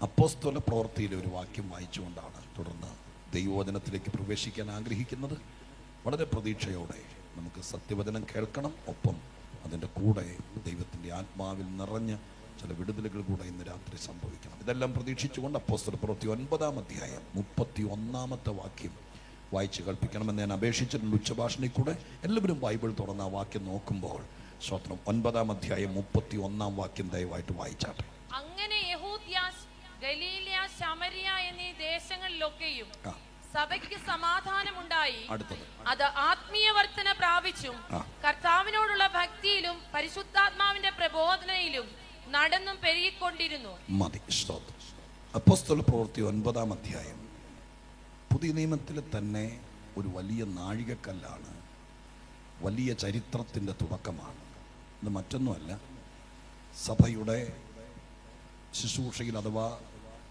അപ്പോസ്തല പ്രവൃത്തിയിലെ ഒരു വാക്യം വായിച്ചുകൊണ്ടാണ് തുടർന്ന് ദൈവവചനത്തിലേക്ക് പ്രവേശിക്കാൻ ആഗ്രഹിക്കുന്നത്. വളരെ പ്രതീക്ഷയോടെ നമുക്ക് സത്യവചനം കേൾക്കണം. ഒപ്പം അതിൻ്റെ കൂടെ ദൈവത്തിൻ്റെ ആത്മാവിൽ നിറഞ്ഞ് ചില വിടുതലുകൾ കൂടെ ഇന്ന് രാത്രി സംഭവിക്കണം. ഇതെല്ലാം പ്രതീക്ഷിച്ചുകൊണ്ട് അപ്പോസ്തല പ്രവൃത്തി 9-ാം അധ്യായം 31-ാമത്തെ വാക്യം വായിച്ച് കേൾപ്പിക്കണമെന്ന് ഞാൻ അപേക്ഷിച്ചിട്ടുണ്ട്. ഉച്ചഭാഷണിൽ കൂടെ എല്ലാവരും ബൈബിൾ തുറന്ന ആ വാക്യം നോക്കുമ്പോൾ സ്തോത്രം 9-ാം അധ്യായം 31-ാം വാക്യം ദയവായിട്ട് വായിച്ചാട്ടെ. അങ്ങനെ യഹൂദ്യ, ഗലീല, ശമരിയ എന്നീ ദേശങ്ങളിലൊക്കെയും സഭയ്ക്ക് സമാധാനമുണ്ടായി. അത് ആത്മീയ വർധന പ്രാപിച്ചും കർത്താവിനോടുള്ള ഭക്തിയിലും പരിശുദ്ധാത്മാവിന്റെ പ്രബോധനയിലും നടന്നും പെരുകിക്കൊണ്ടിരുന്നു. മതി. അപ്പോസ്തല പ്രവൃത്തി 9-ാം അധ്യായം പുതിയ നിയമത്തിലെ തന്നെ ഒരു വലിയ നാഴികക്കല്ലാണ്, വലിയ ചരിത്രത്തിൻ്റെ തുടക്കമാണ്. ഇത് മറ്റൊന്നുമല്ല, സഭയുടെ ശുശ്രൂഷയിൽ അഥവാ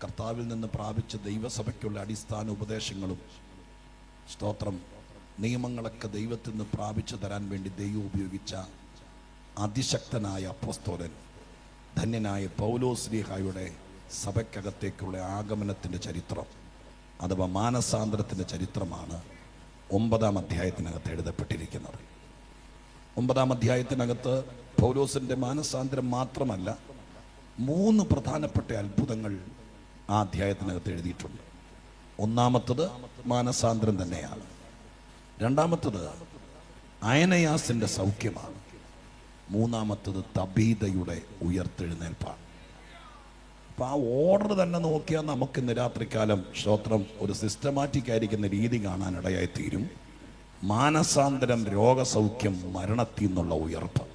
കർത്താവിൽ നിന്ന് പ്രാപിച്ച ദൈവസഭയ്ക്കുള്ള അടിസ്ഥാന ഉപദേശങ്ങളും സ്തോത്രം നിയമങ്ങളൊക്കെ ദൈവത്തിൽ നിന്ന് പ്രാപിച്ചു തരാൻ വേണ്ടി ദൈവം ഉപയോഗിച്ച അതിശക്തനായ അപ്പോസ്തലൻ ധന്യനായ പൗലോസ്ലീഹായുടെ സഭയ്ക്കകത്തേക്കുള്ള ആഗമനത്തിൻ്റെ ചരിത്രം അഥവാ മാനസാന്തരത്തിൻ്റെ ചരിത്രമാണ് 9-ാം അധ്യായത്തിനകത്ത് എഴുതപ്പെട്ടിരിക്കുന്നത്. 9-ാം അധ്യായത്തിനകത്ത് പൗലോസിൻ്റെ മാനസാന്തരം മാത്രമല്ല, 3 പ്രധാനപ്പെട്ട അത്ഭുതങ്ങൾ ആ അധ്യായത്തിനകത്ത് എഴുതിയിട്ടുണ്ട്. ഒന്നാമത്തത് മാനസാന്തരം തന്നെയാണ്. രണ്ടാമത്തത് അയനയാസിൻ്റെ സൗഖ്യമാണ്. മൂന്നാമത്തത് തബീതയുടെ ഉയർത്തെഴുന്നേൽപ്പാണ്. അപ്പം ആ ഓർഡർ തന്നെ നോക്കിയാൽ നമുക്ക് ഇന്ന് രാത്രികാലം സ്തോത്രം ഒരു സിസ്റ്റമാറ്റിക് ആയിരിക്കുന്ന രീതി കാണാനിടയായി തീരും. മാനസാന്തരം, രോഗസൗഖ്യം, മരണത്തിൽ നിന്നുള്ള ഉയർപ്പ്.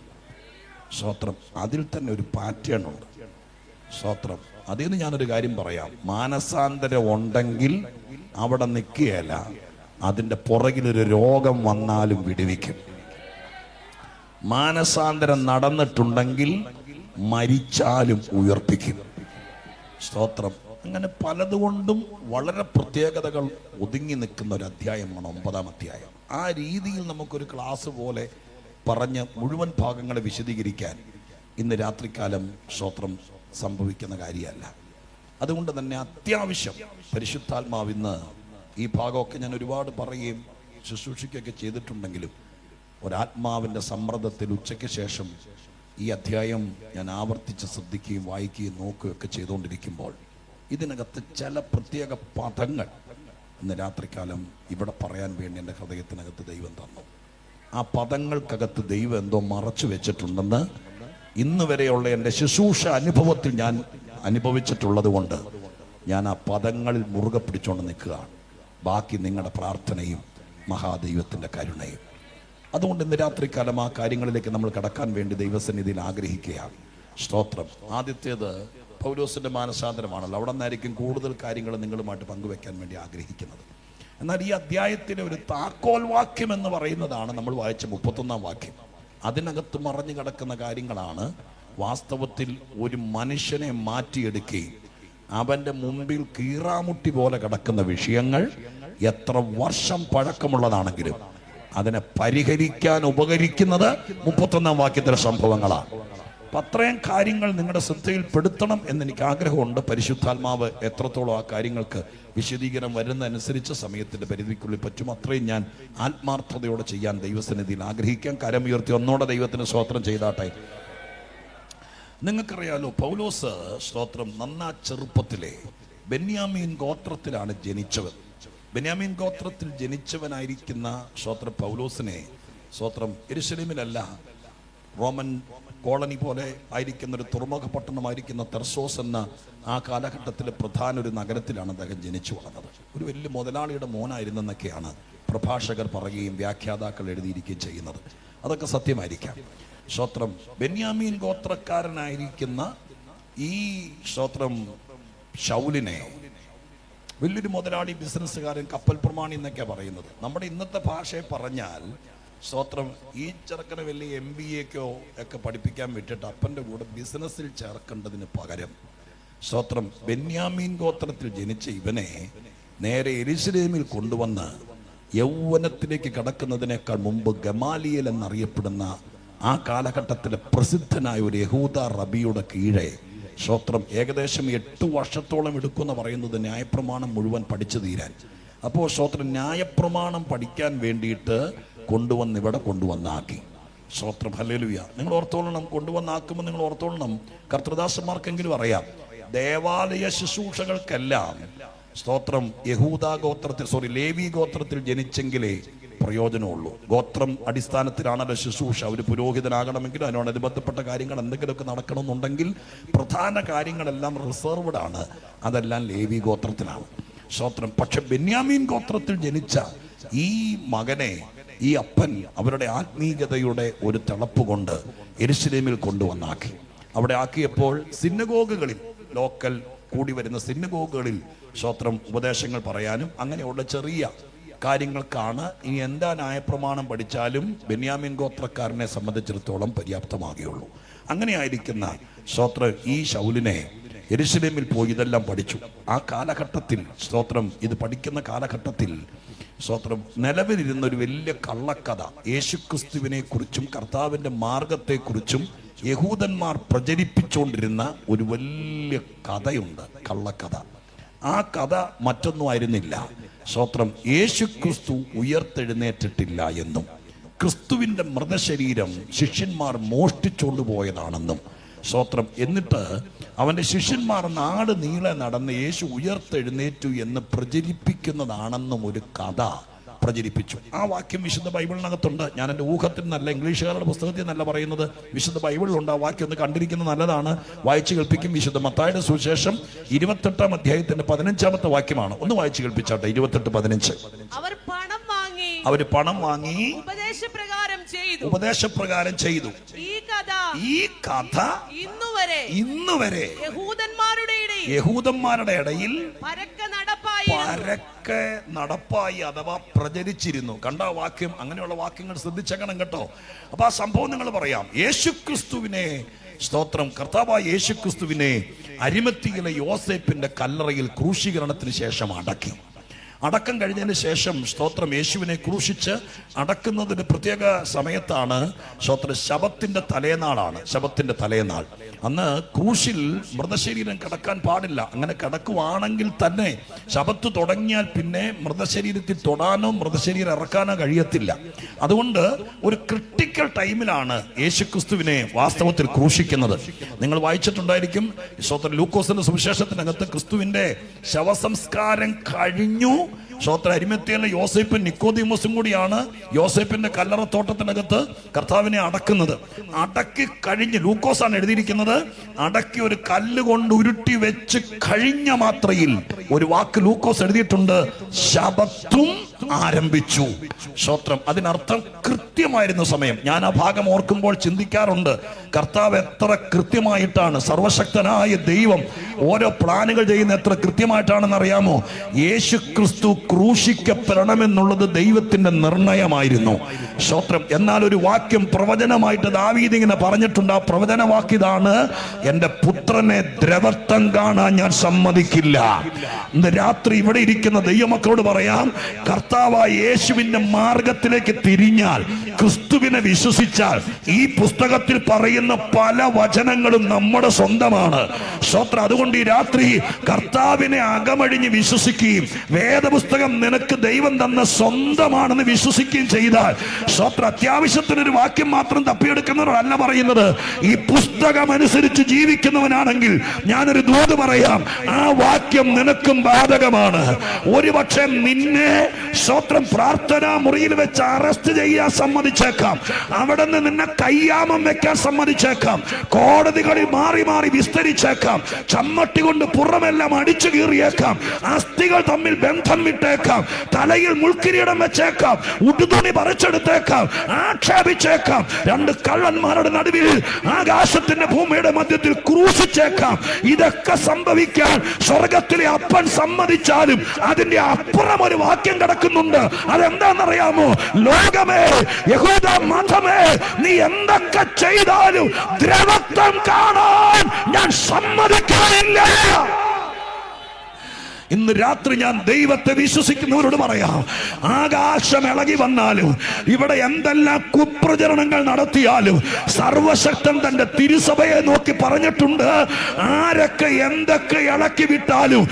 സ്തോത്രം അതിൽ തന്നെ ഒരു പാറ്റേൺ ഉണ്ട്. സ്തോത്രം അതിൽ നിന്ന് ഞാനൊരു കാര്യം പറയാം. മാനസാന്തരം ഉണ്ടെങ്കിൽ അവിടെ നിൽക്കുകയല്ല, അതിൻ്റെ പുറകിലൊരു രോഗം വന്നാലും വിടുവിക്കും. മാനസാന്തരം നടന്നിട്ടുണ്ടെങ്കിൽ മരിച്ചാലും ഉയർപ്പിക്കും. സ്തോത്രം അങ്ങനെ പലതുകൊണ്ടും വളരെ പ്രത്യേകതകൾ ഒതുങ്ങി നിൽക്കുന്ന ഒരു അധ്യായമാണ് 9-ാം അധ്യായം. ആ രീതിയിൽ നമുക്കൊരു ക്ലാസ് പോലെ പറഞ്ഞ് മുഴുവൻ ഭാഗങ്ങളെ വിശദീകരിക്കാൻ ഇന്ന് രാത്രികാലം സ്തോത്രം സംഭവിക്കുന്ന കാര്യമല്ല. അതുകൊണ്ട് തന്നെ അത്യാവശ്യം പരിശുദ്ധാത്മാവ് ഇന്ന് ഈ ഭാഗമൊക്കെ ഞാൻ ഒരുപാട് പറയുകയും ശുശ്രൂഷിക്കുകയൊക്കെ ചെയ്തിട്ടുണ്ടെങ്കിലും ഒരാത്മാവിൻ്റെ സമ്മർദ്ദത്തിൽ ഉച്ചയ്ക്ക് ശേഷം ഈ അധ്യായം ഞാൻ ആവർത്തിച്ച് ശ്രദ്ധിക്കുകയും വായിക്കുകയും നോക്കുകയൊക്കെ ചെയ്തുകൊണ്ടിരിക്കുമ്പോൾ ഇതിനകത്ത് ചില പ്രത്യേക പദങ്ങൾ ഇന്ന് രാത്രികാലം ഇവിടെ പറയാൻ വേണ്ടി എൻ്റെ ഹൃദയത്തിനകത്ത് ദൈവം തന്നു. ആ പദങ്ങൾക്കകത്ത് ദൈവം എന്തോ മറച്ചു വെച്ചിട്ടുണ്ടെന്ന് ഇന്ന് വരെയുള്ള എൻ്റെ ശുശ്രൂഷ അനുഭവത്തിൽ ഞാൻ അനുഭവിച്ചിട്ടുള്ളത് കൊണ്ട് ഞാൻ ആ പദങ്ങളിൽ മുറുകെ പിടിച്ചുകൊണ്ട് നിൽക്കുകയാണ്. ബാക്കി നിങ്ങളുടെ പ്രാർത്ഥനയും മഹാദൈവത്തിൻ്റെ കരുണയും. അതുകൊണ്ട് ഇന്ന് രാത്രികാലം ആ കാര്യങ്ങളിലേക്ക് നമ്മൾ കടക്കാൻ വേണ്ടി ദൈവസന്നിധിയിൽ ആഗ്രഹിക്കുകയാണ്. സ്തോത്രം. ആദ്യത്തേത് പൗലോസിൻ്റെ മാനസാന്തരമാണല്ലോ. അവിടെ നിന്നായിരിക്കും കൂടുതൽ കാര്യങ്ങൾ നിങ്ങളുമായിട്ട് പങ്കുവെക്കാൻ വേണ്ടി ആഗ്രഹിക്കുന്നത്. എന്നാൽ ഈ അധ്യായത്തിലെ ഒരു താക്കോൽ വാക്യം എന്ന് പറയുന്നതാണ് നമ്മൾ വായിച്ച 31-ാം വാക്യം. അതിനകത്ത് മറഞ്ഞു കിടക്കുന്ന കാര്യങ്ങളാണ് വാസ്തവത്തിൽ ഒരു മനുഷ്യനെ മാറ്റിയെടുക്കുകയും അവൻ്റെ മുമ്പിൽ കീറാമുട്ടി പോലെ കിടക്കുന്ന വിഷയങ്ങൾ എത്ര വർഷം പഴക്കമുള്ളതാണെങ്കിലും അതിനെ പരിഹരിക്കാൻ ഉപകരിക്കുന്നത് 31-ാം വാക്യത്തിലെ സംഭവങ്ങളാണ്. അപ്പം അത്രയും കാര്യങ്ങൾ നിങ്ങളുടെ ശ്രദ്ധയിൽപ്പെടുത്തണം എന്നെനിക്ക് ആഗ്രഹമുണ്ട്. പരിശുദ്ധാത്മാവ് എത്രത്തോളം ആ കാര്യങ്ങൾക്ക് വിശദീകരണം വരുന്നതനുസരിച്ച് സമയത്തിൻ്റെ പരിധിക്കുള്ളിൽ പറ്റും അത്രയും ഞാൻ ആത്മാർത്ഥതയോടെ ചെയ്യാൻ ദൈവസന്നിധിയിൽ ആഗ്രഹിക്കാം. കരമുയർത്തി ഒന്നോടെ ദൈവത്തിന് സ്തോത്രം ചെയ്താട്ടെ. നിങ്ങൾക്കറിയാലോ, പൗലോസ് സ്തോത്രം നന്നാ ചെറുപ്പത്തിലെ ബെന്യാമീൻ ഗോത്രത്തിലാണ് ജനിച്ചവൻ. ബെന്യാമീൻ ഗോത്രത്തിൽ ജനിച്ചവനായിരിക്കുന്ന സ്തോത്രം പൗലോസിനെ സ്തോത്രം യെരുശലേമിലല്ല, റോമൻ കോളനി പോലെ ആയിരിക്കുന്ന ഒരു തുറമുഖ പട്ടണമായിരിക്കുന്ന തെർസോസ് എന്ന ആ കാലഘട്ടത്തിലെ പ്രധാന ഒരു നഗരത്തിലാണ് അദ്ദേഹം ജനിച്ചു വളർന്നത്. ഒരു വലിയ മുതലാളിയുടെ മോനായിരുന്നെന്നൊക്കെയാണ് പ്രഭാഷകർ പറയുകയും വ്യാഖ്യാതാക്കൾ എഴുതിയിരിക്കുകയും ചെയ്യുന്നത്. അതൊക്കെ സത്യമായിരിക്കാം. സ്തോത്രം ബെന്യാമീൻ ഗോത്രക്കാരനായിരിക്കുന്ന ഈ സ്തോത്രം ശൗലിനെ വലിയൊരു മുതലാളി, ബിസിനസ്സുകാരൻ, കപ്പൽ പ്രമാണി എന്നൊക്കെയാണ് പറയുന്നത്. നമ്മുടെ ഇന്നത്തെ ഭാഷയെ പറഞ്ഞാൽ സ്തോത്രം ഈ ചെറുക്കനെ വലിയ MBA ഒക്കെ പഠിപ്പിക്കാൻ വിട്ടിട്ട് അപ്പൻ്റെ കൂടെ ബിസിനസ്സിൽ ചേർക്കേണ്ടതിന് പകരം സ്തോത്രം ബെന്യാമീൻ ഗോത്രത്തിൽ ജനിച്ച ഇവനെ നേരെ യെരുശലേമിൽ കൊണ്ടുവന്ന് യൗവനത്തിലേക്ക് കടക്കുന്നതിനേക്കാൾ മുമ്പ് ഗമാലിയേൽ എന്നറിയപ്പെടുന്ന ആ കാലഘട്ടത്തിലെ പ്രസിദ്ധനായ ഒരു യഹൂദ റബിയുടെ കീഴെ സ്തോത്രം. ഏകദേശം 8 വർഷത്തോളം എടുക്കുമെന്ന് പറയുന്നത് ന്യായപ്രമാണം മുഴുവൻ പഠിച്ചു തീരാൻ. അപ്പോൾ സ്തോത്രം, ന്യായപ്രമാണം പഠിക്കാൻ വേണ്ടിയിട്ട് ഇവിടെ കൊണ്ടുവന്നാക്കി. സ്തോത്രം, ഹല്ലേലൂയ. നിങ്ങൾ ഓർത്തോളണം, കൊണ്ടുവന്നാക്കുമ്പോൾ നിങ്ങൾ ഓർത്തോളണം, കർത്തൃദാസന്മാർക്കെങ്കിലും അറിയാം, ദേവാലയ ശുശ്രൂഷകൾക്കെല്ലാം സ്തോത്രം ലേവി ഗോത്രത്തിൽ ജനിച്ചെങ്കിലേ പ്രയോജനമുള്ളൂ. ഗോത്രം അടിസ്ഥാനത്തിലാണല്ലോ ശുശ്രൂഷ. ഒരു പുരോഹിതനാകണമെങ്കിൽ അതിനോടനുബന്ധപ്പെട്ട കാര്യങ്ങൾ എന്തെങ്കിലുമൊക്കെ നടക്കണമെന്നുണ്ടെങ്കിൽ പ്രധാന കാര്യങ്ങളെല്ലാം റിസർവ്ഡ് ആണ്. അതെല്ലാം ലേവി ഗോത്രത്തിലാണ്. സ്തോത്രം. പക്ഷെ ബെന്യാമീൻ ഗോത്രത്തിൽ ജനിച്ച ഈ മകനെ ഈ അപ്പൻ അവരുടെ ആത്മീയതയുടെ ഒരു തിളപ്പ് കൊണ്ട് യെരൂശലേമിൽ കൊണ്ടുവന്നാക്കി. അവിടെ ആക്കിയപ്പോൾ സിനഗോഗുകളിൽ, ലോക്കൽ കൂടി വരുന്ന സിനഗോഗുകളിൽ സ്തോത്രം ഉപദേശങ്ങൾ പറയാനും അങ്ങനെയുള്ള ചെറിയ കാര്യങ്ങൾക്കാണ് ഇനി എന്താ ന്യായപ്രമാണം പഠിച്ചാലും ബെന്യാമീൻ ഗോത്രക്കാരനെ സംബന്ധിച്ചിടത്തോളം പര്യാപ്തമാകുകയുള്ളൂ. അങ്ങനെ ആയിരിക്കുന്ന സ്തോത്രം ഈ ശൗലിനെ യെരൂശലേമിൽ പോയി ഇതെല്ലാം പഠിച്ചു. ആ കാലഘട്ടത്തിൽ സ്തോത്രം, ഇത് പഠിക്കുന്ന കാലഘട്ടത്തിൽ സ്തോത്രം, നിലവിലിരുന്ന ഒരു വലിയ കള്ളക്കഥ, യേശുക്രിസ്തുവിനെ കുറിച്ചും കർത്താവിൻ്റെ മാർഗത്തെക്കുറിച്ചും യഹൂദന്മാർ പ്രചരിപ്പിച്ചുകൊണ്ടിരുന്ന ഒരു വലിയ കഥയുണ്ട്, കള്ളക്കഥ. ആ കഥ മറ്റൊന്നും ആയിരുന്നില്ല, സ്തോത്രം, യേശുക്രിസ്തു ഉയർത്തെഴുന്നേറ്റിട്ടില്ല എന്നും ക്രിസ്തുവിൻ്റെ മൃതശരീരം ശിഷ്യന്മാർ മോഷ്ടിച്ചുകൊണ്ട് പോയതാണെന്നും സ്തോത്രം. എന്നിട്ട് അവൻ്റെ ശിഷ്യന്മാർ നാട് നീളെ നടന്ന് യേശു ഉയർത്തെഴുന്നേറ്റു എന്ന് പ്രചരിപ്പിക്കുന്നതാണെന്നും ഒരു കഥ പ്രചരിപ്പിച്ചു. ആ വാക്യം വിശുദ്ധ ബൈബിളിനകത്തുണ്ട്. ഞാൻ എൻ്റെ ഊഹത്തിൽ നല്ല, ഇംഗ്ലീഷുകാരുടെ പുസ്തകത്തിൽ നല്ല പറയുന്നത്, വിശുദ്ധ ബൈബിളിലുണ്ട്. ആ വാക്യം ഒന്ന് കണ്ടിരിക്കുന്നത് നല്ലതാണ്. വായിച്ചു കേൾപ്പിക്കും. വിശുദ്ധ മത്തായിയുടെ സുവിശേഷം 28-ാം അധ്യായത്തിന്റെ 15-ാമത്തെ വാക്യമാണ്. ഒന്ന് വായിച്ചു കേൾപ്പിച്ചാട്ടെ. 28:15. അവര് പണം വാങ്ങി ഉപദേശപ്രകാരം ചെയ്തു. ഈ കഥ ഇന്നുവരെ യഹൂദന്മാരുടെ ഇടയിൽ പരക്കെ നടപ്പായി അഥവാ പ്രചരിച്ചിരുന്നു. കണ്ട വാക്യം, അങ്ങനെയുള്ള വാക്യങ്ങൾ ശ്രദ്ധിച്ചേക്കണം കേട്ടോ. അപ്പൊ ആ സംഭവം നിങ്ങൾ പറയാം. യേശുക്രിസ്തുവിനെ സ്തോത്രം, കർത്താവായ യേശുക്രിസ്തുവിനെ അരിമത്തിയിലെ യോസേപ്പിന്റെ കല്ലറയിൽ ക്രൂശീകരണത്തിന് ശേഷം അടക്കം കഴിഞ്ഞതിന് ശേഷം സ്തോത്രം, യേശുവിനെ ക്രൂശിച്ച് അടക്കുന്നതിന് പ്രത്യേക സമയത്താണ് സ്തോത്രം, ശബത്തിന്റെ തലേനാളാണ്. ശബത്തിന്റെ തലേനാൾ. അന്ന് ക്രൂശിൽ മൃതശരീരം കിടക്കാൻ പാടില്ല. അങ്ങനെ കിടക്കുവാണെങ്കിൽ തന്നെ ശബത്ത് തുടങ്ങിയാൽ പിന്നെ മൃതശരീരത്തിൽ തൊടാനോ മൃതശരീരം ഇറക്കാനോ കഴിയത്തില്ല. അതുകൊണ്ട് ഒരു ക്രിട്ടിക്കൽ ടൈമിലാണ് യേശുക്രിസ്തുവിനെ വാസ്തവത്തിൽ ക്രൂശിക്കുന്നത്. നിങ്ങൾ വായിച്ചിട്ടുണ്ടായിരിക്കും സ്തോത്രം, ലൂക്കോസിന്റെ സുവിശേഷത്തിനകത്ത് ക്രിസ്തുവിന്റെ ശവസംസ്കാരം കഴിഞ്ഞു. സ്തോത്രം, അരിമത്തിയിലെ യോസേപ്പും നിക്കോദീമോസും കൂടിയാണ് യോസേപ്പിന്റെ കല്ലറത്തോട്ടത്തിനകത്ത് കർത്താവിനെ അടക്കുന്നത്. അടക്കി കഴിഞ്ഞ്, ലൂക്കോസാണ് എഴുതിയിരിക്കുന്നത്, അടക്കി ഒരു കല്ല് കൊണ്ട് ഉരുട്ടി വെച്ച് കഴിഞ്ഞ മാത്രയിൽ ഒരു വാക്ക് ലൂക്കോസ് എഴുതിയിട്ടുണ്ട്, ശബത്തും ആരംഭിച്ചു. സ്തോത്രം. അതിനർത്ഥം കൃത്യമായിരുന്ന സമയം. ഞാൻ ആ ഭാഗം ഓർക്കുമ്പോൾ ചിന്തിക്കാറുണ്ട്, കർത്താവ് എത്ര കൃത്യമായിട്ടാണ്, സർവശക്തനായ ദൈവം ഓരോ പ്ലാനുകൾ ചെയ്യുന്ന എത്ര കൃത്യമായിട്ടാണെന്ന് അറിയാമോ? യേശുക്രിസ്തു ക്രൂശിക്കപ്പെടണമെന്നുള്ളത് ദൈവത്തിന്റെ നിർണയമായിരുന്നു. സ്തോത്രം. എന്നാൽ ഒരു വാക്യം പ്രവചനമായിട്ട് ദാവീദ് ഇങ്ങനെ പറഞ്ഞിട്ടുണ്ട്. ആ പ്രവചന വാക്യതാണ്, എൻ്റെ പുത്രനെ ദ്രവത്വം കാണാൻ ഞാൻ സമ്മതിക്കില്ല. ഇന്ന് രാത്രി ഇവിടെ ഇരിക്കുന്ന ദൈവമക്കളോട് പറയാം, കർത്താവായ യേശുവിന്റെ മാർഗത്തിലേക്ക് തിരിഞ്ഞാൽ, ക്രിസ്തുവിനെ വിശ്വസിച്ചാൽ, ഈ പുസ്തകത്തിൽ പറയുന്ന പല വചനങ്ങളും നമ്മുടെ സ്വന്തമാണ്. സ്തോത്രം. അതുകൊണ്ട് ഈ രാത്രി കർത്താവിനെ അകമഴിഞ്ഞ് വിശ്വസിക്കുകയും വേദപുസ്തകം നിനക്ക് ദൈവം തന്ന സ്വന്തമാണെന്ന് വിശ്വസിക്കുകയും ചെയ്താൽ, സ്തോത്രം, അത്യാവശ്യത്തിനൊരു വാക്യം മാത്രം തപ്പിയെടുക്കുന്നവരല്ല പറയുന്നത്, ഈ പുസ്തകം അനുസരിച്ച് ജീവിക്കുന്നവനാണെങ്കിൽ ഞാനൊരു ദൂത് പറയാം, ആ വാക്യം നിനക്കും ബാധകമാണ്. ഒരുപക്ഷെ നിന്നെ സ്തോത്രം പ്രാർത്ഥനാ മുറിയിൽ വെച്ച് അറസ്റ്റ് ചെയ്യാൻ സമ്മതിച്ചേക്കാം, അവിടെ നിന്ന് നിന്നെ കയ്യാമം വെക്കാൻ സമ്മതിച്ചേക്കാം, കോടതികളിൽ മാറി മാറി വിസ്തരിച്ചേക്കാം, ചമ്മട്ടി കൊണ്ട് പുറമെല്ലാം അടിച്ചു കീറിയേക്കാം, അസ്ഥികൾ തമ്മിൽ ബന്ധം വിട്ടേക്കാം, തലയിൽ മുൾക്കിരീടം വെച്ചേക്കാം, ഉടുതുണി പറിച്ചെടുത്തേക്കാം, ആക്ഷേപിച്ചേക്കാം, രണ്ട് കള്ളന്മാരുടെ നടുവിൽ ആകാശത്തിന്റെ ഭൂമിയുടെ മധ്യത്തിൽ ക്രൂശിച്ചേക്കാം. ഇതൊക്കെ സംഭവിക്കാൻ സ്വർഗത്തിലെ അപ്പൻ സമ്മതിച്ചാലും അതിന്റെ അപ്പുറം ഒരു വാക്യം കിടക്കുന്നുണ്ട്. അതെന്താണെന്നറിയാമോ? ലോകമേ, യഹൂദ മതമേ, നീ എന്തൊക്കെ ചെയ്താലും ദ്രവത്വം കാണാൻ ഞാൻ സമ്മതിക്കാനില്ല. ഇന്ന് രാത്രി ഞാൻ ദൈവത്തെ വിശ്വസിക്കുന്നവരോട് പറയാം, ആകാശം ഇളകി വന്നാലും ഇവിടെ എന്തെല്ലാം കുപ്രചരണങ്ങൾ നടത്തിയാലും സർവശക്തൻ തന്റെ തിരുസഭയെ നോക്കി പറഞ്ഞിട്ടുണ്ട്, ആരൊക്കെ എന്തൊക്കെ ഇളക്കി വിട്ടാലും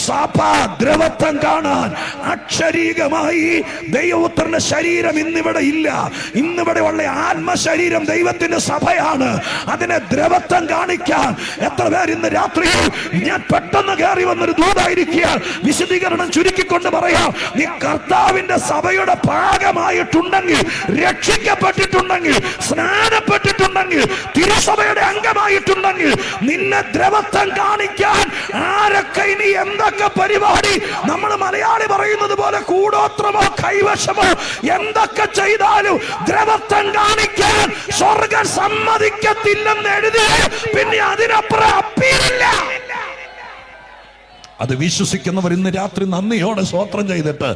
സഭ ദ്രവത്വം കാണാൻ അക്ഷരീകമായി ദൈവപുത്രന്റെ ശരീരം ഇന്നിവിടെ ഇല്ല. ഇന്നിവിടെ ഉള്ള ആത്മശരീരം ദൈവത്തിന്റെ സഭയാണ്. അതിനെ ദ്രവത്വം കാണിക്കാൻ എത്ര പേർ ഇന്ന് രാത്രി, ഞാൻ പെട്ടെന്ന് കയറി വന്നൊരു ദൂതായിരിക്കുക, വിശദീകരണം ചുരുക്കിക്കൊണ്ട് പറയാം, നീ കർത്താവിന്റെ സഭയുടെ ഭാഗമായിട്ടുണ്ടെങ്കിൽ, രക്ഷിക്കപ്പെട്ടിട്ടുണ്ടെങ്കിൽ, സ്നാനപ്പെട്ടിട്ടുണ്ടെങ്കിൽ, തിരുസഭയുടെ അംഗമായിട്ടുണ്ടെങ്കിൽ, നിന്നെ ദ്രവത്വം കാണിക്കാൻ ആരൊക്കെ ഇനി എന്തൊക്കെ പരിപാടി, നമ്മൾ മലയാളി പറയുന്നത് പോലെ കൂടോത്രമോ കൈവശമോ എന്തൊക്കെ ചെയ്താലും ദ്രവത്വം കാണിക്കാൻ സ്വർഗ്ഗം സമ്മതിക്കത്തില്ലെന്ന് എഴുതി, പിന്നെ അതിനപ്പുറം അപ്പീലില്ല. അത് വിശ്വസിക്കുന്നവർ ഇന്ന് രാത്രി നന്ദിയോടെ സ്തോത്രം ചെയ്തിട്ട്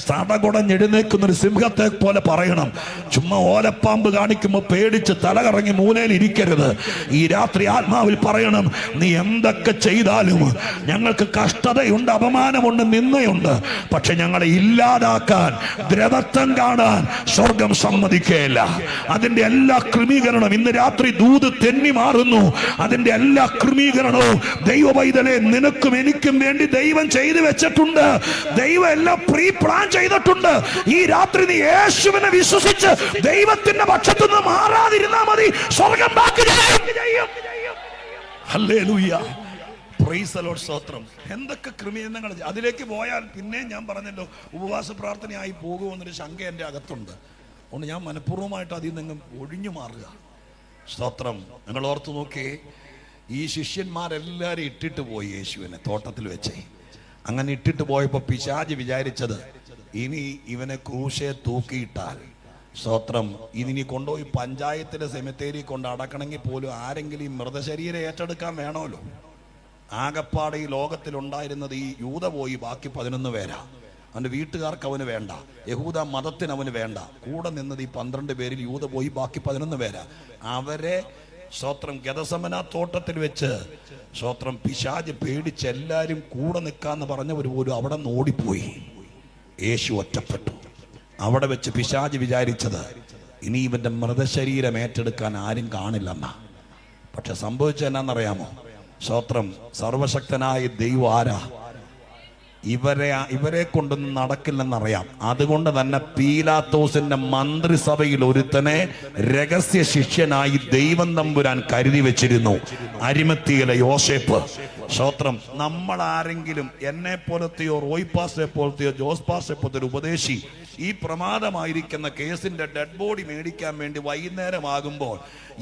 സടകുടഞ്ഞെഴുന്നേക്കുന്ന ഒരു സിംഹത്തെ പോലെ പറയണം. ചുമ്മാ ഓലപ്പാമ്പ് കാണിക്കുമ്പോൾ പേടിച്ച് തലകറങ്ങി മൂലയിൽ ഇരിക്കരുത്. ഈ രാത്രി ആത്മാവിൽ പറയണം, നീ എന്തൊക്കെ ചെയ്താലും ഞങ്ങൾക്ക് കഷ്ടതയുണ്ട്, അപമാനമുണ്ട്, നിന്ദയുണ്ട്, പക്ഷെ ഞങ്ങളെ ഇല്ലാതാക്കാൻ, ദ്രവത്വം കാണാൻ സ്വർഗം സമ്മതിക്കുകയില്ല. അതിന്റെ എല്ലാ ക്രമീകരണം ഇന്ന് രാത്രി ദൂത് തെന്നി മാറുന്നു. അതിന്റെ എല്ലാ ക്രമീകരണവും ദൈവപൈതലെ നിനക്കും എനിക്കും വേണ്ടി ദൈവം ചെയ്തു വെച്ചിട്ടുണ്ട്. ദൈവം എല്ലാം പ്രീ പ്ലാൻ ചെയ്തിട്ടുണ്ട്. ഈ രാത്രി നീ യേശുവിനെ വിശ്വസിച്ച് ദൈവത്തിന്റെ പക്ഷത്തു നിന്ന് മാറാതിരുന്നാ മതി, സ്വർഗ്ഗം ബാക്കി ചെയ്യും. ഹല്ലേലൂയ, പ്രൈസ് ദി ലോർഡ്, സ്തോത്രം. എന്തൊക്കെ ക്രമീകരണങ്ങൾ അതിലേക്ക് പോയാൽ പിന്നെ ഞാൻ പറഞ്ഞല്ലോ, ഉപവാസ പ്രാർത്ഥനയായി പോകുമെന്നൊരു ശങ്ക എൻ്റെ അകത്തുണ്ട്. അതുകൊണ്ട് ഞാൻ മനഃപൂർവ്വമായിട്ട് അതിൽ നിന്ന് ഒഴിഞ്ഞു മാറുക. സ്തോത്രം. നിങ്ങൾ ഓർത്തു നോക്കിയേ, ഈ ശിഷ്യന്മാരെല്ലാവരും ഇട്ടിട്ട് പോയി യേശുവിനെ തോട്ടത്തിൽ വെച്ച്. അങ്ങനെ ഇട്ടിട്ട് പോയപ്പോൾ പിശാച് വിചാരിച്ചത്, ഇനി ഇവനെ ക്രൂശെ തൂക്കിയിട്ടാൽ, സ്തോത്രം, ഇതിനി കൊണ്ടുപോയി പഞ്ചായത്തിലെ സെമിത്തേരി കൊണ്ട് അടക്കണമെങ്കിൽ പോലും ആരെങ്കിലും ഈ മൃതശരീരം ഏറ്റെടുക്കാൻ വേണമല്ലോ. ആകപ്പാടെ ഈ ലോകത്തിലുണ്ടായിരുന്നത് ഈ യൂത പോയി, ബാക്കി 11 പേരാ. അവൻ്റെ വീട്ടുകാർക്ക് അവന് വേണ്ട, യഹൂദ മതത്തിന് അവന് വേണ്ട. കൂടെ നിന്നത് ഈ 12 പേരിൽ യൂത പോയി, ബാക്കി 11 പേരാ. അവരെ സ്തോത്രം ഗദസമന തോട്ടത്തിൽ വെച്ച് സ്തോത്രം പിശാച് പേടിച്ച് എല്ലാവരും കൂടെ നിൽക്കാന്ന് പറഞ്ഞവർ പോലും അവിടെ നിന്ന് ഓടിപ്പോയി. യേശു ഒറ്റപ്പെട്ടു. അവിടെ വെച്ച് പിശാച് വിചാരിച്ചത് ഇനി ഇവന്റെ മൃതശരീരം ഏറ്റെടുക്കാൻ ആരും കാണില്ലെന്നാ. പക്ഷെ സംഭവിച്ചത് എന്നാന്നറിയാമോ? സ്തോത്രം, സർവശക്തനായ ദൈവം ആരാ? ഇവരെ കൊണ്ടൊന്നും നടക്കില്ലെന്നറിയാം. അതുകൊണ്ട് തന്നെ പീലാത്തോസിന്റെ മന്ത്രിസഭയിൽ ഒരുത്തനെ രഹസ്യ ശിഷ്യനായി ദൈവം തമ്പുരാൻ കരുതി വെച്ചിരുന്നു, അരിമത്തിയിലെ യോസേപ്പ്. സ്തോത്രം. നമ്മൾ ആരെങ്കിലും എന്നെ പോലത്തെയോ റോയ് പാസ്റ്ററെ പോലത്തെയോ ജോസ് പാസ്റ്ററെ പോലത്തെ ഒരു ഉപദേശി ഈ പ്രമാദമായിരിക്കുന്ന കേസിന്റെ ഡെഡ് ബോഡി മേടിക്കാൻ വേണ്ടി വൈകുന്നേരമാകുമ്പോൾ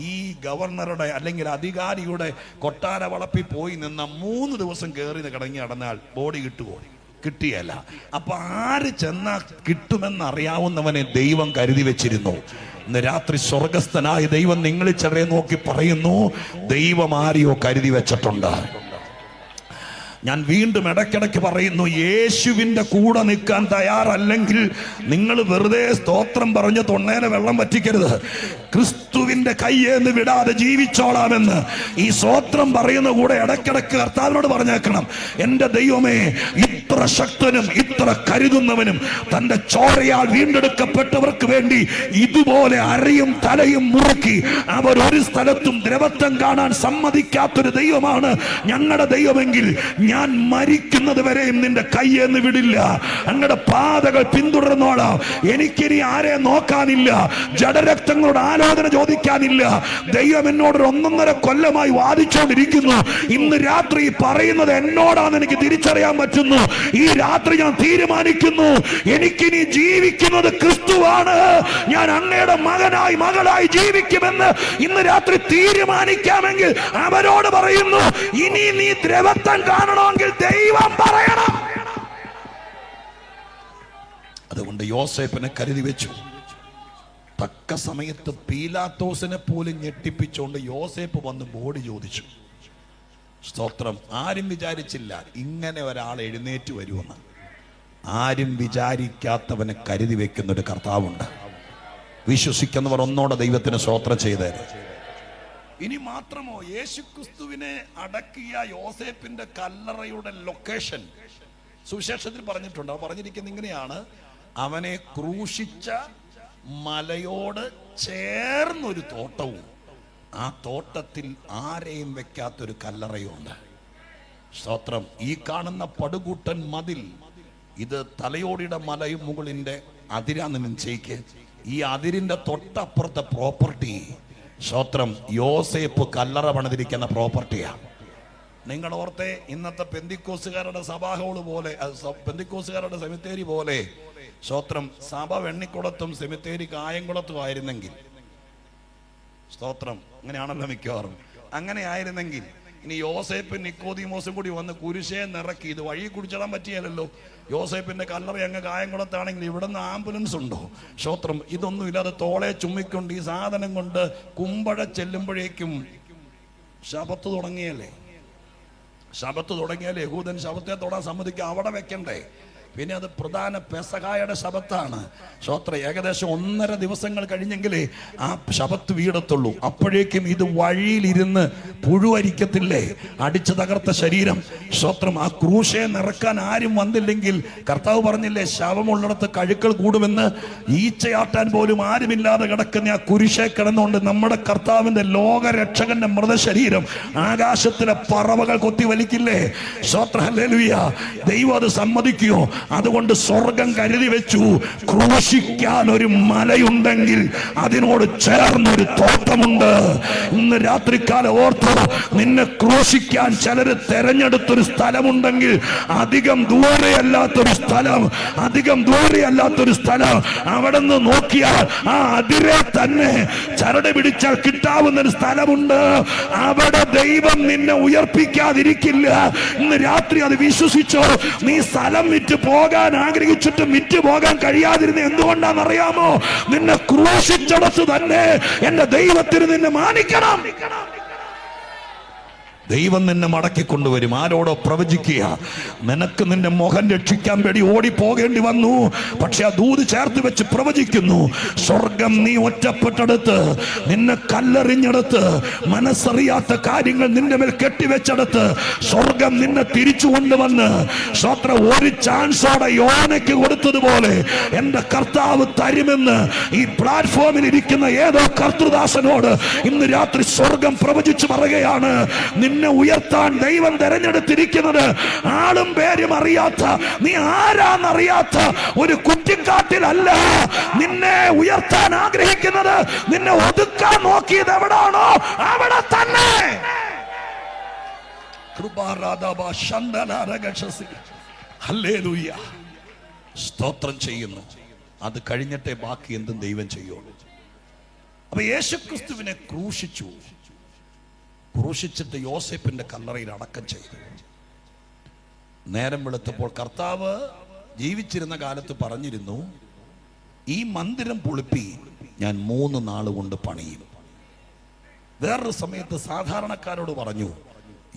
ഈ ഗവർണറുടെ അല്ലെങ്കിൽ അധികാരിയുടെ കൊട്ടാര വളപ്പിൽ പോയി നിന്ന 3 ദിവസം കയറി കിടങ്ങി നടന്നാൽ ബോഡി കിട്ടുമോ? കിട്ടിയല്ല. അപ്പൊ ആര് ചെന്നാ കിട്ടുമെന്നറിയാവുന്നവനെ ദൈവം കരുതി വെച്ചിരുന്നു. ഇന്ന് രാത്രി സ്വർഗസ്ഥനായ ദൈവം നിങ്ങളിൽ ചിലരെ നോക്കി പറയുന്നു, ദൈവം ആരെയോ കരുതി വെച്ചിട്ടുണ്ട്. ഞാൻ വീണ്ടും ഇടയ്ക്കിടയ്ക്ക് പറയുന്നു, യേശുവിന്റെ കൂടെ നിൽക്കാൻ തയ്യാറല്ലെങ്കിൽ നിങ്ങൾ വെറുതെ സ്തോത്രം പറഞ്ഞ് തൊണ്ണേനെ വെള്ളം വറ്റിക്കരുത്. ക്രിസ്തുവിന്റെ കയ്യേന്ന് വിടാതെ ജീവിച്ചോളാമെന്ന് ഈ സ്തോത്രം പറയുന്ന കൂടെ ഇടയ്ക്കിടയ്ക്ക് കർത്താവിനോട് പറഞ്ഞേക്കണം. എൻ്റെ ദൈവമേ, ഇത്ര ശക്തനും ഇത്ര കരുതുന്നവനും തന്റെ ചോരയാൽ വീണ്ടെടുക്കപ്പെട്ടവർക്ക് വേണ്ടി ഇതുപോലെ അരയും തലയും മുറുക്കി അവർ ഒരു സ്ഥലത്തും ദ്രവത്വം കാണാൻ സമ്മതിക്കാത്തൊരു ദൈവമാണ് ഞങ്ങളുടെ ദൈവമെങ്കിൽ ഞാൻ മരിക്കുന്നത് വരെയും നിന്റെ കയ്യെന്ന് വിടില്ല. അങ്ങയുടെ പാതകൾ പിന്തുടർന്നോളാം. എനിക്കിനി ആരെ നോക്കാനില്ല, ജഡരക്തങ്ങളോട് ആലോചന ചോദിക്കാനില്ല. ദൈവം എന്നോട് 1.5 കൊല്ലമായി വാദിച്ചുകൊണ്ടിരിക്കുന്നു. ഇന്ന് രാത്രി പറയുന്നത് എന്നോടാണെന്ന് എനിക്ക് തിരിച്ചറിയാൻ പറ്റുന്നു. ഈ രാത്രി ഞാൻ തീരുമാനിക്കുന്നു, എനിക്കിനി ജീവിക്കുന്നത് ക്രിസ്തുവാണ്. ഞാൻ അങ്ങയുടെ മകനായി മകളായി ജീവിക്കുമെന്ന് ഇന്ന് രാത്രി തീരുമാനിക്കാമെങ്കിൽ അവരോട് പറയുന്നു, ഇനി നീ ദ്രവത്വം കാണണമെങ്കിൽ ദൈവം പറയണം. അതുകൊണ്ട് യോസേപ്പിനെ കരുതി വെച്ചു. തക്ക സമയത്ത് പീലാത്തോസിനെ പോലും ഞെട്ടിപ്പിച്ചുകൊണ്ട് യോസേപ്പ് വന്ന് ബോഡി ചോദിച്ചു. സ്തോത്രം. ആരും വിചാരിച്ചില്ല ഇങ്ങനെ ഒരാൾ എഴുന്നേറ്റ് വരുമെന്ന്. ആരും വിചാരിക്കാത്തവനെ കരുതി വെക്കുന്ന ഒരു കർത്താവുണ്ട്. വിശ്വസിക്കുന്നവർ ഒന്നോടെ ദൈവത്തിന് സ്തോത്രം ചെയ്തേരെ. ഇനി മാത്രമോ, യേശുക്രിസ്തുവിനെ അടക്കിയ യോസേപ്പിന്റെ കല്ലറയുടെ ലൊക്കേഷൻ സുവിശേഷത്തിൽ പറഞ്ഞിട്ടുണ്ട്. അത് പറഞ്ഞിരിക്കുന്നത് ഇങ്ങനെയാണ്: അവനെ ക്രൂശിച്ച മലയോട് ചേർന്നൊരു തോട്ടവും ആ തോട്ടത്തിൽ ആരെയും വെക്കാത്തൊരു കല്ലറയുണ്ട്. സ്തോത്രം. ഈ കാണുന്ന പടുകൂട്ടൻ മതിൽ, ഇത് തലയോടിയുടെ മലയും മുകളിന്റെ അതിരാന്ന് നിശ്ചയിക്ക്. ഈ അതിരിന്റെ തൊട്ടപ്പുറത്തെ പ്രോപ്പർട്ടി, സ്തോത്രം, യോസേപ്പ് കല്ലറ പണിതിരിക്കുന്ന പ്രോപ്പർട്ടിയാണ്. നിങ്ങൾ ഓർത്തെ, ഇന്നത്തെ പെന്തിക്കോസുകാരുടെ സഭാ ഹോള് പോലെ, പെന്തിക്കോസുകാരുടെ സെമിത്തേരി പോലെ, സ്തോത്രം, സഭ വെണ്ണിക്കുളത്തും സെമിത്തേരി കായംകുളത്തും ആയിരുന്നെങ്കിൽ, സ്തോത്രം, അങ്ങനെയാണല്ലോ മിക്കവാറും, അങ്ങനെ ആയിരുന്നെങ്കിൽ ഇനി യോസേപ്പും നിക്കോദീമോസും കൂടി വന്ന് കുരിശേ നിറക്കി ഇത് വഴി കുടിച്ചിടാൻ പറ്റിയല്ലോ. യോസേപ്പിന്റെ കല്ലറ അങ്ങ് കായംകുളത്താണെങ്കിൽ ഇവിടെ നിന്ന് ആംബുലൻസ് ഉണ്ടോ? സ്തോത്രം. ഇതൊന്നും ഇല്ലാതെ തോളെ ചുമ്മിക്കൊണ്ട് ഈ സാധനം കൊണ്ട് കുമ്പഴ ചെല്ലുമ്പോഴേക്കും ശബത്ത് തുടങ്ങിയല്ലേ. ശബത്ത് തുടങ്ങിയാൽ യഹൂദൻ ശബത്തെ തൊടാൻ സമ്മതിക്കുക, അവിടെ വെക്കണ്ടേ? പിന്നെ അത് പ്രധാന പെസഹായുടെ ശബത്താണ്. സ്തോത്രം. ഏകദേശം 1.5 ദിവസങ്ങൾ കഴിഞ്ഞെങ്കിലേ ആ ശബത്ത് വീടത്തുള്ളൂ. അപ്പോഴേക്കും ഇത് വഴിയിലിരുന്ന് പുഴുവരിക്കത്തില്ലേ, അടിച്ചു തകർത്ത ശരീരം. സ്തോത്രം. ആ ക്രൂശയെ നിറക്കാൻ ആരും വന്നില്ലെങ്കിൽ കർത്താവ് പറഞ്ഞില്ലേ, ശവമുള്ളിടത്ത് കഴുക്കൾ കൂടുമെന്ന്. ഈച്ചയാട്ടാൻ പോലും ആരുമില്ലാതെ കിടക്കുന്ന ആ കുരിശെ കിടന്നുകൊണ്ട് നമ്മുടെ കർത്താവിന്റെ ലോകരക്ഷകന്റെ മൃതശരീരം ആകാശത്തിലെ പറവകൾ കൊത്തി വലിക്കില്ലേ? സ്തോത്രം. ഹല്ലേലൂയ. ദൈവം അത് സമ്മതിക്കുമോ? അതുകൊണ്ട് സ്വർഗം കരുതി വെച്ചു, ക്രൂശിക്കാൻ ഒരു മലയുണ്ടെങ്കിൽ അതിനോട് ചേർന്നൊരു തോട്ടമുണ്ട്. ഇന്ന് രാത്രിക്കാലം ഓർത്തോ, നിന്നെ ക്രൂശിക്കാൻ ചിലര് തെരഞ്ഞെടുത്തൊരു സ്ഥലമുണ്ടെങ്കിൽ അധികം ദൂരെയല്ലാത്തൊരു സ്ഥലം, അവിടെ നിന്ന് നോക്കിയാൽ ആ അതിരെ തന്നെ ചരട് പിടിച്ചാൽ കിട്ടാവുന്ന ഒരു സ്ഥലമുണ്ട്. അവിടെ ദൈവം നിന്നെ ഉയർപ്പിക്കാതിരിക്കില്ല. ഇന്ന് രാത്രി അത് വിശ്വസിച്ചോ. നീ സ്ഥലം വിറ്റ് പോകാൻ ആഗ്രഹിച്ചിട്ടും വിറ്റ് പോകാൻ കഴിയാതിരുന്ന എന്തുകൊണ്ടാണെന്നറിയാമോ? നിന്നെ ക്രൂശിച്ചടച്ചു തന്നെ എന്റെ ദൈവത്തിന് നിന്നെ മാനിക്കണം. ദൈവം നിന്നെ മടക്കി കൊണ്ടുവരും. ആരോടോ പ്രവചിക്കുക, നിനക്ക് നിന്റെ മുഖം രക്ഷിക്കാൻ വേണ്ടി ഓടിപ്പോകേണ്ടി വന്നു, പക്ഷെ ആ ദൂത് ചേർത്ത് വെച്ച് പ്രവചിക്കുന്നു. സ്വർഗം നീ ഒറ്റപ്പെട്ടെടുത്ത്, നിന്നെ കല്ലെറിഞ്ഞെടുത്ത്, മനസ്സറിയാത്ത കാര്യങ്ങൾ നിന്റെ മേൽ കെട്ടിവെച്ചെടുത്ത് സ്വർഗം നിന്നെ തിരിച്ചു കൊണ്ടുവന്ന്, സ്തോത്രം, ഒരു ചാൻസോടെ യോനയ്ക്ക് കൊടുത്തതുപോലെ എന്റെ കർത്താവ് തരുമെന്ന് ഈ പ്ലാറ്റ്ഫോമിൽ ഇരിക്കുന്ന ഏതോ കർത്തൃദാസനോട് ഇന്ന് രാത്രി സ്വർഗം പ്രവചിച്ചു പറയുകയാണ്. നിന്നെ ഉയർത്താൻ ദൈവം തെരഞ്ഞെടുത്തിരിക്കുന്നത് ആളും പേരും അറിയാത്ത, നീ ആരാന്നറിയാത്ത ഒരു കുറ്റിക്കാട്ടിലല്ല. നിന്നെ ഉയർത്താൻ ആഗ്രഹിക്കുന്നത്, നിന്നെ ഒതുക്കാൻ നോക്കിയത് എവിടാണോ അവിടെ തന്നെ. ഹല്ലേലൂയ. സ്തോത്രം ചെയ്യുന്നു. അത് കഴിഞ്ഞിട്ടേ ബാക്കി എന്തും ദൈവം ചെയ്യുള്ളൂ. അപ്പൊ യേശുക്രിസ്തുവിനെ ക്രൂശിച്ചിട്ട് യോസേപ്പിന്റെ കല്ലറയിൽ അടക്കം ചെയ്തു. നേരം വെളുത്തപ്പോൾ കർത്താവ് ജീവിച്ചിരുന്ന കാലത്ത് പറഞ്ഞിരുന്നു, ഈ മന്ദിരം പൊളിപ്പി ഞാൻ 3 നാൾ കൊണ്ട് പണിയും. വേറൊരു സമയത്ത് സാധാരണക്കാരോട് പറഞ്ഞു,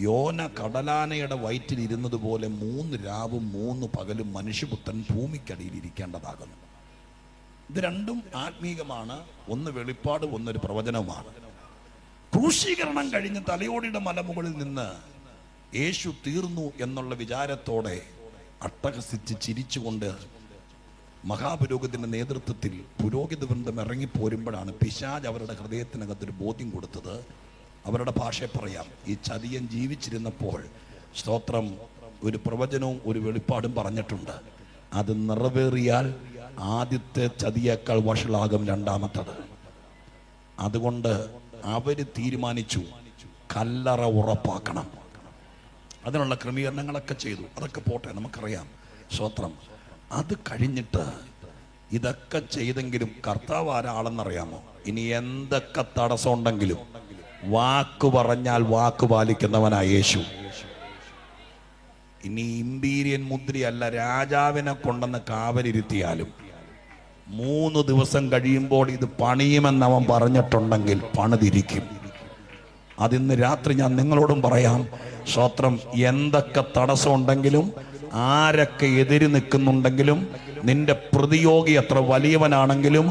യോന കടലാനയുടെ വയറ്റിൽ ഇരുന്നത് പോലെ 3 രാവും 3 പകലും മനുഷ്യപുത്രൻ ഭൂമിക്കടിയിൽ ഇരിക്കേണ്ടതാകുന്നു. ഇത് രണ്ടും ആത്മീകമാണ്. ഒന്ന് വെളിപ്പാട്, ഒന്നൊരു പ്രവചനവുമാണ്. ക്രൂശീകരണം കഴിഞ്ഞ് തലയോടിയുടെ മലമുകളിൽ നിന്ന് യേശു തീർന്നു എന്നുള്ള വിചാരത്തോടെ അട്ടഹസിച്ച് ചിരിച്ചുകൊണ്ട് മഹാപുരോഹിതന്റെ നേതൃത്വത്തിൽ പുരോഹിത വൃന്ദം ഇറങ്ങിപ്പോരുമ്പോഴാണ് പിശാച് അവരുടെ ഹൃദയത്തിനകത്തൊരു ബോധ്യം കൊടുത്തത്. അവരുടെ ഭാഷയെ പറയാം, ഈ ചതിയൻ ജീവിച്ചിരുന്നപ്പോൾ, സ്തോത്രം, ഒരു പ്രവചനവും ഒരു വെളിപ്പാടും പറഞ്ഞിട്ടുണ്ട്. അത് നിറവേറിയാൽ ആദ്യത്തെ ചതിയേക്കാൾ വഷളാകും രണ്ടാമത്തത്. അതുകൊണ്ട് അവര് തീരുമാനിച്ചു കല്ലറ ഉറപ്പാക്കണം. അതിനുള്ള ക്രമീകരണങ്ങളൊക്കെ ചെയ്തു. അതൊക്കെ പോട്ടെ, നമുക്കറിയാം. സ്തോത്രം. അത് കഴിഞ്ഞിട്ട് ഇതൊക്കെ ചെയ്തെങ്കിലും കർത്താവ് ആരാളെന്നറിയാമോ? ഇനി എന്തൊക്കെ തടസ്സം ഉണ്ടെങ്കിലും വാക്ക് പറഞ്ഞാൽ വാക്ക് പാലിക്കുന്നവനായ യേശു. ഇനി ഇമ്പീരിയൻ മുദ്രയല്ല, രാജാവിനെ കൊണ്ടെന്ന് കാവലിരുത്തിയാലും 3 ദിവസം കഴിയുമ്പോൾ ഇത് പണിയുമെന്ന് അവൻ പറഞ്ഞിട്ടുണ്ടെങ്കിൽ പണിതിരിക്കും. അതിന്ന് രാത്രി ഞാൻ നിങ്ങളോടും പറയാം. സ്തോത്രം. എന്തൊക്കെ തടസ്സം ഉണ്ടെങ്കിലും, ആരൊക്കെ എതിര് നിൽക്കുന്നുണ്ടെങ്കിലും, നിന്റെ പ്രതിയോഗി എത്ര വലിയവനാണെങ്കിലും,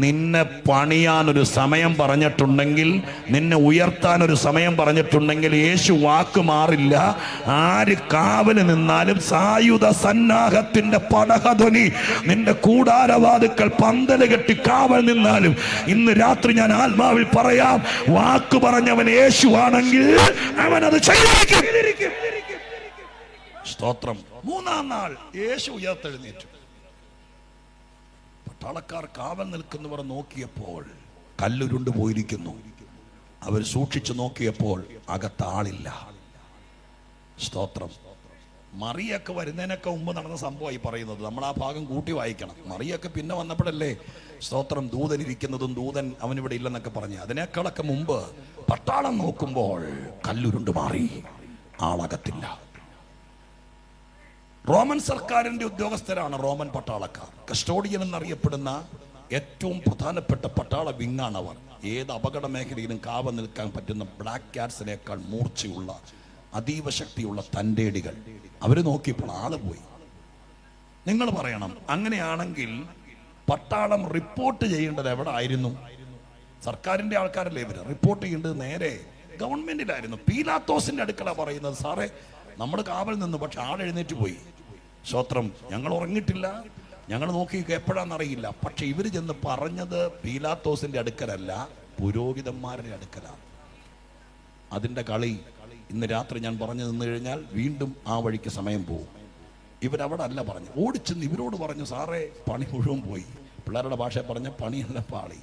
നിന്നെ പണിയാനൊരു സമയം പറഞ്ഞിട്ടുണ്ടെങ്കിൽ, നിന്നെ ഉയർത്താനൊരു സമയം പറഞ്ഞിട്ടുണ്ടെങ്കിൽ യേശു വാക്ക് മാറില്ല. ആര് കാവല് നിന്നാലും സായുധ സന്നാഹത്തിന്റെ പടഹധ്വനി നിന്റെ കൂടാരവാതുക്കൾ പന്തല് കെട്ടി കാവൽ നിന്നാലും, ഇന്ന് രാത്രി ഞാൻ ആത്മാവിൽ പറയാം, വാക്ക് പറഞ്ഞവൻ യേശു ആണെങ്കിൽ അവൻ അത് ചെയ്തിരിക്കും. സ്തോത്രം. മൂന്നാം നാൾ യേശു ഉയർത്തെഴുന്നേറ്റു. പട്ടാളക്കാർ കാവൽ നിൽക്കുന്നവർ നോക്കിയപ്പോൾ കല്ലുരുണ്ടു പോയിരിക്കുന്നു. അവർ സൂക്ഷിച്ചു നോക്കിയപ്പോൾ അകത്താളില്ല. സ്തോത്രം. മറിയൊക്കെ വരുന്നതിനൊക്കെ മുമ്പ് നടന്ന സംഭവമായി പറയുന്നത്. നമ്മൾ ആ ഭാഗം കൂട്ടി വായിക്കണം. മറിയൊക്കെ പിന്നെ വന്നപ്പോഴല്ലേ സ്തോത്രം ദൂതൻ ഇരിക്കുന്നതും ദൂതൻ അവനിവിടെ ഇല്ലെന്നൊക്കെ പറഞ്ഞ്. അതിനേക്കാളൊക്കെ മുമ്പ് പട്ടാളം നോക്കുമ്പോൾ കല്ലുരുണ്ട് മാറി, ആളകത്തില്ല. റോമൻ സർക്കാരിന്റെ ഉദ്യോഗസ്ഥരാണ് റോമൻ പട്ടാളക്കാർ. കസ്റ്റോഡിയൻ എന്നറിയപ്പെടുന്ന ഏറ്റവും പ്രധാനപ്പെട്ട പട്ടാള വിങ്ങാണ് അവർ. ഏത് അപകട മേഖലയിലും കാവൽ നിൽക്കാൻ പറ്റുന്ന ബ്ലാക്ക് ക്യാറ്റ്സിനേക്കാൾ മൂർച്ചയുള്ള അതീവ ശക്തിയുള്ള തൻ്റെടികൾ. അവര് നോക്കിയപ്പോൾ ആള് പോയി. നിങ്ങൾ പറയണം, അങ്ങനെയാണെങ്കിൽ പട്ടാളം റിപ്പോർട്ട് ചെയ്യേണ്ടത് എവിടെ ആയിരുന്നു? സർക്കാരിന്റെ ആൾക്കാരല്ലേ ഇവര്. റിപ്പോർട്ട് ചെയ്യേണ്ടത് നേരെ ഗവൺമെന്റിലായിരുന്നു. പീലാത്തോസിന്റെ അടുക്കല പറയുന്നത്, സാറേ നമ്മൾ കാവൽ നിന്നു, പക്ഷെ ആളെഴുന്നേറ്റ് പോയി. സ്തോത്രം. ഞങ്ങൾ ഉറങ്ങിയിട്ടില്ല, ഞങ്ങൾ നോക്കി എപ്പോഴാണെന്നറിയില്ല. പക്ഷെ ഇവര് ചെന്ന് പറഞ്ഞത് പീലാത്തോസിന്റെ അടുക്കലല്ല, പുരോഹിതന്മാരുടെ അടുക്കലാണ്. അതിന്റെ കളി ഇന്ന് രാത്രി ഞാൻ പറഞ്ഞു നിന്ന് കഴിഞ്ഞാൽ വീണ്ടും ആ വഴിക്ക് സമയം പോകും. ഇവരവിടെ അല്ല പറഞ്ഞു, ഓടിച്ചെന്ന് ഇവരോട് പറഞ്ഞു, സാറേ പണി മുഴുവൻ പോയി. പിള്ളേരുടെ ഭാഷ പറഞ്ഞ പണിയെല്ലാം പാളി.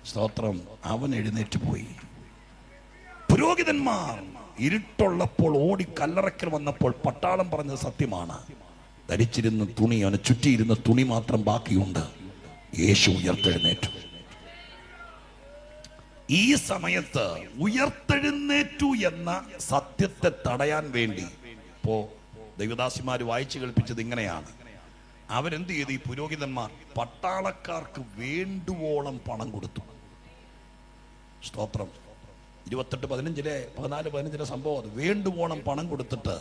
സ്തോത്രം. അവൻ എഴുന്നേറ്റ് പോയി. പുരോഹിതന്മാർ ഇരുട്ടുള്ളപ്പോൾ ഓടി കല്ലറയ്ക്കൽ വന്നപ്പോൾ പട്ടാളം പറഞ്ഞത് സത്യമാണ്. ധരിച്ചിരുന്ന തുണി, അവന് ചുറ്റിയിരുന്ന തുണി മാത്രം ബാക്കിയുണ്ട്. യേശു ഉയർത്തെഴുന്നേറ്റു. ഈ സമയത്ത് ഉയർത്തെഴുന്നേറ്റു എന്ന സത്യത്തെ തടയാൻ വേണ്ടി ഇപ്പോ ദൈവദാസിമാര് വായിച്ചു കേൾപ്പിച്ചത് ഇങ്ങനെയാണ്. അവരെന്ത് ചെയ്തു? ഈ പുരോഹിതന്മാർ പട്ടാളക്കാർക്ക് വേണ്ടുവോളം പണം കൊടുത്തു. സ്തോത്രം. 28-15 സംഭവം. അത് വേണ്ടുവോണം പണം കൊടുത്തിട്ട്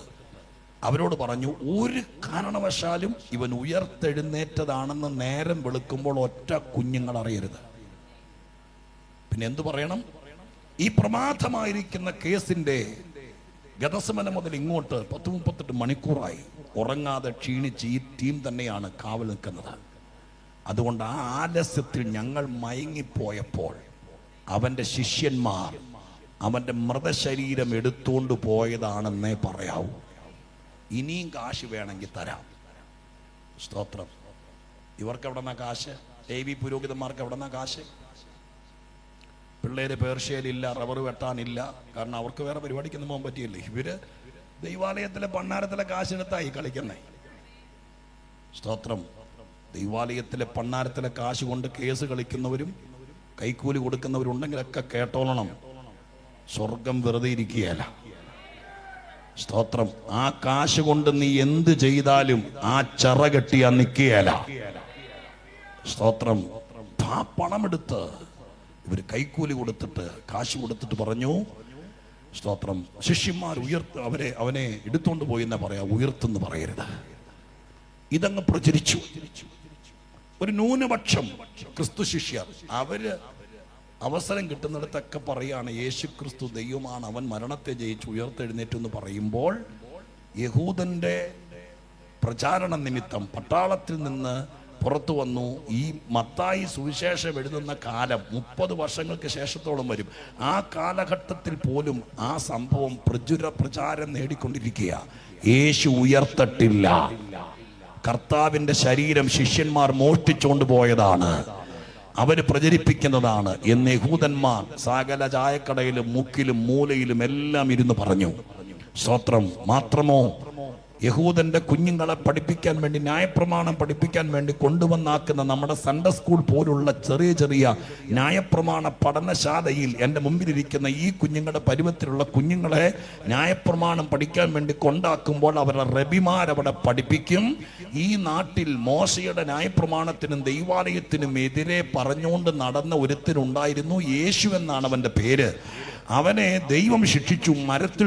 അവരോട് പറഞ്ഞു, ഒരു കാരണവശാലും ഇവൻ ഉയർത്തെഴുന്നേറ്റതാണെന്ന് നേരം വെളുക്കുമ്പോൾ ഒറ്റ കുഞ്ഞുങ്ങൾ അറിയരുത്. പിന്നെ എന്തു പറയണം? ഈ പ്രമാദമായിരിക്കുന്ന കേസിന്റെ ഗതസമനം മുതൽ ഇങ്ങോട്ട് 10-38 മണിക്കൂറായി ഉറങ്ങാതെ ക്ഷീണിച്ച് ഈ ടീം തന്നെയാണ് കാവൽ നിൽക്കുന്നത്. അതുകൊണ്ട് ആ ആലസ്യത്തിൽ ഞങ്ങൾ മയങ്ങിപ്പോയപ്പോൾ അവന്റെ ശിഷ്യന്മാർ അവന്റെ മൃതശരീരം എടുത്തുകൊണ്ട് പോയതാണെന്നേ പറയാവൂ. ഇനിയും കാശ് വേണമെങ്കിൽ തരാം. സ്തോത്രം. ഇവർക്ക് എവിടെന്നാ കാശ്? ദേവി പുരോഹിതന്മാർക്ക് എവിടെന്നാ കാശ്? പിള്ളേര് പേർഷ്യയിലില്ല, റബ്ബർ വെട്ടാനില്ല. കാരണം അവർക്ക് വേറെ പരിപാടിക്കൊന്നും പോകാൻ പറ്റിയില്ലേ. ഇവര് ദൈവാലയത്തിലെ പണ്ണാരത്തിലെ കാശെടുത്തായി കളിക്കുന്നേ. സ്തോത്രം. ദൈവാലയത്തിലെ പണ്ണാരത്തിലെ കാശ് കൊണ്ട് കേസ് കളിക്കുന്നവരും കൈക്കൂലി കൊടുക്കുന്നവരുണ്ടെങ്കിലൊക്കെ കേട്ടോളണം, സ്വർഗം വെറുതെ ഇരിക്കുകയല്ല. സ്തോത്രം. ആ കാശ് കൊണ്ട് നീ എന്ത് ചെയ്താലും ആ ചറ കെട്ടിയാ നിൽക്കുകയല്ല. സ്തോത്രം. ആ പണമെടുത്ത് ഇവർ കൈക്കൂലി കൊടുത്തിട്ട് കാശ് കൊടുത്തിട്ട് പറഞ്ഞു, സ്തോത്രം, ശിഷ്യന്മാർ അവനെ എടുത്തോണ്ട് പോയി എന്നാ പറയാ, ഉയർത്തെന്ന് പറയരുത്. ഇതങ്ങ് പ്രചരിച്ചു. ഒരു ന്യൂനപക്ഷം ക്രിസ്തു ശിഷ്യർ അവര് അവസരം കിട്ടുന്നിടത്തൊക്കെ പറയാണ് യേശു ക്രിസ്തു ദൈവമാണ്, അവൻ മരണത്തെ ജയിച്ച് ഉയർത്തെഴുന്നേറ്റു എന്ന് പറയുമ്പോൾ യഹൂദന്റെ പ്രചാരണ നിമിത്തം പട്ടാളത്തിൽ നിന്ന് പുറത്തു വന്നു. ഈ മത്തായി സുവിശേഷം എഴുതുന്ന കാലം 30 വർഷങ്ങൾക്ക് ശേഷത്തോളം വരും. ആ കാലഘട്ടത്തിൽ പോലും ആ സംഭവം പ്രചാരം നേടിക്കൊണ്ടിരിക്കുക. യേശു ഉയർത്തട്ടില്ല. കർത്താവിന്റെ ശരീരം ശിഷ്യന്മാർ മോഷ്ടിച്ചുകൊണ്ട് പോയതാണ്, അവര് പ്രചരിപ്പിക്കുന്നതാണ് എന്ന് യഹൂദന്മാർ സകല ചായക്കടയിലും മുക്കിലും മൂലയിലും എല്ലാം ഇരുന്ന് പറഞ്ഞു. സ്തോത്രം. മാത്രമോ യഹൂദന്റെ കുഞ്ഞുങ്ങളെ പഠിപ്പിക്കാൻ വേണ്ടി, ന്യായപ്രമാണം പഠിപ്പിക്കാൻ വേണ്ടി കൊണ്ടുവന്നാക്കുന്ന നമ്മുടെ സൺഡേ സ്കൂൾ പോലുള്ള ചെറിയ ചെറിയ ന്യായപ്രമാണ പഠനശാലയിൽ എൻ്റെ മുമ്പിലിരിക്കുന്ന ഈ കുഞ്ഞുങ്ങളുടെ പരുവത്തിലുള്ള കുഞ്ഞുങ്ങളെ ന്യായപ്രമാണം പഠിക്കാൻ വേണ്ടി കൊണ്ടാക്കുമ്പോൾ അവരുടെ റബിമാരവിടെ പഠിപ്പിക്കും. ഈ നാട്ടിൽ മോശയുടെ ന്യായപ്രമാണത്തിനും ദൈവാലയത്തിനും എതിരെ പറഞ്ഞുകൊണ്ട് നടന്ന ഒരുത്തനുണ്ടായിരുന്നു. യേശു എന്നാണ് അവന്റെ പേര്. അവനെ ദൈവം ശിക്ഷിച്ചു, മരത്തിൽ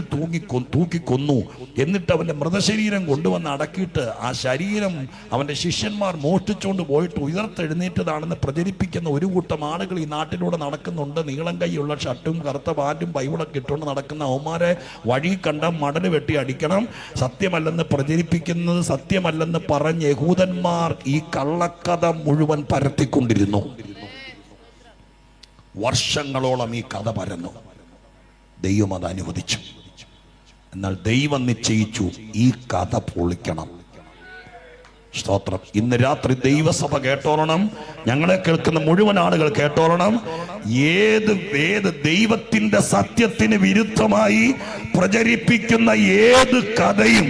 തൂക്കിക്കൊന്നു. എന്നിട്ട് അവന്റെ മൃതശരീരം കൊണ്ടുവന്ന് അടക്കിയിട്ട് ആ ശരീരം അവന്റെ ശിഷ്യന്മാർ മോഷ്ടിച്ചുകൊണ്ട് പോയിട്ട് ഉയർത്തെഴുന്നേറ്റതാണെന്ന് പ്രചരിപ്പിക്കുന്ന ഒരു കൂട്ടം ആളുകൾ ഈ നാട്ടിലൂടെ നടക്കുന്നുണ്ട്. നീളം കൈയുള്ള ഷർട്ടും കറുത്ത പാൻറ്റും ബൈബിളൊക്കെ ഇട്ടുകൊണ്ട് നടക്കുന്ന അവന്മാരെ വഴി കണ്ട മടല് വെട്ടി അടിക്കണം. സത്യമല്ലെന്ന് പ്രചരിപ്പിക്കുന്നത് സത്യമല്ലെന്ന് പറഞ്ഞ് യഹൂദന്മാർ ഈ കള്ളക്കഥ മുഴുവൻ പരത്തിക്കൊണ്ടിരുന്നു. വർഷങ്ങളോളം ഈ കഥ പരന്നു. ദൈവം അത് അനുവദിച്ചു. എന്നാൽ ദൈവം നിശ്ചയിച്ചു ഈ കഥ പൊളിക്കണം. സ്തോത്രം. ഇന്ന് രാത്രി ദൈവസഭ കേട്ടോളണം, ഞങ്ങളെ കേൾക്കുന്ന മുഴുവൻ ആളുകൾ കേട്ടോളണം. ഏത് ദൈവത്തിന്റെ സത്യത്തിന് വിരുദ്ധമായി പ്രചരിപ്പിക്കുന്ന ഏത് കഥയും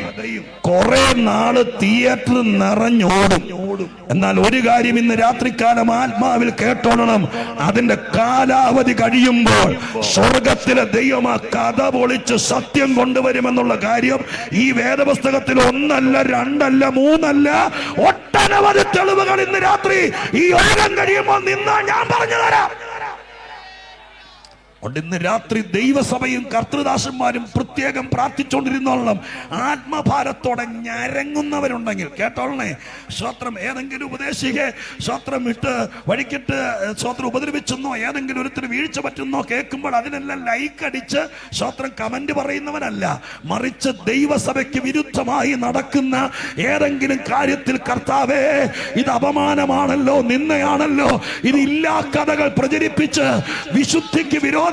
കുറെ നാള് തിയേറ്റർ നിറഞ്ഞോടും. എന്നാൽ ഒരു കാര്യം ഇന്ന് രാത്രികാലം ആത്മാവിൽ കേട്ടോളണം, അതിന്റെ കാലാവധി കഴിയുമ്പോൾ സ്വർഗത്തിലെ ദൈവം ആ കഥ പൊളിച്ച് സത്യം കൊണ്ടുവരുമെന്നുള്ള കാര്യം ഈ വേദപുസ്തകത്തിൽ ഒന്നല്ല, രണ്ടല്ല, മൂന്നല്ല, ഒട്ടനവധി തെളിവുകൾ ഇന്ന് രാത്രി ഈ യോഗം കഴിയുമ്പോൾ നിന്നാ ഞാൻ പറഞ്ഞു തരാം. ഇന്ന് രാത്രി ദൈവസഭയും കർത്തൃദാസന്മാരും പ്രത്യേകം പ്രാർത്ഥിച്ചുകൊണ്ടിരുന്നോളണം. ആത്മഭാരത്തോടെ ഞരങ്ങുന്നവരുണ്ടെങ്കിൽ കേട്ടോളണേ. സ്വത്രം ഏതെങ്കിലും ഉപദേശിയെ സ്വത്രം ഇട്ട് വഴിക്കിട്ട് സ്വത്രം ഉപദ്രവിച്ചെന്നോ ഏതെങ്കിലും ഒരുത്തിന് വീഴ്ച പറ്റുന്നോ കേൾക്കുമ്പോൾ അതിനെല്ലാം ലൈക്ക് അടിച്ച് സ്വത്രം കമന്റ് പറയുന്നവനല്ല, മറിച്ച് ദൈവസഭയ്ക്ക് വിരുദ്ധമായി നടക്കുന്ന ഏതെങ്കിലും കാര്യത്തിൽ കർത്താവേ ഇത് അപമാനമാണല്ലോ, നിന്നയാണല്ലോ, ഇത് ഇല്ലാ കഥകൾ പ്രചരിപ്പിച്ച് വിശുദ്ധിക്ക് വിരോധമായി,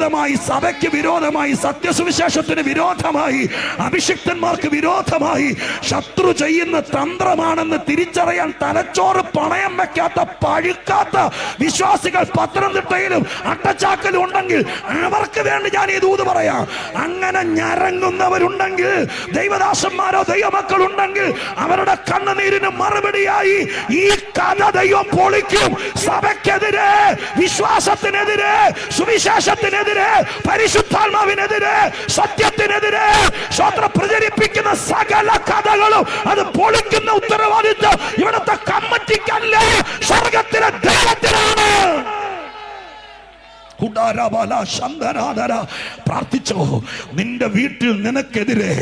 സഭയ്ക്ക് വിരോധമായി, സത്യസുവിശേഷത്തിന് വിരോധമായി, അഭിഷിക്തന്മാർക്ക് വിരോധമായി ശത്രു ചെയ്യുന്ന തന്ത്രമാണെന്ന് തിരിച്ചറിയാൻ തലച്ചോറ് പണയം വെക്കാത്ത പഴുക്കാത്ത വിശ്വാസികൾ പത്തനംതിട്ടയിലും അട്ടച്ചാക്കലും ഉണ്ടെങ്കിൽ അവർക്ക് വേണ്ടി ഞാൻ ഈ ദൂത് പറയാം. അങ്ങനെ ഞരങ്ങുന്നവരുണ്ടെങ്കിൽ, ദൈവദാസന്മാരോ ദൈവമക്കൾ ഉണ്ടെങ്കിൽ, അവരുടെ കണ്ണുനീരിന് മറുപടിയായി ഈ കഥ ദൈവം പൊളിക്കും. സഭയ്ക്കെതിരെ, വിശ്വാസത്തിനെതിരെ, സുവിശേഷത്തിനെതിരെ, പരിശുദ്ധാത്മാവിനെതിരെ, സത്യത്തിനെതിരെ സ്വത്രം പ്രചരിപ്പിക്കുന്ന സകല കഥകളും അത് പൊളിക്കുന്ന ഉത്തരവാദിത്വം ഇവിടുത്തെ കമ്മിറ്റിക്കല്ല, സ്വർഗത്തിലെ ദൈവത്തിനാണ്. പ്രാർത്ഥിച്ചോ, നിന്റെ വീട്ടിൽ നിനക്കെതിരെ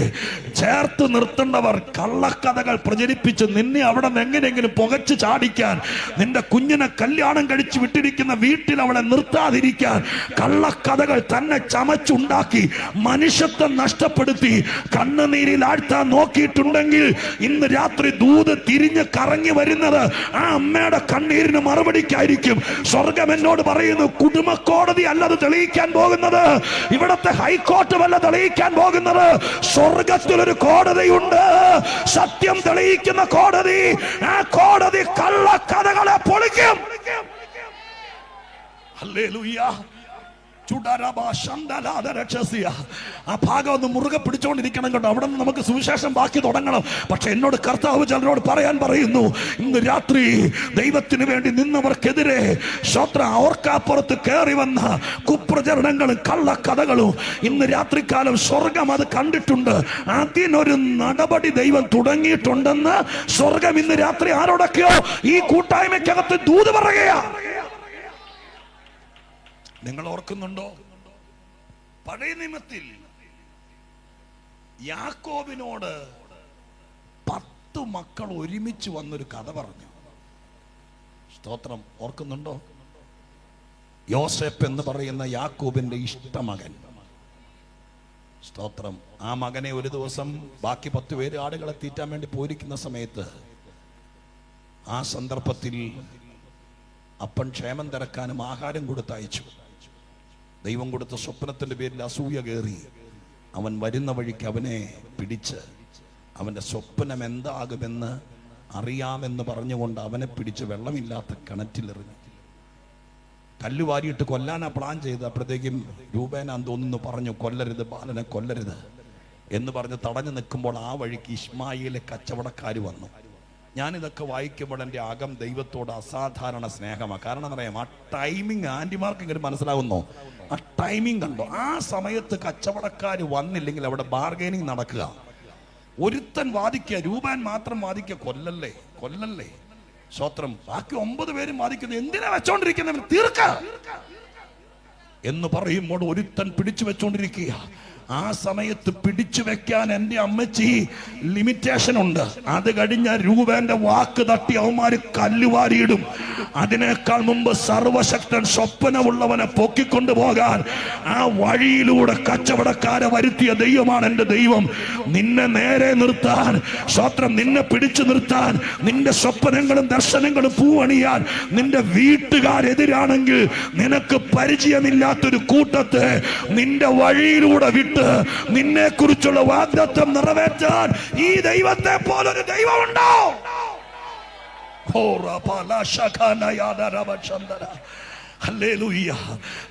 ചേർത്ത് നിർത്തേണ്ടവർ കള്ളക്കഥകൾ പ്രചരിപ്പിച്ച് നിന്നെ അവിടെ നിന്ന് എങ്ങനെയെങ്കിലും പുകച്ചു ചാടിക്കാൻ, നിന്റെ കുഞ്ഞിനെ കല്യാണം കഴിച്ച് വിട്ടിരിക്കുന്ന വീട്ടിൽ അവളെ നിർത്താതിരിക്കാൻ കള്ളക്കഥകൾ തന്നെ ചമച്ചുണ്ടാക്കി മനുഷ്യത്വം നഷ്ടപ്പെടുത്തി കണ്ണുനീരിൽ ആഴ്ത്താൻ നോക്കിയിട്ടുണ്ടെങ്കിൽ ഇന്ന് രാത്രി ദൂത് തിരിഞ്ഞ് കറങ്ങി വരുന്നത് ആ അമ്മയുടെ കണ്ണീരിന് മറുപടിക്കായിരിക്കും. സ്വർഗം എന്നോട് പറയുന്നു, കുടുംബക്കോടതി അല്ലത് തെളിയിക്കാൻ പോകുന്നത്, ഇവിടത്തെ ഹൈക്കോർട്ട് വല്ല തെളിയിക്കാൻ പോകുന്നത്, സ്വർഗത്തിലൊരു കോടതിയുണ്ട്, സത്യം തെളിയിക്കുന്ന കോടതി. ആ കോടതി കള്ളക്കഥകളെ പൊളിക്കും. ഹല്ലേലൂയ. ആ ഭാഗം ഒന്ന് മുറുകെ പിടിച്ചുകൊണ്ടിരിക്കണം കേട്ടോ. അവിടെ നിന്ന് നമുക്ക് സുവിശേഷം ബാക്കി തുടങ്ങണം. പക്ഷെ എന്നോട് കർത്താവ് ചിലരോട് പറയുന്നു, ഇന്ന് രാത്രി ദൈവത്തിന് വേണ്ടി നിന്നവർക്കെതിരെ ഓർക്കാപ്പുറത്ത് കയറി വന്ന കുപ്രചരണങ്ങളും കള്ളക്കഥകളും ഇന്ന് രാത്രികാലം സ്വർഗം അത് കണ്ടിട്ടുണ്ട്. അതിനൊരു നടപടി ദൈവം തുടങ്ങിയിട്ടുണ്ടെന്ന് സ്വർഗം ഇന്ന് രാത്രി ആരോടൊക്കെയോ ഈ കൂട്ടായ്മയ്ക്കകത്ത് ദൂത് പറയുക. നിങ്ങൾ ഓർക്കുന്നുണ്ടോ? പഴയ നിയമത്തിൽ യാക്കോബിനോട് 10 മക്കൾ ഒരുമിച്ച് വന്നൊരു കഥ പറഞ്ഞു. സ്തോത്രം. ഓർക്കുന്നുണ്ടോ? യോസേഫ് എന്ന് പറയുന്ന യാക്കോബിന്റെ ഇഷ്ടമകൻ. സ്തോത്രം. ആ മകനെ ഒരു ദിവസം ബാക്കി 10 പേര് ആടുകളെ തീറ്റാൻ വേണ്ടി പോയിരിക്കുന്ന സമയത്ത് ആ സന്ദർഭത്തിൽ അപ്പൻ ക്ഷേമം തിരക്കാനും ആഹാരം കൊടുത്തയച്ചു. ദൈവം കൊടുത്ത സ്വപ്നത്തിന്റെ പേരിൽ അസൂയ കയറി അവൻ വരുന്ന വഴിക്ക് അവനെ പിടിച്ച് അവന്റെ സ്വപ്നം എന്താകുമെന്ന് അറിയാമെന്ന് പറഞ്ഞുകൊണ്ട് അവനെ പിടിച്ച് വെള്ളമില്ലാത്ത കിണറ്റിലെറിഞ്ഞു. കല്ലുവാരിയിട്ട് കൊല്ലാനാ പ്ലാൻ ചെയ്ത്. അപ്പോഴത്തേക്കും രൂപേനാന്ന് തോന്നുന്നു പറഞ്ഞു, കൊല്ലരുത്, ബാലനെ കൊല്ലരുത് എന്ന് പറഞ്ഞ് തടഞ്ഞു നിൽക്കുമ്പോൾ ആ വഴിക്ക് ഇസ്മായിലെ കച്ചവടക്കാർ വന്നു. ഞാനിതൊക്കെ വായിക്കുമ്പോൾ എൻ്റെ അകം ദൈവത്തോട് അസാധാരണ സ്നേഹമാണ്. കാരണം അറിയാം, ആ ടൈമിങ് ആൻറ്റിമാർക്ക് ഇങ്ങനെ മനസ്സിലാവുന്നോ? ആ ടൈമിങ് കണ്ടോ? ആ സമയത്ത് കച്ചവടക്കാർ വന്നില്ലെങ്കിൽ അവിടെ ബാർഗൈനിങ് നടക്കുക. ഒരുത്തൻ വാദിക്കുക, രൂപാൻ മാത്രം വാദിക്കുക, കൊല്ലല്ലേ കൊല്ലല്ലേ. സ്വത്രം. ബാക്കി 9 പേരും വാദിക്കുന്നത് എന്തിനാ വെച്ചോണ്ടിരിക്കുന്നവൻ തീർക്ക. എന്ന് പറയുമ്പോൾ ഒരുത്തൻ പിടിച്ചു വെച്ചോണ്ടിരിക്കുക. ആ സമയത്ത് പിടിച്ചു വെക്കാൻ എൻ്റെ അമ്മച്ചി ലിമിറ്റേഷൻ ഉണ്ട്. അത് കഴിഞ്ഞ രൂപേന്റെ വാക്ക് തട്ടി അവന്മാര് കല്ലുവാരിയിടും. അതിനേക്കാൾ മുമ്പ് സർവശക്തൻ സ്വപ്നമുള്ളവനെ പൊക്കിക്കൊണ്ടു പോകാൻ ആ വഴിയിലൂടെ കച്ചവടക്കാരെ വരുത്തിയ ദൈവമാണ് എൻ്റെ ദൈവം. നിന്നെ നേരെ നിർത്താൻ, സ്വത്രം നിന്നെ പിടിച്ചു നിർത്താൻ, നിന്റെ സ്വപ്നങ്ങളും ദർശനങ്ങളും പൂവണിയാൻ നിന്റെ വീട്ടുകാരെതിരാണെങ്കിൽ നിനക്ക് പരിചയമില്ലാത്തൊരു കൂട്ടത്തെ നിന്റെ വഴിയിലൂടെ വിട്ട് നിന്നെ കുറിച്ചുള്ള വാഗ്ദത്തം നിറവേറ്റാൻ ഈ ദൈവത്തെ പോലൊരു ദൈവമുണ്ടോ? ഹല്ലേലൂയ.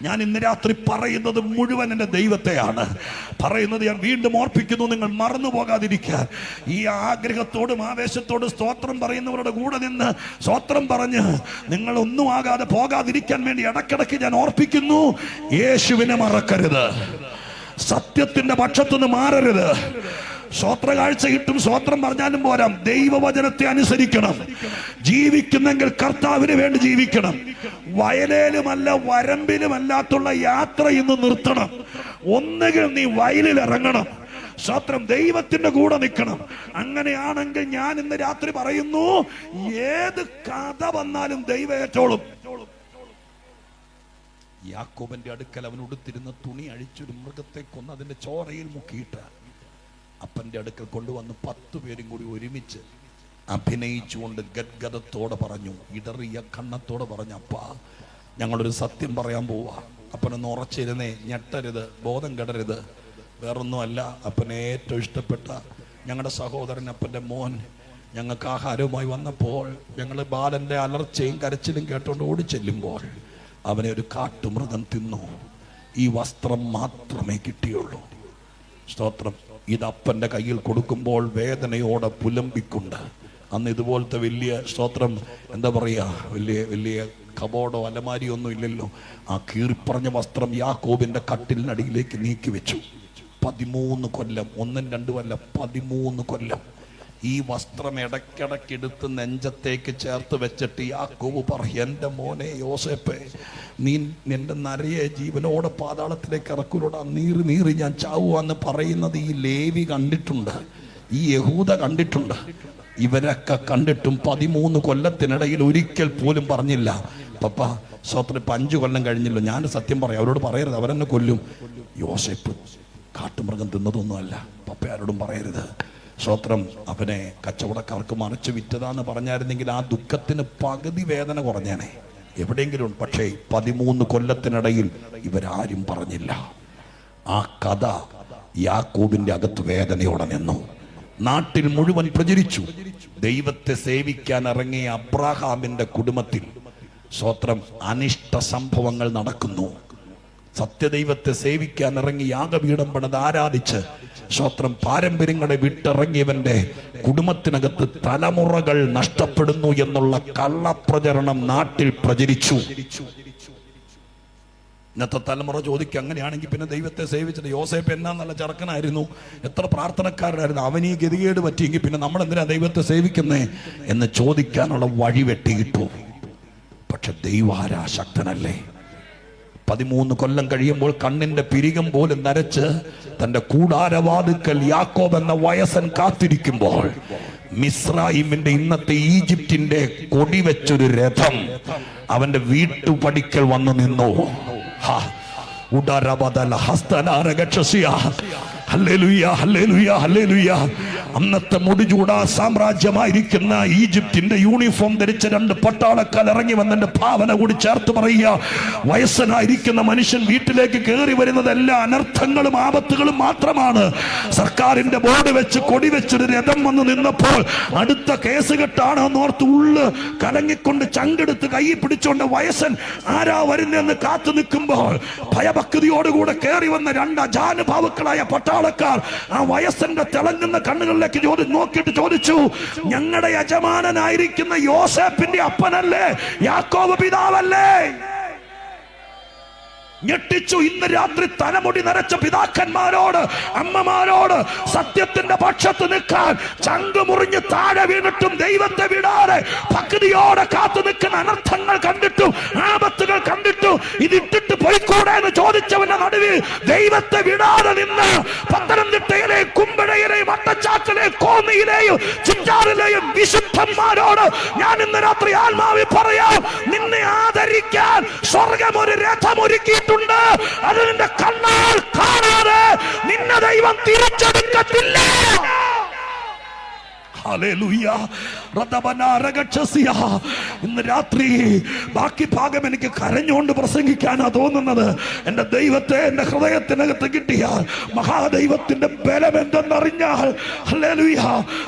ഞാൻ ഇന്ന് രാത്രി പറയുന്നത് മുഴുവൻ എൻ്റെ ദൈവത്തെയാണ് പറയുന്നത്. ഞാൻ വീണ്ടും ഓർപ്പിക്കുന്നു, നിങ്ങൾ മറന്നു പോകാതിരിക്കാൻ. ഈ ആഗ്രഹത്തോടും ആവേശത്തോടും സ്തോത്രം പറയുന്നവരുടെ കൂടെ നിന്ന് സ്തോത്രം പറഞ്ഞ് നിങ്ങൾ ഒന്നും ആകാതെ പോകാതിരിക്കാൻ വേണ്ടി ഇടക്കിടക്ക് ഞാൻ ഓർപ്പിക്കുന്നു, യേശുവിനെ മറക്കരുത്. സത്യത്തിന്റെ പക്ഷത്തുനിന്ന് മാറരുത്. സ്വോത്ര കാഴ്ച കിട്ടും, സ്വോത്രം പറഞ്ഞാലും പോരാ, ദൈവവചനത്തെ അനുസരിക്കണം. ജീവിക്കുന്നെങ്കിൽ കർത്താവിന് വേണ്ടി ജീവിക്കണം. വയലേലുമല്ല വരമ്പിലുമല്ലാത്തുള്ള യാത്ര ഇന്ന് നിർത്തണം. ഒന്നുകിൽ നീ വയലിൽ ഇറങ്ങണം, സ്വത്രം ദൈവത്തിന്റെ കൂടെ നിൽക്കണം. അങ്ങനെയാണെങ്കിൽ ഞാൻ ഇന്ന് രാത്രി പറയുന്നു, ഏത് കഥ വന്നാലും ദൈവം ഏറ്റോളും. യാക്കോബന്റെ അടുക്കൽ അവൻ ഉടുത്തിരുന്ന തുണി അഴിച്ചൊരു മൃഗത്തെ കൊന്ന് അതിന്റെ ചോരയിൽ മുക്കിയിട്ട് അപ്പന്റെ അടുക്കൽ കൊണ്ടുവന്ന് 10 പേരും കൂടി ഒരുമിച്ച് അഭിനയിച്ചുകൊണ്ട് ഗദ്ഗദത്തോടെ പറഞ്ഞു, ഇടറിയ കണ്ണത്തോടെ പറഞ്ഞു, അപ്പാ ഞങ്ങളൊരു സത്യം പറയാൻ പോവാ. അപ്പനൊന്ന് ഉറച്ചിരുന്നേ, ഞെട്ടരുത്, ബോധം കെടരുത്. വേറൊന്നുമല്ല, അപ്പനെ ഏറ്റവും ഇഷ്ടപ്പെട്ട ഞങ്ങളുടെ സഹോദരൻ അപ്പന്റെ മോൻ ഞങ്ങൾക്ക് ആഹാരവുമായി വന്നപ്പോൾ ഞങ്ങൾ ബാലന്റെ അലർച്ചയും കരച്ചിലും കേട്ടോണ്ട് ഓടിച്ചെല്ലുമ്പോൾ അവനെ ഒരു കാട്ടുമൃഗം തിന്നു. ഈ വസ്ത്രം മാത്രമേ കിട്ടിയുള്ളൂ. സ്തോത്രം. ഇത് അപ്പന്റെ കയ്യിൽ കൊടുക്കുമ്പോൾ വേദനയോടെ പുലമ്പിക്കൊണ്ട്, അന്ന് ഇതുപോലത്തെ വലിയ സ്തോത്രം എന്താ പറയുക, വലിയ കബോർഡോ അലമാരിയോ ഒന്നും ഇല്ലല്ലോ. ആ കീറിപ്പറഞ്ഞ വസ്ത്രം യാക്കോബിന്റെ കട്ടിലിനടിയിലേക്ക് നീക്കി വെച്ചു. 13 കൊല്ലം, 1-2 അല്ല, 13 കൊല്ലം ഈ വസ്ത്രം ഇടയ്ക്കിടയ്ക്കെടുത്ത് നെഞ്ചത്തേക്ക് ചേർത്ത് വെച്ചിട്ട് യാക്കോബ് പറയും, എൻ്റെ മോനെ യോസേപ്പേ, നീ നിന്റെ നരയെ ജീവനോടെ പാതാളത്തിലേക്ക് ഇറക്കൂലോടാ, നീറി ഞാൻ ചാവുവാന്ന് പറയുന്നത് ഈ ലേവി കണ്ടിട്ടുണ്ട്, ഈ യഹൂദ കണ്ടിട്ടുണ്ട്. ഇവരൊക്കെ കണ്ടിട്ടും 13 കൊല്ലത്തിനിടയിൽ ഒരിക്കൽ പോലും പറഞ്ഞില്ല, പപ്പ സ്വത്തിന് 5 കൊല്ലം കഴിഞ്ഞല്ലോ, ഞാൻ സത്യം പറയാം, അവരോട് പറയരുത്, അവരെന്നെ കൊല്ലും. യോസേപ്പ് കാട്ടുമൃഗം തിന്നതൊന്നുമല്ല, പപ്പ ആരോടും പറയരുത്. സ്വത്രം. അവനെ കച്ചവടക്കാർക്ക് മറിച്ച് വിറ്റതാന്ന് പറഞ്ഞായിരുന്നെങ്കിൽ ആ ദുഃഖത്തിന് പകുതി വേദന കുറഞ്ഞേനെ എവിടെയെങ്കിലും. പക്ഷേ 13 കൊല്ലത്തിനിടയിൽ ഇവരാരും പറഞ്ഞില്ല. ആ കഥ യാക്കോബിന്റെ അകത്ത് വേദനയോടെ നിന്നു, നാട്ടിൽ മുഴുവൻ പ്രചരിച്ചു. ദൈവത്തെ സേവിക്കാൻ ഇറങ്ങിയ അബ്രാഹാമിന്റെ കുടുംബത്തിൽ സ്വത്രം അനിഷ്ട സംഭവങ്ങൾ നടക്കുന്നു. സത്യദൈവത്തെ സേവിക്കാൻ ഇറങ്ങി യാഗപീഠം പണിത് ആരാധിച്ച് സ്വത്രം പാരമ്പര്യങ്ങളെ വിട്ടിറങ്ങിയവന്റെ കുടുംബത്തിനകത്ത് തലമുറകൾ നഷ്ടപ്പെടുന്നു എന്നുള്ള കള്ളപ്രചരണം നാട്ടിൽ പ്രചരിച്ചു. ഇന്നത്തെ തലമുറ ചോദിക്കുക, അങ്ങനെയാണെങ്കിൽ പിന്നെ ദൈവത്തെ സേവിച്ചിട്ട് യോസേപ്പ് എന്നാ നല്ല ചെറുക്കനായിരുന്നു, എത്ര പ്രാർത്ഥനക്കാരനായിരുന്നു, അവനീ ഗതികേട് പറ്റിയെങ്കിൽ പിന്നെ നമ്മൾ എന്തിനാ ദൈവത്തെ സേവിക്കുന്നേ എന്ന് ചോദിക്കാനുള്ള വഴി വെട്ടിയിട്ടു. പക്ഷെ ദൈവാരാ ശക്തനല്ലേ. 13 കൊല്ലം കഴിയുമ്പോൾ കണ്ണിന്റെ പിരികം പോലും നരച്ച് തന്റെ കൂടാരവാതുക്കൽ യാക്കോബ് എന്ന വയസ്സൻ കാത്തിരിക്കുമ്പോൾ മിസ്രയീമിന്റെ ഇന്നത്തെ ഈജിപ്തിന്റെ കൊടി വെച്ചൊരു രഥം അവന്റെ വീട്ടുപടിക്കൽ വന്നു നിന്നു. അന്നത്തെ മുടിചൂട സാമ്രാജ്യമായിരിക്കുന്ന ഈജിപ്തിന്റെ യൂണിഫോം ധരിച്ച 2 പട്ടാളക്കാർ ഇറങ്ങി വന്നെന്റെ ഭാവന കൂടി ചേർത്ത് പറയുക, വയസ്സനായിരിക്കുന്ന മനുഷ്യൻ വീട്ടിലേക്ക് കയറി വരുന്നത് എല്ലാ അനർത്ഥങ്ങളും ആപത്തുകളും മാത്രമാണ്. സർക്കാരിന്റെ ബോർഡ് വെച്ച് കൊടി വെച്ചൊരു രഥം വന്ന് നിന്നപ്പോൾ അടുത്ത കേസ് കെട്ടാണോ എന്നോർത്ത് ഉള്ളു കലങ്ങിക്കൊണ്ട് ചങ്കെടുത്ത് കൈ പിടിച്ചോണ്ട് വയസ്സൻ ആരാ വരുന്നെന്ന് കാത്തു നിൽക്കുമ്പോൾ ഭയഭക്തിയോടുകൂടെ കയറി വന്ന 2 അജാനുഭാവുക്കളായ പട്ടാളക്കാർ ആ വയസ്സന്റെ തിളങ്ങുന്ന കണ്ണുകളിലേക്ക് നോക്കിയിട്ട് ചോദിച്ചു, ഞങ്ങളുടെ യജമാനനായിരിക്കുന്ന യോസേപ്പിന്റെ അപ്പനല്ലേ, യാക്കോബ് പിതാവല്ലേ? ഞെട്ടിച്ചു. ഇന്ന് രാത്രി തലമുടി നരച്ച പിതാക്കന്മാരോട്, അമ്മമാരോട് സത്യത്തിന്റെ പക്ഷത്ത് നിൽക്കാൻ ചങ്ക് മുറിഞ്ഞ് താഴെ വീണിട്ടും ദൈവത്തെ വിടാതെ ഭക്തിയോടെ കാത്തു നിൽക്കുന്ന അനർത്ഥങ്ങൾ കണ്ടിട്ടും ആപത്തുകൾ കണ്ടിട്ടും ഇതിട്ടിട്ട് പോയി പോയിക്കൂടെ എന്ന് ചോദിച്ചവന്റെ നടുവിൽ ദൈവത്തെ വിടാതെ നിന്ന് പത്തനംതിട്ടയിലെയും കുമ്പഴയിലെയും അട്ടച്ചാക്കിലെയും കോന്നിയിലെയും ചിറ്റാറിലെയും വിശുദ്ധന്മാരോട് ഞാൻ ഇന്ന് രാത്രി ആത്മാവിൽ പറയാം, നിന്നെ ആദരിക്കാൻ സ്വർഗം ഒരു രഥം ഒരുക്കിയിട്ടുണ്ട്. അത് നിന്റെ കണ്ണാൽ കാണാതെ നിന്നെ ദൈവം തിരിച്ചെടുക്കത്തില്ല. ഇന്ന് രാത്രി ബാക്കി ഭാഗം എനിക്ക് കരഞ്ഞുകൊണ്ട് പ്രസംഗിക്കാനാ തോന്നുന്നത്. എന്റെ ദൈവത്തെ എന്റെ ഹൃദയത്തിനകത്ത് കിട്ടിയാൽ മഹാദൈവത്തിന്റെ ബലം എന്തെന്നറിഞ്ഞാൽ, ഹല്ലേലൂയ,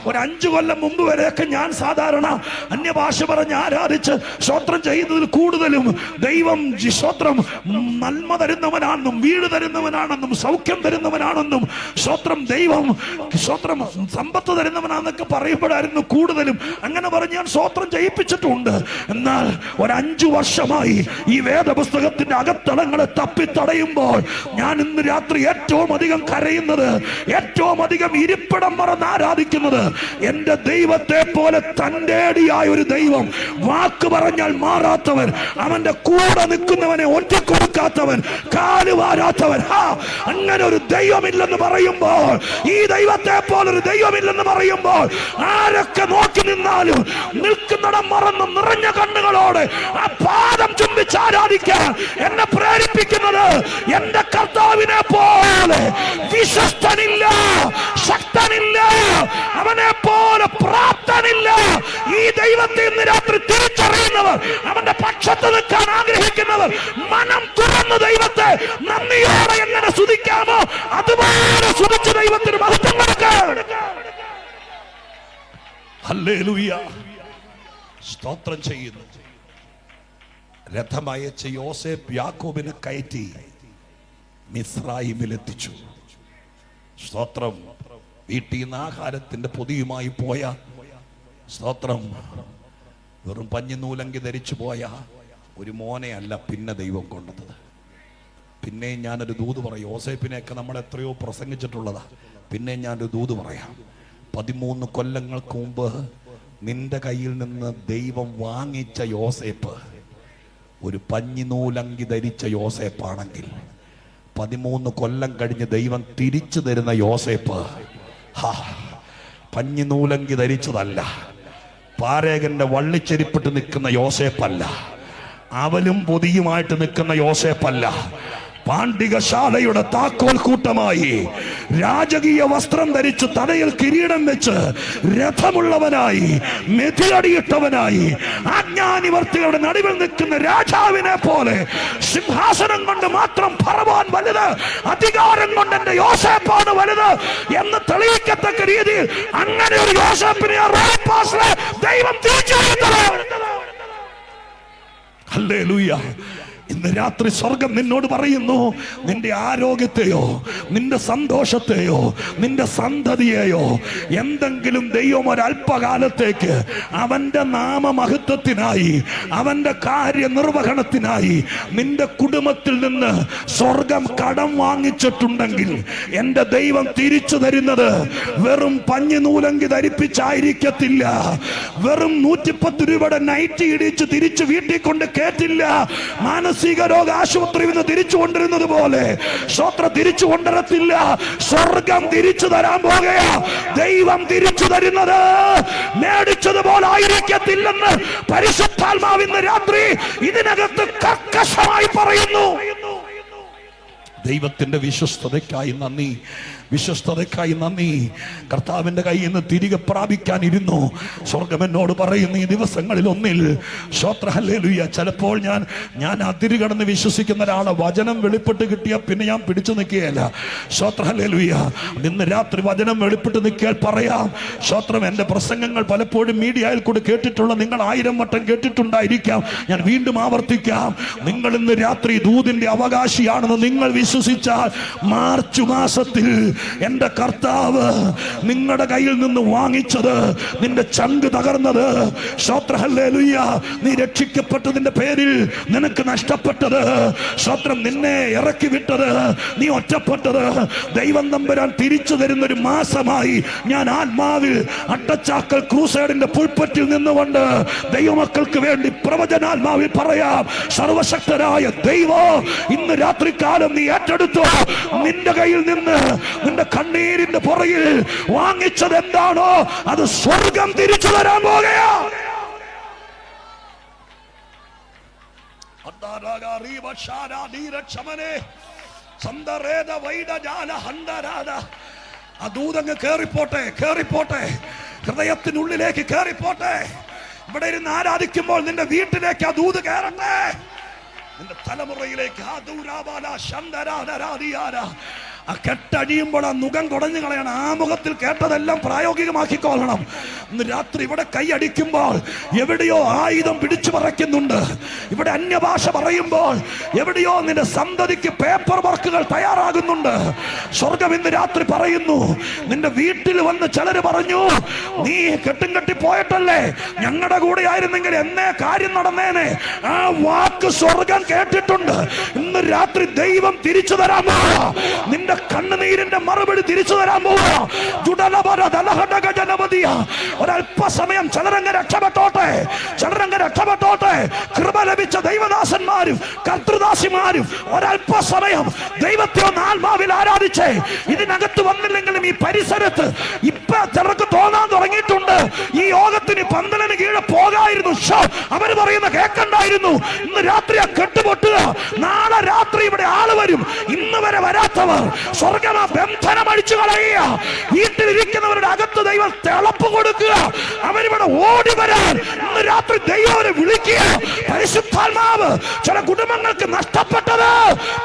ഒരു 5 കൊല്ലം മുമ്പ് വരെയൊക്കെ ഞാൻ സാധാരണ അന്യഭാഷ പറഞ്ഞ് ആരാധിച്ച് സ്തോത്രം ചെയ്യുന്നതിൽ കൂടുതലും ദൈവം സ്തോത്രം നന്മ തരുന്നവനാണെന്നും വീട് തരുന്നവനാണെന്നും സൗഖ്യം തരുന്നവനാണെന്നും സ്തോത്രം ദൈവം സ്തോത്രം സമ്പത്ത് തരുന്നവനാണെന്നൊക്കെ പറയുമ്പോഴായിരുന്നു കൂടുതലും. അങ്ങനെ പറഞ്ഞ് ഞാൻ സ്തോത്രം ചെയ്യിപ്പിച്ചിട്ടുണ്ട്. എന്നാൽ ഒരു 5 വർഷമായി ഈ വേദപുസ്തകത്തിന്റെ അകത്തളങ്ങളെ തപ്പിത്തടയുമ്പോൾ ഞാൻ ഇന്ന് രാത്രി ഏറ്റവും അധികം കരയുന്നത്, ഏറ്റവും അധികം ഇരിപ്പിടം മറന്ന് ആരാധിക്കുന്നത്, എന്റെ ദൈവത്തെ പോലെ തന്റേടിയായ ഒരു ദൈവം, വാക്ക് പറഞ്ഞാൽ മാറാത്തവൻ, അവന്റെ കൂടെ നിൽക്കുന്നവനെ ഒറ്റക്കൊടുക്കാത്തവൻ, കാല് വാരാത്തവൻ, അങ്ങനെ ഒരു ദൈവമില്ലെന്ന് പറയുമ്പോൾ, ഈ ദൈവത്തെ പോലൊരു ദൈവമില്ലെന്ന് പറയുമ്പോൾ ആരൊക്കെ നോക്കി നിന്നാലും നിൽക്കുന്നിടം മറന്ന് നിറഞ്ഞ കണ്ണുകളോടെ ആ പാദം ചുംബിച്ച് ആരാധിക്കാൻ എന്നെ പ്രേരിപ്പിക്കുന്നത് എന്റെ കർത്താവിനെ പോലെ വിശ്വസ്തനില്ല, ശക്തനില്ല, അവനെ പോലെ പ്രാപ്തനില്ല. ഈ ദൈവത്തെ ഇന്ന് രാത്രി തിരിച്ചറിയുന്നവർ, അവന്റെ പക്ഷത്ത് നിൽക്കാൻ ആഗ്രഹിക്കുന്നവർ, മനം തുറന്ന് ദൈവത്തെ നന്ദിയോടെ എങ്ങനെ സ്തുതിക്കാമോ അതുപോലെ സ്തുതിച്ച് ദൈവത്തിന് മഹത്വം കൊടുക്കാൻ. ഹല്ലേലൂയ, സ്തോത്രം ചെയ്യുന്നു. രഥമയച്ച യോസേഫ് യാക്കോബിനെ കയറ്റി മിസ്രയീമിലെത്തിച്ചു. സ്തോത്രം. വീട്ടിൽ നിന്ന് ആഹാരത്തിന്റെ പൊതിയുമായി പോയ, സ്തോത്രം, വെറും പഞ്ഞിനൂലങ്കി ധരിച്ചു പോയ ഒരു മോനെ അല്ല പിന്നെ ദൈവം കൊണ്ടത്. പിന്നെ ഞാനൊരു ദൂത് പറയാം. യോസേപ്പിനെയൊക്കെ നമ്മൾ എത്രയോ പ്രസംഗിച്ചിട്ടുള്ളതാ. പിന്നെ ഞാനൊരു ദൂത് പറയാം. 13 കൊല്ലങ്ങൾക്ക് മുമ്പ് നിന്റെ കയ്യിൽ നിന്ന് ദൈവം വാങ്ങിച്ച യോസേപ്പ് ഒരു പഞ്ഞിനൂലങ്കി ധരിച്ച യോസേപ്പാണെങ്കിൽ 13 കൊല്ലം കഴിഞ്ഞ് ദൈവം തിരിച്ചു തരുന്ന യോസേപ്പ് പഞ്ഞിനൂലങ്കി ധരിച്ചതല്ല, പാരേകന്റെ വള്ളിച്ചെരിപ്പിട്ട് നിൽക്കുന്ന യോസേപ്പല്ല, അവലും പൊതിയുമായിട്ട് നിൽക്കുന്ന യോസേപ്പല്ല, പാണ്ഡികശാലയുടെ താക്കോൽ കൂട്ടമായി രാജകീയ വസ്ത്രം ധരിച്ച് തലയിൽ കിരീടം വെച്ച് രഥമുള്ളവനായി മെതിയടിയിട്ടവനായി ആജ്ഞാനിവർത്തികളുടെ നടുവിൽ നിൽക്കുന്ന രാജാവിനെ പോലെ സിംഹാസനം കൊണ്ട് മാത്രം ഫറവോൻ വലുത്, അധികാരം കൊണ്ട് എന്റെ യോസേപ്പാണ് വലുത് എന്ന് തെളിയിക്കത്തക്ക രീതിയിൽ അങ്ങനെ ഒരു യോസേപ്പിനെ ദൈവം തിരിച്ചറിയുന്നത്. ഹല്ലേലൂയ. ഇന്ന് രാത്രി സ്വർഗം നിന്നോട് പറയുന്നു, നിന്റെ ആരോഗ്യത്തെയോ നിന്റെ സന്തോഷത്തെയോ നിന്റെ സന്തതിയെയോ എന്തെങ്കിലും ദൈവം ഒരല്പകാലത്തേക്ക് അവന്റെ നാമമഹത്വത്തിനായി അവന്റെ കാര്യനിർവഹണത്തിനായി നിന്റെ കുടുംബത്തിൽ നിന്ന് സ്വർഗം കടം വാങ്ങിച്ചിട്ടുണ്ടെങ്കിൽ എന്റെ ദൈവം തിരിച്ചു തരുന്നത് വെറും പഞ്ഞിനൂലങ്കി ധരിപ്പിച്ചായിരിക്കത്തില്ല, വെറും 110 രൂപയുടെ നൈറ്റി ഇടിച്ച് തിരിച്ച് വീട്ടിൽ കൊണ്ട് കേട്ടില്ല. മാനസിക രോഗ ആശുപത്രിയിൽ നിന്ന് തിരിച്ചു കൊണ്ടിരുന്നത് പോലെ സ്വത്രം തിരിച്ചു കൊണ്ടുവരത്തില്ല. സ്വർഗം തിരിച്ചു തരാൻ പോകുകയാ. ദൈവം തിരിച്ചു തരുന്നത് മേടിച്ചതുപോലെ ആയിരിക്കത്തില്ലെന്ന് പരിശുദ്ധാത്മാവ് ഇന്ന് രാത്രി ഇതിനകത്ത് കർക്കശമായി പറയുന്നു. ദൈവത്തിന്റെ വിശ്വസ്തതയ്ക്കായി നന്ദി, വിശ്വസ്തതയ്ക്കായി നന്ദി. കർത്താവിന്റെ കയ്യിൽ നിന്ന് തിരികെ പ്രാപിക്കാനിരുന്നു. സ്വർഗം എന്നോട് പറയുന്ന ഈ ദിവസങ്ങളിൽ ഒന്നിൽ സ്തോത്രം, ഹല്ലേലൂയ. ചിലപ്പോൾ ഞാൻ അതിര് കടന്ന് വിശ്വസിക്കുന്ന ഒരാളെ വചനം വെളിപ്പെട്ട് കിട്ടിയാൽ പിന്നെ ഞാൻ പിടിച്ചു നിൽക്കുകയല്ല. സ്തോത്രം, ഹല്ലേലൂയ. ഇന്ന് രാത്രി വചനം വെളിപ്പെട്ട് നിൽക്കിയാൽ പറയാം. സ്തോത്രം. എന്റെ പ്രസംഗങ്ങൾ പലപ്പോഴും മീഡിയയിൽ കൂടെ കേട്ടിട്ടുള്ള നിങ്ങൾ 1000 വട്ടം കേട്ടിട്ടുണ്ടായിരിക്കാം. ഞാൻ വീണ്ടും ആവർത്തിക്കാം. നിങ്ങൾ ഇന്ന് രാത്രി ദൂതിന്റെ അവകാശിയാണെന്ന് നിങ്ങൾ വിശ്വസിച്ചാൽ മാർച്ച് മാസത്തിൽ എന്റെ കർത്താവ് നിങ്ങളുടെ കയ്യിൽ നിന്ന് വാങ്ങിച്ചത്, നിന്റെ ചങ്ക് തകർന്നത്, സ്തോത്രം ഹല്ലേലൂയ, നീ രക്ഷിക്കപ്പെട്ടതിന്റെ പേരിൽ നിനക്ക് നഷ്ടപ്പെട്ടത്, സ്തോത്രം നിന്നെ ഇറക്കി വിട്ടത്, നീ ഒറ്റപ്പെട്ടത്, ദൈവം തമ്പുരാൻ തിരിച്ചു തരുന്ന ഒരു മാസമായി ഞാൻ ആത്മാവിൽ അട്ടച്ചാക്കൽ ക്രൂസേഡിന്റെ പുൽപ്പറ്റിൽ നിന്നുകൊണ്ട് ദൈവമക്കൾക്ക് വേണ്ടി പ്രവചനാത്മാവിൽ പറയാം, സർവശക്തരായ ദൈവം ഇന്ന് രാത്രികാലം നീ ഏറ്റെടുത്തു. നിന്റെ കയ്യിൽ നിന്ന് നിന്റെ കണ്ണീരിന്റെ പുറകിൽ വാങ്ങിച്ചത് എന്താണോ അത് സ്വർഗം തിരിച്ചു തരാൻ പോകുകയാ. ആ ദൂതങ്ങ് കേറിപ്പോട്ടെ, കേറിപ്പോട്ടെ, ഹൃദയത്തിനുള്ളിലേക്ക് കേറിപ്പോട്ടെ. ഇവിടെ ഇരുന്ന് ആരാധിക്കുമ്പോൾ നിന്റെ വീട്ടിലേക്ക് ആ ദൂത് കയറട്ടെ, നിന്റെ തലമുറയിലേക്ക്. ആ കെട്ടഴിയുമ്പോൾ ആ മുഖം കുടഞ്ഞു കളയണം. ആ മുഖത്തിൽ കേട്ടതെല്ലാം പ്രായോഗികമാക്കിക്കൊള്ളണം. ഇന്ന് രാത്രി ഇവിടെ കൈയടിക്കുമ്പോൾ എവിടെയോ ആയുധം പിടിച്ചു പറിക്കുന്നുണ്ട്. ഇവിടെ അന്യഭാഷ പറയുമ്പോൾ എവിടെയോ നിന്റെ സന്തതിക്ക് പേപ്പർ വർക്കുകൾ തയ്യാറാകുന്നുണ്ട്. സ്വർഗം ഇന്ന് രാത്രി പറയുന്നു, നിന്റെ വീട്ടിൽ വന്ന് ചിലര് പറഞ്ഞു, നീ കെട്ടും കെട്ടി പോയിട്ടല്ലേ, ഞങ്ങളുടെ കൂടെ ആയിരുന്നെങ്കിൽ എന്നേ കാര്യം നടന്നേനെ. ആ വാക്ക് സ്വർഗം കേട്ടിട്ടുണ്ട്. ഇന്ന് രാത്രി ദൈവം തിരിച്ചു തരാൻ പോവുക. നിന്റെ കണ്ണുനീരിന്റെ മറുപടി തിരിച്ചു തരാൻ പോവുക. ഒരല്പസമയം ചിലരങ്ങ് രക്ഷപ്പെട്ടോട്ടെ, ചിലരങ്ങ് രക്ഷപ്പെട്ടോട്ടെ. കൃപ ലഭിച്ച ദൈവദാസന്മാരും കർത്തൃദാസിമാരും ഒരല്പസമയം ദൈവത്തെ ഒന്ന് ആത്മാവിൽ ആരാധിച്ചേ. ഇതിനകത്ത് വന്നില്ലെങ്കിലും ഈ പരിസരത്ത് ഇപ്പൊ ചിലർക്ക് തോന്നാൻ തുടങ്ങിയിട്ടുണ്ട്, ഈ യോഗത്തിന് പന്തലിന് കീഴെ പോകായിരുന്നു, അവര് പറയുന്ന കേൾക്കണ്ടായിരുന്നു. ഇന്ന് രാത്രി ആ കെട്ടുപൊട്ടുക. നാളെ രാത്രി ഇവിടെ ആള് വരും. ഇന്ന് വരെ വരാത്തവർ സ്വർഗം ആ ബന്ധനം അടിച്ചു കളയുക. വീട്ടിലിരിക്കുന്നവരുടെ അകത്ത് ദൈവം തിളപ്പ് കൊടുക്കുക. അവരിവിടെ ഓടി വരാൻ ഇന്ന് രാത്രി ദൈവം അവരെ വിളിക്കുക. പരിശുദ്ധാത്മാവ് ചില കുടുംബങ്ങൾക്ക് നഷ്ടപ്പെട്ടത്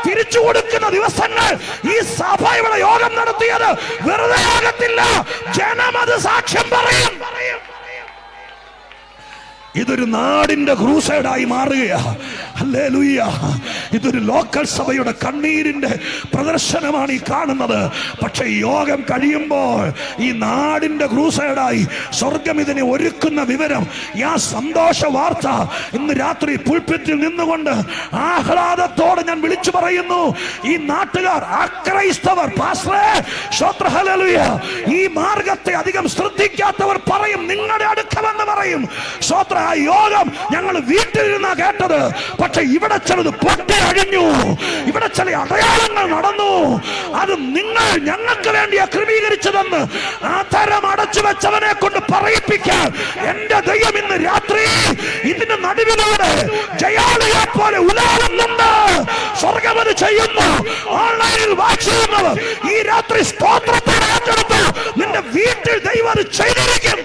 തിരിച്ചു കൊടുക്കുന്ന ദിവസങ്ങൾ ഈ സഭ ഇവിടെ യോഗം നടത്തിയത് വെറുതെ ആകത്തില്ല. ജനം അത് സാക്ഷ്യം പറയും. ഇതൊരു നാടിന്റെ ക്രൂസൈഡായി മാറുകയാ. ഹല്ലേലൂയ. ഇതൊരു ലോക്കൽ സഭയുടെ കണ്ണീരിന്റെ പ്രദർശനമാണ് ഈ കാണുന്നത്. പക്ഷെ യോഗം കഴിയുമ്പോൾ ഈ നാടിന്റെ ക്രൂസൈഡായി സ്വർഗം ഇതിനെ ഒരുക്കുന്ന വിവരം, ആ സന്തോഷ വാർത്ത ഇന്ന് രാത്രി പുൽപ്പിറ്റിൽ നിന്നുകൊണ്ട് ആഹ്ലാദത്തോടെ ഞാൻ വിളിച്ചു പറയുന്നു. ഈ നാട്ടുകാർ, അക്രൈസ്തവർ, പാസ്റ്ററേ, സ്തോത്ര ഹല്ലേലൂയ, ഈ മാർഗത്തെ അധികം ശ്രദ്ധിക്കാത്തവർ പറയും, നിങ്ങളുടെ അടുക്കമെന്ന് പറയും. സ്തോത്ര, ആ യോഗം ഞങ്ങൾ വീട്ടിലിരുന്നാ കേട്ടത്. പക്ഷെ ഇവിടെ ചിലത് പൊട്ടി അഴിഞ്ഞു, ഇവിടെ ചില അടയാളങ്ങൾ നടന്നു. അത് നിങ്ങൾ ഞങ്ങൾക്ക് വേണ്ടിയാ ക്രമീകരിച്ചതെന്ന് ആധാരം അടച്ചു വെച്ചവനെ കൊണ്ട് പറയിപ്പിക്കാൻ എന്റെ ദൈവം ഇന്ന് രാത്രി ഇതിന്റെ നടുവിലൂടെ ജയാളിയെ പോലെ ഉലാവുന്നുണ്ട്. സ്വർഗം അത് ചെയ്യുന്നു. ഓൺലൈനിൽ വാച്ച് ചെയ്യുന്നവർ ഈ രാത്രി സ്തോത്രത്തെ ഏറ്റെടുത്ത് നിന്റെ വീട്ടിൽ ദൈവം അത് ചെയ്തിരിക്കും.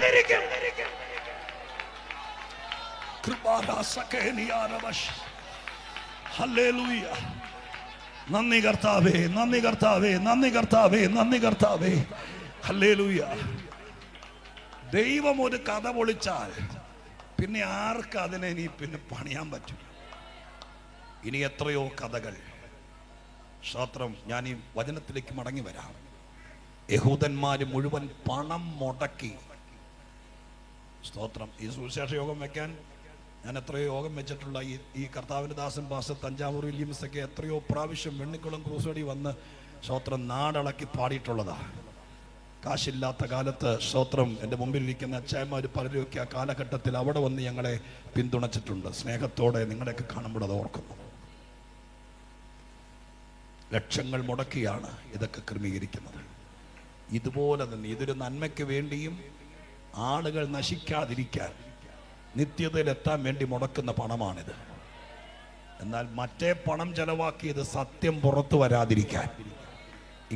നന്ദി കർത്താവേ, നന്ദി കർത്താവേ, നന്ദി കർത്താവേ, നന്ദി കർത്താവേ. ഹല്ലേലൂയ. ദൈവം ഒരു കഥ പൊളിച്ചാൽ പിന്നെ ആർക്ക് അതിനെ ഇനി പിന്നെ പണിയാൻ പറ്റും? ഇനി എത്രയോ കഥകൾ. സ്തോത്രം. ഞാൻ ഈ വചനത്തിലേക്ക് മടങ്ങി വരാം. യഹൂദന്മാര് മുഴുവൻ പണം മുടക്കി, സ്തോത്രം, ഈ സുവിശേഷ യോഗം വെക്കാൻ ഞാൻ എത്രയോ യോഗം വെച്ചിട്ടുള്ള ഈ കർത്താവിൻ്റെ ദാസൻ പാസ്റ്റർ തഞ്ചാവൂർ വില്യംസ് ഒക്കെ എത്രയോ പ്രാവശ്യം വെണ്ണിക്കുളം ക്രൂസേഡിൽ വന്ന് സ്തോത്രം നാടളക്കി പാടിയിട്ടുള്ളതാ. കാശില്ലാത്ത കാലത്ത് സ്തോത്രം എൻ്റെ മുമ്പിലിരിക്കുന്ന അച്ചായന്മാർ പലരുമൊക്കെ ആ കാലഘട്ടത്തിൽ അവിടെ വന്ന് ഞങ്ങളെ പിന്തുണച്ചിട്ടുണ്ട്. സ്നേഹത്തോടെ നിങ്ങളെയൊക്കെ കാണുമ്പോൾ അത് ഓർക്കുന്നു. ലക്ഷങ്ങൾ മുടക്കിയാണ് ഇതൊക്കെ ക്രമീകരിക്കുന്നത്. ഇതുപോലെ തന്നെ ഇതൊരു നന്മയ്ക്ക് വേണ്ടിയും ആളുകൾ നശിക്കാതിരിക്കാൻ നിത്യതയിലെത്താൻ വേണ്ടി മുടക്കുന്ന പണമാണിത്. എന്നാൽ മറ്റേ പണം ചെലവാക്കിയത് സത്യം പുറത്തു വരാതിരിക്കാൻ.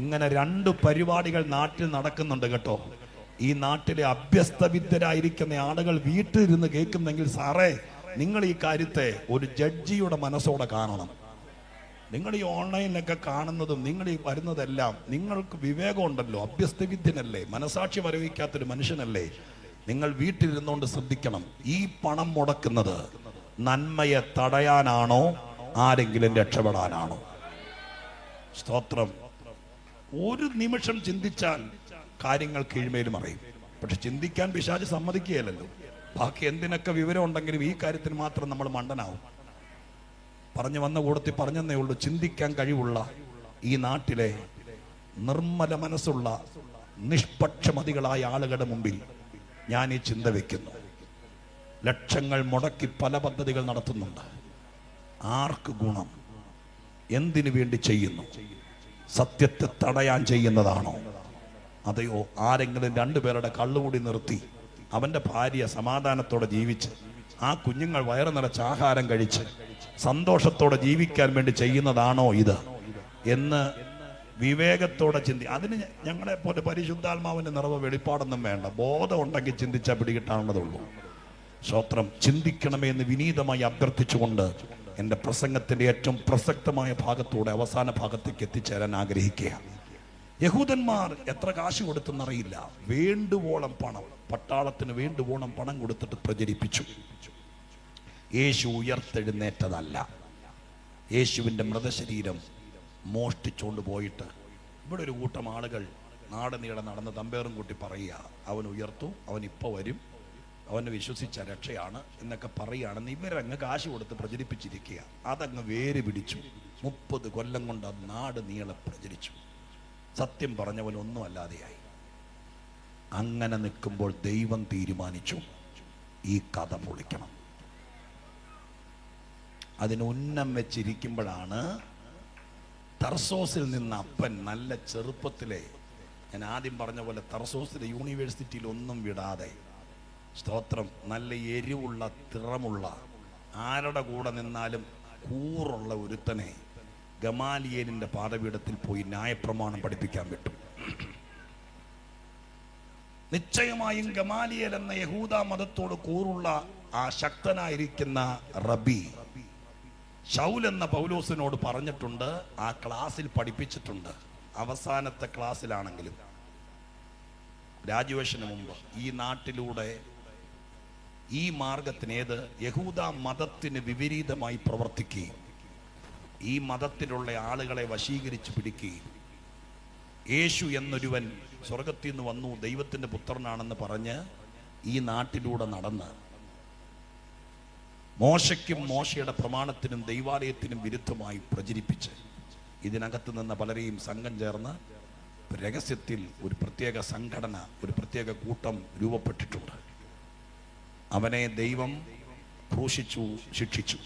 ഇങ്ങനെ രണ്ട് പരിപാടികൾ നാട്ടിൽ നടക്കുന്നുണ്ട് കേട്ടോ. ഈ നാട്ടിലെ അഭ്യസ്തവിദ്യരായിരിക്കുന്ന ആളുകൾ വീട്ടിലിരുന്ന് കേൾക്കുന്നെങ്കിൽ സാറേ, നിങ്ങൾ ഈ കാര്യത്തെ ഒരു ജഡ്ജിയുടെ മനസ്സോടെ കാണണം. നിങ്ങൾ ഈ ഓൺലൈനിലൊക്കെ കാണുന്നതും നിങ്ങൾ ഈ വരുന്നതെല്ലാം നിങ്ങൾക്ക് വിവേകമുണ്ടല്ലോ, അഭ്യസ്തവിദ്യനല്ലേ, മനസാക്ഷി വരവിക്കാത്തൊരു മനുഷ്യനല്ലേ. നിങ്ങൾ വീട്ടിലിരുന്നുകൊണ്ട് ശ്രദ്ധിക്കണം. ഈ പണം മുടക്കുന്നത് നന്മയെ തടയാനാണോ ആരെങ്കിലും രക്ഷപ്പെടാനാണോ? സ്തോത്രം. ഒരു നിമിഷം ചിന്തിച്ചാൽ കാര്യങ്ങൾ കീഴ്മേലും അറിയും. പക്ഷെ ചിന്തിക്കാൻ പിശാച് സമ്മതിക്കുകയല്ലോ. ബാക്കി എന്തിനൊക്കെ വിവരം ഉണ്ടെങ്കിലും ഈ കാര്യത്തിന് മാത്രം നമ്മൾ മണ്ടനാവും. പറഞ്ഞു വന്ന കൂടത്തിൽ പറഞ്ഞെന്നേ ഉള്ളൂ, ചിന്തിക്കാൻ കഴിവുള്ള ഈ നാട്ടിലെ നിർമ്മല മനസ്സുള്ള നിഷ്പക്ഷമതികളായ ആളുകളുടെ മുമ്പിൽ ഞാൻ ഈ ചിന്ത വയ്ക്കുന്നു. ലക്ഷങ്ങൾ മുടക്കി പല പദ്ധതികൾ നടത്തുന്നുണ്ട്. ആർക്ക് ഗുണം? എന്തിനു വേണ്ടി ചെയ്യുന്നു? സത്യത്തെ തടയാൻ ചെയ്യുന്നതാണോ? അതെയോ ആരെങ്കിലും രണ്ടുപേരുടെ കള്ളുകൂടി നിർത്തി അവൻ്റെ ഭാര്യ സമാധാനത്തോടെ ജീവിച്ച് ആ കുഞ്ഞുങ്ങൾ വയറ് നിറച്ച് ആഹാരം കഴിച്ച് സന്തോഷത്തോടെ ജീവിക്കാൻ വേണ്ടി ചെയ്യുന്നതാണോ ഇത് എന്ന് വിവേകത്തോടെ അതിന് ഞങ്ങളെ പോലെ പരിശുദ്ധാത്മാവിന്റെ നിറവ് വെളിപ്പാടൊന്നും വേണ്ട. ബോധം ഉണ്ടെങ്കിൽ ചിന്തിച്ചാൽ പിടികിട്ടാനുള്ളതുള്ളൂ. സ്തോത്രം. ചിന്തിക്കണമേ എന്ന് വിനീതമായി അഭ്യർത്ഥിച്ചുകൊണ്ട് എൻ്റെ പ്രസംഗത്തിന്റെ ഏറ്റവും പ്രസക്തമായ ഭാഗത്തൂടെ അവസാന ഭാഗത്തേക്ക് എത്തിച്ചേരാൻ ആഗ്രഹിക്കുക. യഹൂദന്മാർ എത്ര കാശ് കൊടുത്തെന്നറിയില്ല, വേണ്ടുവോളം പണം, പട്ടാളത്തിന് വേണ്ടുവോളം പണം കൊടുത്തിട്ട് പ്രചരിപ്പിച്ചു. യേശു ഉയർത്തെഴുന്നേറ്റതല്ല. യേശുവിൻ്റെ മൃതശരീരം മോഷ്ടിച്ചുകൊണ്ട് പോയിട്ട് ഇവിടെ ഒരു കൂട്ടം ആളുകൾ നാട് നീളെ നടന്ന് തമ്പേറും കൂട്ടി പറയുക, അവൻ ഉയർത്തു, അവൻ ഇപ്പോൾ വരും, അവനെ വിശ്വസിച്ച രക്ഷയാണ് എന്നൊക്കെ പറയുകയാണെന്ന് ഇവരങ്ങ് കാശ് കൊടുത്ത് പ്രചരിപ്പിച്ചിരിക്കുക. അതങ്ങ് വേര് പിടിച്ചു. 30 കൊല്ലം കൊണ്ട് അത് നാട് നീളെ പ്രചരിച്ചു. സത്യം പറഞ്ഞവൻ ഒന്നും അല്ലാതെയായി. അങ്ങനെ നിൽക്കുമ്പോൾ ദൈവം തീരുമാനിച്ചു ഈ കഥ പൊളിക്കണം. അതിന് ഉന്നം വെച്ചിരിക്കുമ്പോഴാണ് തർസോസിൽ നിന്ന് അപ്പൻ നല്ല ചെറുപ്പത്തിലെ, ഞാൻ ആദ്യം പറഞ്ഞ പോലെ തർസോസിലെ യൂണിവേഴ്സിറ്റിയിൽ ഒന്നും വിടാതെ, സ്തോത്രം, നല്ല എരിവുള്ള തിറമുള്ള ആരുടെ കൂടെ നിന്നാലും കൂറുള്ള ഒരുത്തനെ ഗമാലിയേലിന്റെ പാദപീഠത്തിൽ പോയി ന്യായപ്രമാണം പഠിപ്പിക്കാൻ വിട്ടു. നിശ്ചയമായും ഗമാലിയേൽ എന്ന യഹൂദ മതത്തോട് കൂറുള്ള ആ ശക്തനായിരിക്കുന്ന റബി ശൗൽ എന്ന പൗലോസിനോട് പറഞ്ഞിട്ടുണ്ട്, ആ ക്ലാസ്സിൽ പഠിപ്പിച്ചിട്ടുണ്ട്. അവസാനത്തെ ക്ലാസ്സിലാണെങ്കിലും ഗ്രാജുവേഷന് മുമ്പ് ഈ നാട്ടിലൂടെ ഈ മാർഗത്തിന്, ഏത് യഹൂദ മതത്തിന് വിപരീതമായി പ്രവർത്തിക്കുകയും ഈ മതത്തിലുള്ള ആളുകളെ വശീകരിച്ച് പിടിക്കുകയും യേശു എന്നൊരുവൻ സ്വർഗത്തിൽ നിന്ന് വന്നു ദൈവത്തിൻ്റെ പുത്രനാണെന്ന് പറഞ്ഞ് ഈ നാട്ടിലൂടെ നടന്ന് മോശയ്ക്കും മോശയുടെ പ്രമാണത്തിനും ദൈവാലയത്തിനും വിരുദ്ധമായി പ്രചരിപ്പിച്ച് ഇതിനകത്ത് നിന്ന് പലരെയും സംഘം ചേർന്ന് രഹസ്യത്തിൽ ഒരു പ്രത്യേക സംഘടന, ഒരു പ്രത്യേക കൂട്ടം രൂപപ്പെട്ടിട്ടുണ്ട്. അവനെ ദൈവം ക്രൂശിച്ചു, ശിക്ഷിച്ചു.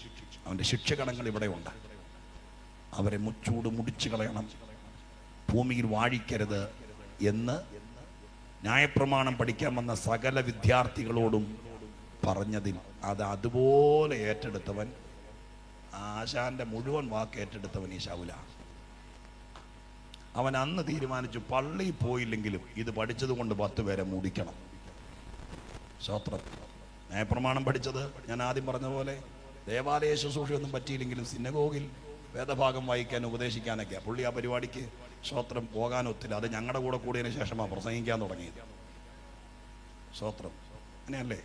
അവൻ്റെ ശിക്ഷകണങ്ങൾ ഇവിടെയുണ്ട്. അവരെ മുച്ചൂട് മുടിച്ചു കളയണം, ഭൂമിയിൽ വാഴിക്കരുത് എന്ന് ന്യായപ്രമാണം പഠിക്കാൻ വന്ന സകല വിദ്യാർത്ഥികളോടും പറഞ്ഞതിൽ അത് അതുപോലെ ഏറ്റെടുത്തവൻ, ആശാന്റെ മുഴുവൻ വാക്ക് ഏറ്റെടുത്തവൻ ഈ ശൗലാണ്. അവൻ അന്ന് തീരുമാനിച്ചു, പള്ളിയിൽ പോയില്ലെങ്കിലും ഇത് പഠിച്ചത് കൊണ്ട് 10 പേരെ മുടിക്കണം. സ്തോത്രം. ന്യായപ്രമാണം പഠിച്ചത് ഞാൻ ആദ്യം പറഞ്ഞ പോലെ ദേവാലയ ശുശ്രൂഷയൊന്നും പറ്റിയില്ലെങ്കിലും സിനഗോഗിൽ വേദഭാഗം വായിക്കാൻ ഉപദേശിക്കാനൊക്കെ പുള്ളി ആ പരിപാടിക്ക് സ്തോത്രം പോകാനൊത്തില്ല. അത് ഞങ്ങളുടെ കൂടെ കൂടിയതിന് ശേഷമാണ് പ്രസംഗിക്കാൻ തുടങ്ങിയത്. സ്തോത്രം. അങ്ങനെയല്ലേ?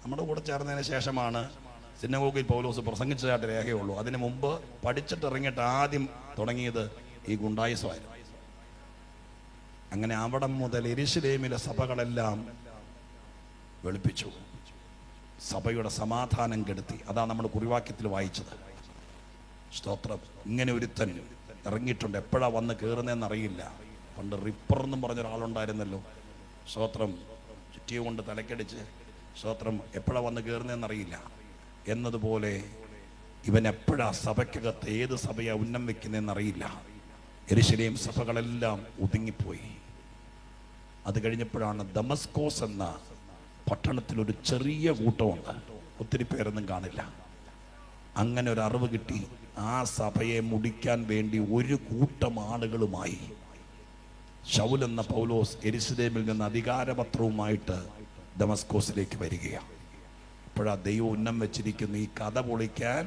നമ്മുടെ കൂടെ ചേർന്നതിന് ശേഷമാണ് സിനഗോഗിൽ പൗലോസ് പ്രസംഗിച്ചതായിട്ട് രേഖയുള്ളൂ. അതിനു മുമ്പ് പഠിച്ചിട്ട് ഇറങ്ങിയിട്ട് ആദ്യം തുടങ്ങിയത് ഈ ഗുണ്ടായിസമായിരുന്നു. അങ്ങനെ അവിടം മുതൽ യെരൂശലേമിലെ സഭകളെല്ലാം വെളുപ്പിച്ചു, സഭയുടെ സമാധാനം കെടുത്തി. അതാണ് നമ്മൾ കുറിവാക്യത്തിൽ വായിച്ചത്. സ്തോത്രം. ഇങ്ങനെ ഒരുത്തൻ ഇറങ്ങിയിട്ടുണ്ട്. എപ്പോഴാ വന്ന് കയറുന്നതെന്നറിയില്ല. പണ്ട് റിപ്പർ എന്നും പറഞ്ഞൊരാളുണ്ടായിരുന്നല്ലോ. സ്തോത്രം. ചുറ്റിയ കൊണ്ട് തലക്കടിച്ച്, സ്തോത്രം, എപ്പോഴാ വന്ന് കയറുന്നതെന്നറിയില്ല എന്നതുപോലെ ഇവൻ എപ്പോഴാ സഭയ്ക്കകത്ത് ഏത് സഭയാ ഉന്നം വെക്കുന്നതെന്നറിയില്ല. യെരൂശലേം സഭകളെല്ലാം ഒതുങ്ങിപ്പോയി. അത് കഴിഞ്ഞപ്പോഴാണ് ദമസ്കോസ് എന്ന പട്ടണത്തിലൊരു ചെറിയ കൂട്ടമുണ്ട്, ഒത്തിരി പേരൊന്നും കാണില്ല. അങ്ങനെ ഒരു അറിവ് കിട്ടി. ആ സഭയെ മുടിക്കാൻ വേണ്ടി ഒരു കൂട്ടം ആളുകളുമായി ശൗൽ എന്ന പൗലോസ് യെരൂശലേമിൽ നിന്ന് അധികാരപത്രവുമായിട്ട് ദമസ്കോസിലേക്ക് വരികയാണ്. അപ്പോഴാ ദൈവം ഉന്നം വെച്ചിരിക്കുന്നു ഈ കഥ പൊളിക്കാൻ.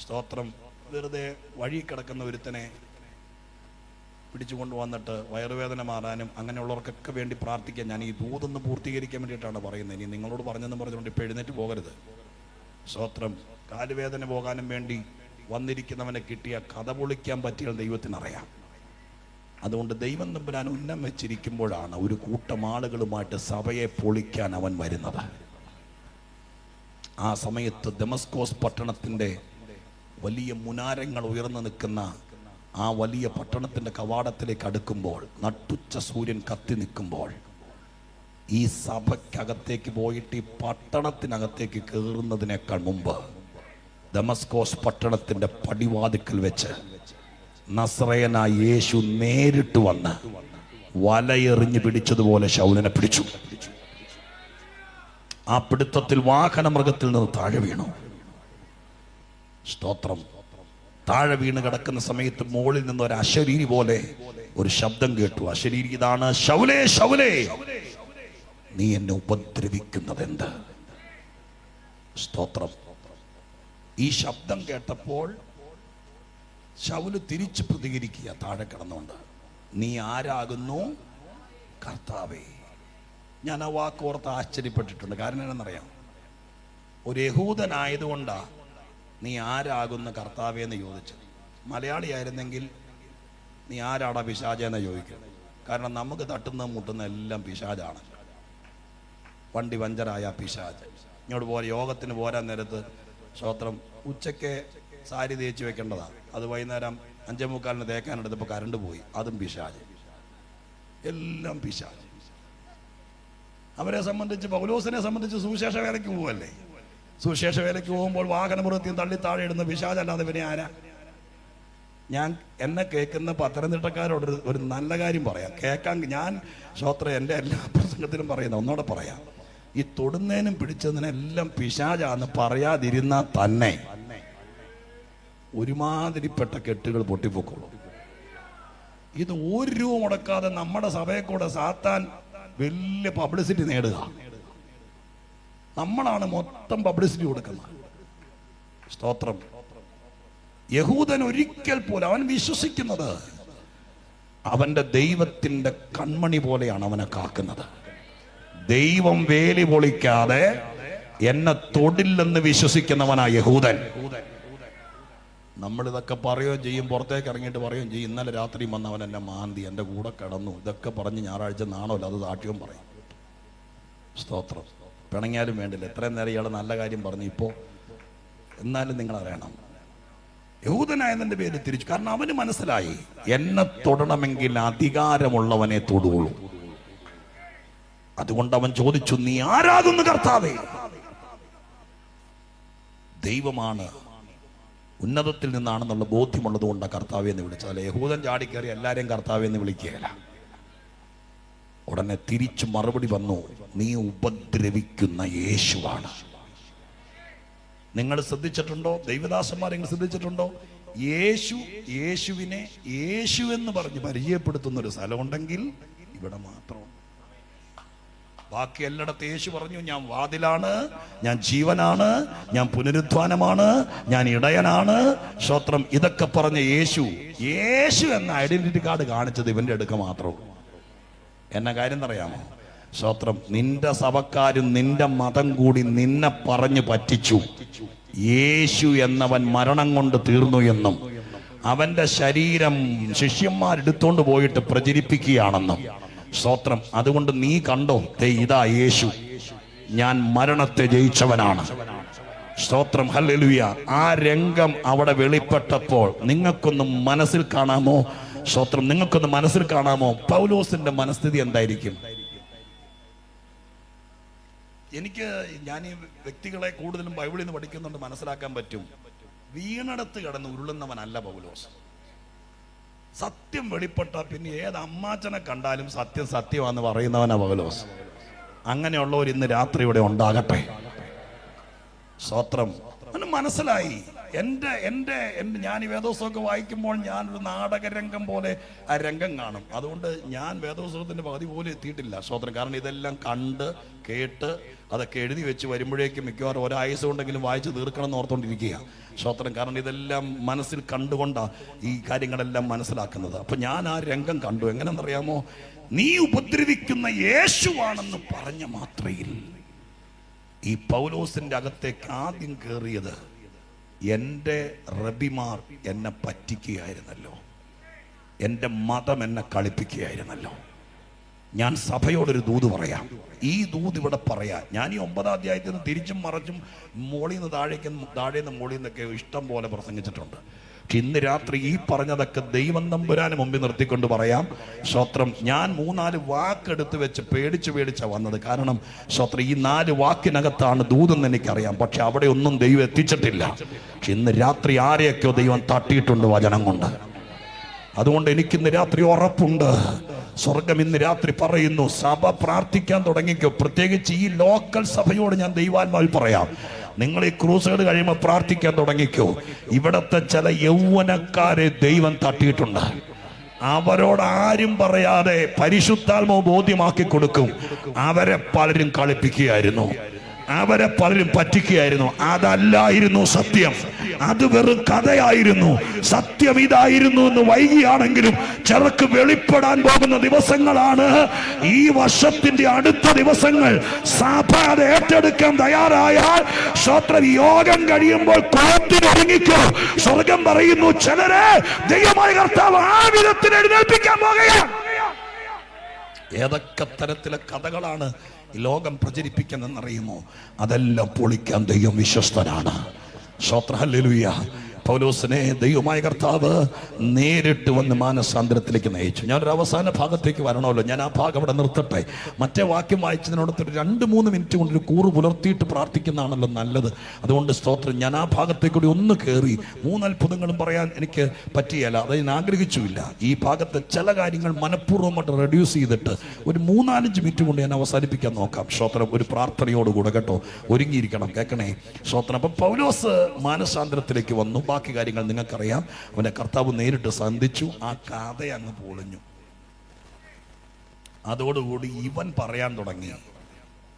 സ്തോത്രം. വെറുതെ വഴി കിടക്കുന്ന ഒരുത്തനെ പിടിച്ചു കൊണ്ടുവന്നിട്ട് വയറുവേദന മാറാനും അങ്ങനെയുള്ളവർക്കൊക്കെ വേണ്ടി പ്രാർത്ഥിക്കാൻ, ഞാൻ ഈ ദൂതൊന്ന് പൂർത്തീകരിക്കാൻ വേണ്ടിയിട്ടാണ് പറയുന്നത്. ഇനി നിങ്ങളോട് പറഞ്ഞെന്ന് പറഞ്ഞുകൊണ്ട് ഇപ്പോൾ എഴുന്നേറ്റ് പോകരുത്. സ്തോത്രം. കാലുവേദന പോകാനും വേണ്ടി വന്നിരിക്കുന്നവനെ കിട്ടിയ കഥ പൊളിക്കാൻ പറ്റിയാൽ ദൈവത്തിനറിയാം. അതുകൊണ്ട് ദൈവം തമ്പുരാൻ ഉന്നം വെച്ചിരിക്കുമ്പോഴാണ് ഒരു കൂട്ടം ആളുകളുമായിട്ട് സഭയെ പൊളിക്കാൻ അവൻ വരുന്നത്. ആ സമയത്ത് ദമസ്കോസ് പട്ടണത്തിൻ്റെ വലിയ മുനാരങ്ങൾ ഉയർന്നു നിൽക്കുന്ന ആ വലിയ പട്ടണത്തിൻ്റെ കവാടത്തിലേക്ക് അടുക്കുമ്പോൾ, നട്ടുച്ച സൂര്യൻ കത്തി നിൽക്കുമ്പോൾ, ഈ സഭയ്ക്കകത്തേക്ക് പോയിട്ട് ഈ പട്ടണത്തിനകത്തേക്ക് കയറുന്നതിനേക്കാൾ മുമ്പ് ദമസ്കോസ് പട്ടണത്തിൻ്റെ പടിവാതിക്കൽ വെച്ച് നസറയനായ യേശു നേരിട്ട് വന്ന് വലയെറിഞ്ഞ് പിടിച്ചതുപോലെ ശൗലനെ പിടിച്ചു. ആ പിടുത്തത്തിൽ വാഹനമൃഗത്തിൽ നിന്ന് താഴെ വീണു. സ്തോത്രം. താഴെ വീണ് കിടക്കുന്ന സമയത്ത് മുകളിൽ നിന്ന് ഒരു അശരീരി പോലെ ഒരു ശബ്ദം കേട്ടു. അശരീരി ഇതാണ്: ശൗലേ, ശൗലേ, നീ എന്നെ ഉപദ്രവിക്കുന്നത് എന്ത്? സ്തോത്രം. ഈ ശബ്ദം കേട്ടപ്പോൾ ശൗല് തിരിച്ചു പ്രതികരിക്കുക, താഴെ കിടന്നുകൊണ്ട്: നീ ആരാകുന്നു? കർത്താവേ. ഞാൻ ആ വാക്കോർത്ത് ആശ്ചര്യപ്പെട്ടിട്ടുണ്ട്. കാരണം എന്നറിയാം, ഒരു യഹൂദനായതുകൊണ്ടാ നീ ആരാകുന്ന കർത്താവേ എന്ന് ചോദിച്ചത്. മലയാളി ആയിരുന്നെങ്കിൽ നീ ആരാടാ പിശാചെന്ന് ചോദിക്കുന്നത്. കാരണം നമുക്ക് തട്ടുന്ന മുട്ടുന്ന എല്ലാം പിശാചാണ്. വണ്ടി പഞ്ചറായ പിശാച്. ഇങ്ങോട്ട് പോലെ യോഗത്തിന് പോരാൻ നേരത്ത് സ്തോത്രം ഉച്ചയ്ക്ക് സാരി തേച്ച് വെക്കേണ്ടതാണ്, അത് വൈകുന്നേരം 5:45 തേക്കാനെടുത്തപ്പോൾ കറണ്ട് പോയി, അതും പിശാച്. എല്ലാം പിശാച്. അവരെ സംബന്ധിച്ച്, പൗലോസിനെ സംബന്ധിച്ച് സുവിശേഷ വേലയ്ക്ക് പോവല്ലേ. സുവിശേഷ വേലയ്ക്ക് പോകുമ്പോൾ വാഹനമൃഗത്തെയും തള്ളി താഴെ ഇടുന്ന പിശാചല്ലാതെ പിന്നെ ആരാ? ഞാൻ എന്നെ കേൾക്കുന്ന പത്തനംതിട്ടക്കാരോട് ഒരു നല്ല കാര്യം പറയാം, കേൾക്കാൻ. ഞാൻ സ്തോത്രം എൻ്റെ എല്ലാ പ്രസംഗത്തിലും പറയുന്ന ഒന്നോടെ പറയാം: ഈ തൊടുന്നതിനും പിടിച്ചതിനെല്ലാം പിശാചാന്ന് പറയാതിരുന്നാൽ തന്നെ ഒരുമാതിരിപ്പെട്ട കെട്ടുകൾ പൊട്ടിപ്പോക്കോളൂ. ഇത് ഒരു രൂപ മുടക്കാതെ നമ്മുടെ സഭയെ കൂടെ സാത്താൻ വലിയ പബ്ലിസിറ്റി നേടുക. നമ്മളാണ് മൊത്തം പബ്ലിസിറ്റി കൊടുക്കുന്നത്. സ്തോത്രം. യഹൂദൻ ഒരിക്കൽ പോലും, അവൻ വിശ്വസിക്കുന്നത് അവന്റെ ദൈവത്തിന്റെ കൺമണി പോലെയാണ് അവനെ കാക്കുന്നത്. ദൈവം വേലി പൊളിക്കാതെ എന്നെ തൊടില്ലെന്ന് വിശ്വസിക്കുന്നവനാ യഹൂദൻ. നമ്മളിതൊക്കെ പറയുകയും ചെയ്യും, പുറത്തേക്ക് ഇറങ്ങിയിട്ട് പറയുകയും ചെയ്യും: ഇന്നലെ രാത്രി വന്നവൻ എന്നെ മാന്തി, എൻ്റെ കൂടെ കിടന്നു, ഇതൊക്കെ പറഞ്ഞ് ഞായറാഴ്ച നാണമല്ല, അത് സാക്ഷ്യവും പറയും. സ്തോത്രം. പിണങ്ങിയാലും വേണ്ടില്ല, എത്രയും നേരം ഇയാൾ നല്ല കാര്യം പറഞ്ഞു. ഇപ്പോൾ എന്നാലും നിങ്ങൾ അറിയണം, യഹൂദനായതിൻ്റെ പേര് തിരിച്ചു. കാരണം അവന് മനസ്സിലായി, എന്നെ തൊടണമെങ്കിൽ അധികാരമുള്ളവനെ തൊടുകയുള്ളൂ. അതുകൊണ്ട് അവൻ ചോദിച്ചു: നീ ആരാകുന്നു കർത്താവേ? ദൈവമാണ്, ഉന്നതത്തിൽ നിന്നാണെന്നുള്ള ബോധ്യമുള്ളത് കൊണ്ട് കർത്താവേ എന്ന് വിളിച്ചത്. അല്ല, യഹൂദൻ ചാടിക്കയറി എല്ലാവരെയും കർത്താവേ എന്ന് വിളിക്കുകയില്ല. ഉടനെ തിരിച്ചു മറുപടി വന്നു: നീ ഉപദ്രവിക്കുന്ന യേശുവാണ്. നിങ്ങൾ ശ്രദ്ധിച്ചിട്ടുണ്ടോ? ദൈവദാസന്മാർ നിങ്ങൾ ശ്രദ്ധിച്ചിട്ടുണ്ടോ? യേശുവിനെ യേശു എന്ന് പറഞ്ഞ് പരിചയപ്പെടുത്തുന്ന ഒരു സ്ഥലമുണ്ടെങ്കിൽ ഇവിടെ മാത്രം. ബാക്കി എല്ലായിടത്തും യേശു പറഞ്ഞു: ഞാൻ വാതിലാണ്, ഞാൻ ജീവനാണ്, ഞാൻ പുനരുദ്ധാനമാണ്, ഞാൻ ഇടയനാണ്. സ്തോത്രം. ഇതൊക്കെ പറഞ്ഞ യേശു എന്ന ഐഡന്റിറ്റി കാർഡ് കാണിച്ചത് ഇവന്റെ അടുക്ക മാത്രവും. എന്ന കാര്യം അറിയാമോ? സ്തോത്രം. നിന്റെ സഭക്കാരും നിന്റെ മതം കൂടി നിന്നെ പറഞ്ഞു പറ്റിച്ചു. യേശു എന്നവൻ മരണം കൊണ്ട് തീർന്നു എന്നും അവന്റെ ശരീരം ശിഷ്യന്മാരെടുത്തോണ്ട് പോയിട്ട് പ്രചരിപ്പിക്കുകയാണെന്നും. സ്തോത്രം. അതുകൊണ്ട് നീ കണ്ടോ, ഇതാ യേശു, ഞാൻ മരണത്തെ ജയിച്ചവനാണ്. സ്തോത്രം. ഹല്ലേലൂയ. ആ രംഗം അവിടെ വെളിപ്പെട്ടപ്പോൾ നിങ്ങൾക്കൊന്നും മനസ്സിൽ കാണാമോ? സ്തോത്രം. നിങ്ങൾക്കൊന്ന് മനസ്സിൽ കാണാമോ പൗലോസിന്റെ മനസ്ഥിതി എന്തായിരിക്കും? ഞാൻ ഈ വ്യക്തികളെ കൂടുതലും ബൈബിളിൽ നിന്ന് പഠിക്കുന്നുണ്ട്, മനസ്സിലാക്കാൻ പറ്റും. വീണടത്ത് കിടന്ന് ഉരുളുന്നവനല്ല പൗലോസ്. സത്യം വെളിപ്പെട്ട പിന്നെ ഏത് അമ്മാച്ചനെ കണ്ടാലും സത്യം സത്യമാണെന്ന് പറയുന്നവനാ പൗലോസ്. അങ്ങനെയുള്ളവർ ഇന്ന് രാത്രി ഇവിടെ ഉണ്ടാകട്ടെ. സ്തോത്രം. അവന് മനസ്സിലായി, ഞാൻ ഈ വേദോത്സവമൊക്കെ വായിക്കുമ്പോൾ ഞാനൊരു നാടകരംഗം പോലെ ആ രംഗം കാണും. അതുകൊണ്ട് ഞാൻ വേദോത്സവത്തിന്റെ പകുതി പോലും എത്തിയിട്ടില്ല. സ്തോത്രം. കാരണം ഇതെല്ലാം കണ്ട് കേട്ട് അതൊക്കെ എഴുതി വെച്ച് വരുമ്പോഴേക്കും മിക്കവാറും ഒരാഴ്ച കൊണ്ടെങ്കിലും വായിച്ച് തീർക്കണം എന്ന് ഓർത്തുകൊണ്ടിരിക്കുക. സ്തോത്രം. കാരണം ഇതെല്ലാം മനസ്സിൽ കണ്ടുകൊണ്ടാണ് ഈ കാര്യങ്ങളെല്ലാം മനസ്സിലാക്കുന്നത്. അപ്പൊ ഞാൻ ആ രംഗം കണ്ടു. എങ്ങനെയെന്നറിയാമോ? നീ ഉപദ്രവിക്കുന്ന യേശുവാണെന്ന് പറഞ്ഞ മാത്രയിൽ ഈ പൗലോസിന്റെ അകത്തേക്ക് ആദ്യം കയറിയത് എൻ്റെ റബിമാർ എന്നെ പറ്റിക്കുകയായിരുന്നല്ലോ. എൻ്റെ മതം എന്നെ കളിപ്പിക്കുകയായിരുന്നല്ലോ. ഞാൻ സഭയോടൊരു ദൂത് പറയാം. ഈ ദൂത് ഇവിടെ പറയാം. ഞാൻ ഈ 9-ാം അധ്യായത്തിൽ നിന്ന് തിരിച്ചും മറിച്ചും മോളിൽ നിന്ന് താഴേന്ന് മോളിൽ നിന്നൊക്കെ ഇഷ്ടം പോലെ പ്രസംഗിച്ചിട്ടുണ്ട്. പക്ഷെ ഇന്ന് രാത്രി ഈ പറഞ്ഞതൊക്കെ ദൈവം തമ്പുരാന് മുമ്പിൽ നിർത്തിക്കൊണ്ട് പറയാം. സ്തോത്രം. ഞാൻ 3-4 വാക്കെടുത്ത് വെച്ച് പേടിച്ചാ വന്നത്. കാരണം സ്തോത്രം, ഈ 4 വാക്കിനകത്താണ് ദൂതെന്ന് എനിക്കറിയാം. പക്ഷെ അവിടെ ഒന്നും ദൈവം എത്തിച്ചിട്ടില്ല. പക്ഷെ ഇന്ന് രാത്രി ആരെയൊക്കെയോ ദൈവം തട്ടിയിട്ടുണ്ട് വചനം കൊണ്ട്. അതുകൊണ്ട് എനിക്കിന്ന് രാത്രി ഉറപ്പുണ്ട്. സ്വർഗം ഇന്ന് രാത്രി പറയുന്നു, സഭ പ്രാർത്ഥിക്കാൻ തുടങ്ങിക്കോ. പ്രത്യേകിച്ച് ഈ ലോക്കൽ സഭയോട് ഞാൻ ദൈവാത്മാവിൽ പറയാം, നിങ്ങൾ ഈ ക്രൂസൈഡ് കഴിയുമ്പോൾ പ്രാർത്ഥിക്കാൻ തുടങ്ങിക്കോ. ഇവിടത്തെ ചില യൗവനക്കാരെ ദൈവം തട്ടിയിട്ടുണ്ട്. അവരോട് ആരും പറയാതെ പരിശുദ്ധാത്മാവ് ബോധ്യമാക്കി കൊടുക്കും. അവരെ പലരും കളിപ്പിക്കുകയായിരുന്നു, അവരെ പലരും പറ്റിക്കുകയായിരുന്നു. അതല്ലായിരുന്നു സത്യം, അത് വെറും കഥയായിരുന്നു. സത്യം ഇതായിരുന്നു എന്ന് വൈകിയാണെങ്കിലും ചിലർക്ക് വെളിപ്പെടാൻ പോകുന്ന ദിവസങ്ങളാണ് ഈ വർഷത്തിന്റെ അടുത്ത ദിവസങ്ങൾ. സഭ അത് ഏറ്റെടുക്കാൻ തയ്യാറായാൽ സ്തോത്രം, യോഗം കഴിയുമ്പോൾ കോത്തിനൊരുങ്ങിക്കോ. സ്വർഗം പറയുന്നു, ചിലരെ ദൈവമായ കർത്താവ് ആ വിധത്തിൽ എഴുന്നേൽപ്പിക്കാൻ പോകുകയാണ്. ഏതൊക്കെ തരത്തിലെ കഥകളാണ് ലോകം പ്രചരിപ്പിക്കുന്നതെന്നറിയുമോ? അതെല്ലാം പൊളിക്കാൻ ദൈവം വിശ്വസ്തനാണ്. സ്തോത്രം. ഹല്ലേലൂയ. പൗലോസിനെ ദൈവമായ കർത്താവ് നേരിട്ട് വന്ന് മാനസാന്തരത്തിലേക്ക് നയിച്ചു. ഞാനൊരു അവസാന ഭാഗത്തേക്ക് വരണമല്ലോ. ഞാൻ ആ ഭാഗം അവിടെ നിർത്തട്ടെ. മറ്റേ വാക്യം വായിച്ചതിനോടൊത്തൊരു 2-3 മിനിറ്റ് കൊണ്ടൊരു കൂറ് പുലർത്തിയിട്ട് പ്രാർത്ഥിക്കുന്നതാണല്ലോ നല്ലത്. അതുകൊണ്ട് സ്തോത്രം, ഞാൻ ആ ഭാഗത്തേക്കൂടി ഒന്ന് കയറി 3 അത്ഭുതങ്ങളും പറയാൻ എനിക്ക് പറ്റിയല്ല, അത് ഞാൻ ആഗ്രഹിച്ചുമില്ല. ഈ ഭാഗത്തെ ചില കാര്യങ്ങൾ മനഃപൂർവ്വമായിട്ട് റെഡ്യൂസ് ചെയ്തിട്ട് ഒരു 3-4 മിനിറ്റ് കൊണ്ട് ഞാൻ അവസാനിപ്പിക്കാൻ നോക്കാം. സ്തോത്രം. ഒരു പ്രാർത്ഥനയോടുകൂടെ കേട്ടോ, ഒരുങ്ങിയിരിക്കണം. കേൾക്കണേ. സ്തോത്രം. അപ്പം പൗലോസ് മാനസാന്തരത്തിലേക്ക് വന്നു. ബാക്കി കാര്യങ്ങൾ നിങ്ങൾക്കറിയാം. അവനെ കർത്താവ് നേരിട്ട് സന്ധിച്ചു. ആ കഥ അങ്ങ് പൊളിഞ്ഞു. അതോടുകൂടി ഇവൻ പറയാൻ തുടങ്ങി,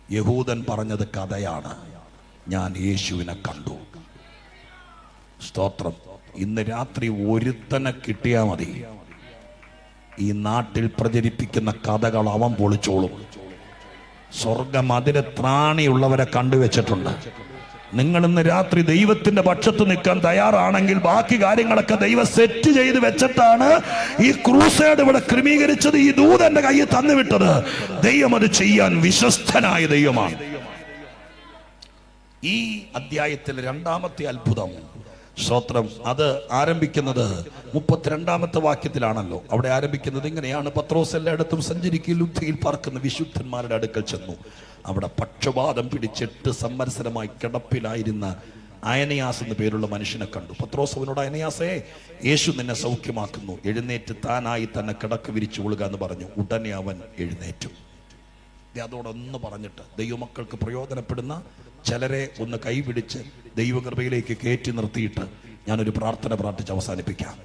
യഹൂദൻ പറഞ്ഞത് കഥയാണ്, ഞാൻ യേശുവിനെ കണ്ടു. സ്തോത്രം. ഇന്ന് രാത്രി ഒരുത്തനെ കിട്ടിയാൽ മതി, ഈ നാട്ടിൽ പ്രചരിപ്പിക്കുന്ന കഥകൾ അവൻ പൊളിച്ചോളും. സ്വർഗം അതിലെ ത്രാണിയുള്ളവരെ കണ്ടുവച്ചിട്ടുണ്ട്. നിങ്ങൾ ഇന്ന് രാത്രി ദൈവത്തിന്റെ പക്ഷത്ത് നിൽക്കാൻ തയ്യാറാണെങ്കിൽ ബാക്കി കാര്യങ്ങളൊക്കെ ദൈവം സെറ്റ് ചെയ്ത് വെച്ചിട്ടാണ് ഈ ക്രൂസൈഡ് ഇവിടെ ക്രമീകരിച്ചത്. ഈ ദൂതന്റെ കയ്യിൽ തന്നുവിട്ടത്. ദൈവം അത് ചെയ്യാൻ വിശ്വസ്തനായ ദൈവമാണ്. ഈ അധ്യായത്തിലെ 2-ാമത്തെ അത്ഭുതം, സ്തോത്രം, അത് ആരംഭിക്കുന്നത് 32-ാമത്തെ വാക്യത്തിലാണല്ലോ. അവിടെ ആരംഭിക്കുന്നത് ഇങ്ങനെയാണ്: പത്രോസ് എല്ലായിടത്തും സഞ്ചരിക്കുകയും ലുദ്ധിയിൽ പാർക്കുന്ന വിശുദ്ധന്മാരുടെ അടുക്കൽ ചെന്നു. അവിടെ പക്ഷപാതം പിടിച്ച് 8 സംവത്സരമായി കിടപ്പിലായിരുന്ന അയനയാസ് എന്ന് പേരുള്ള മനുഷ്യനെ കണ്ടു. പത്രോസ് അവനോട്, അയനയാസേ, യേശു നിന്നെ സൗഖ്യമാക്കുന്നു, എഴുന്നേറ്റ് താനായി തന്നെ കിടക്ക് വിരിച്ചു കൊള്ളുക എന്ന് പറഞ്ഞു. ഉടനെ അവൻ എഴുന്നേറ്റു. അതോടൊന്ന് പറഞ്ഞിട്ട് ദൈവമക്കൾക്ക് പ്രയോജനപ്പെടുന്ന ചിലരെ ഒന്ന് കൈപിടിച്ച് ദൈവകൃപയിലേക്ക് കയറ്റി നിർത്തിയിട്ട് ഞാനൊരു പ്രാർത്ഥന പ്രാർത്ഥിച്ച് അവസാനിപ്പിക്കാം.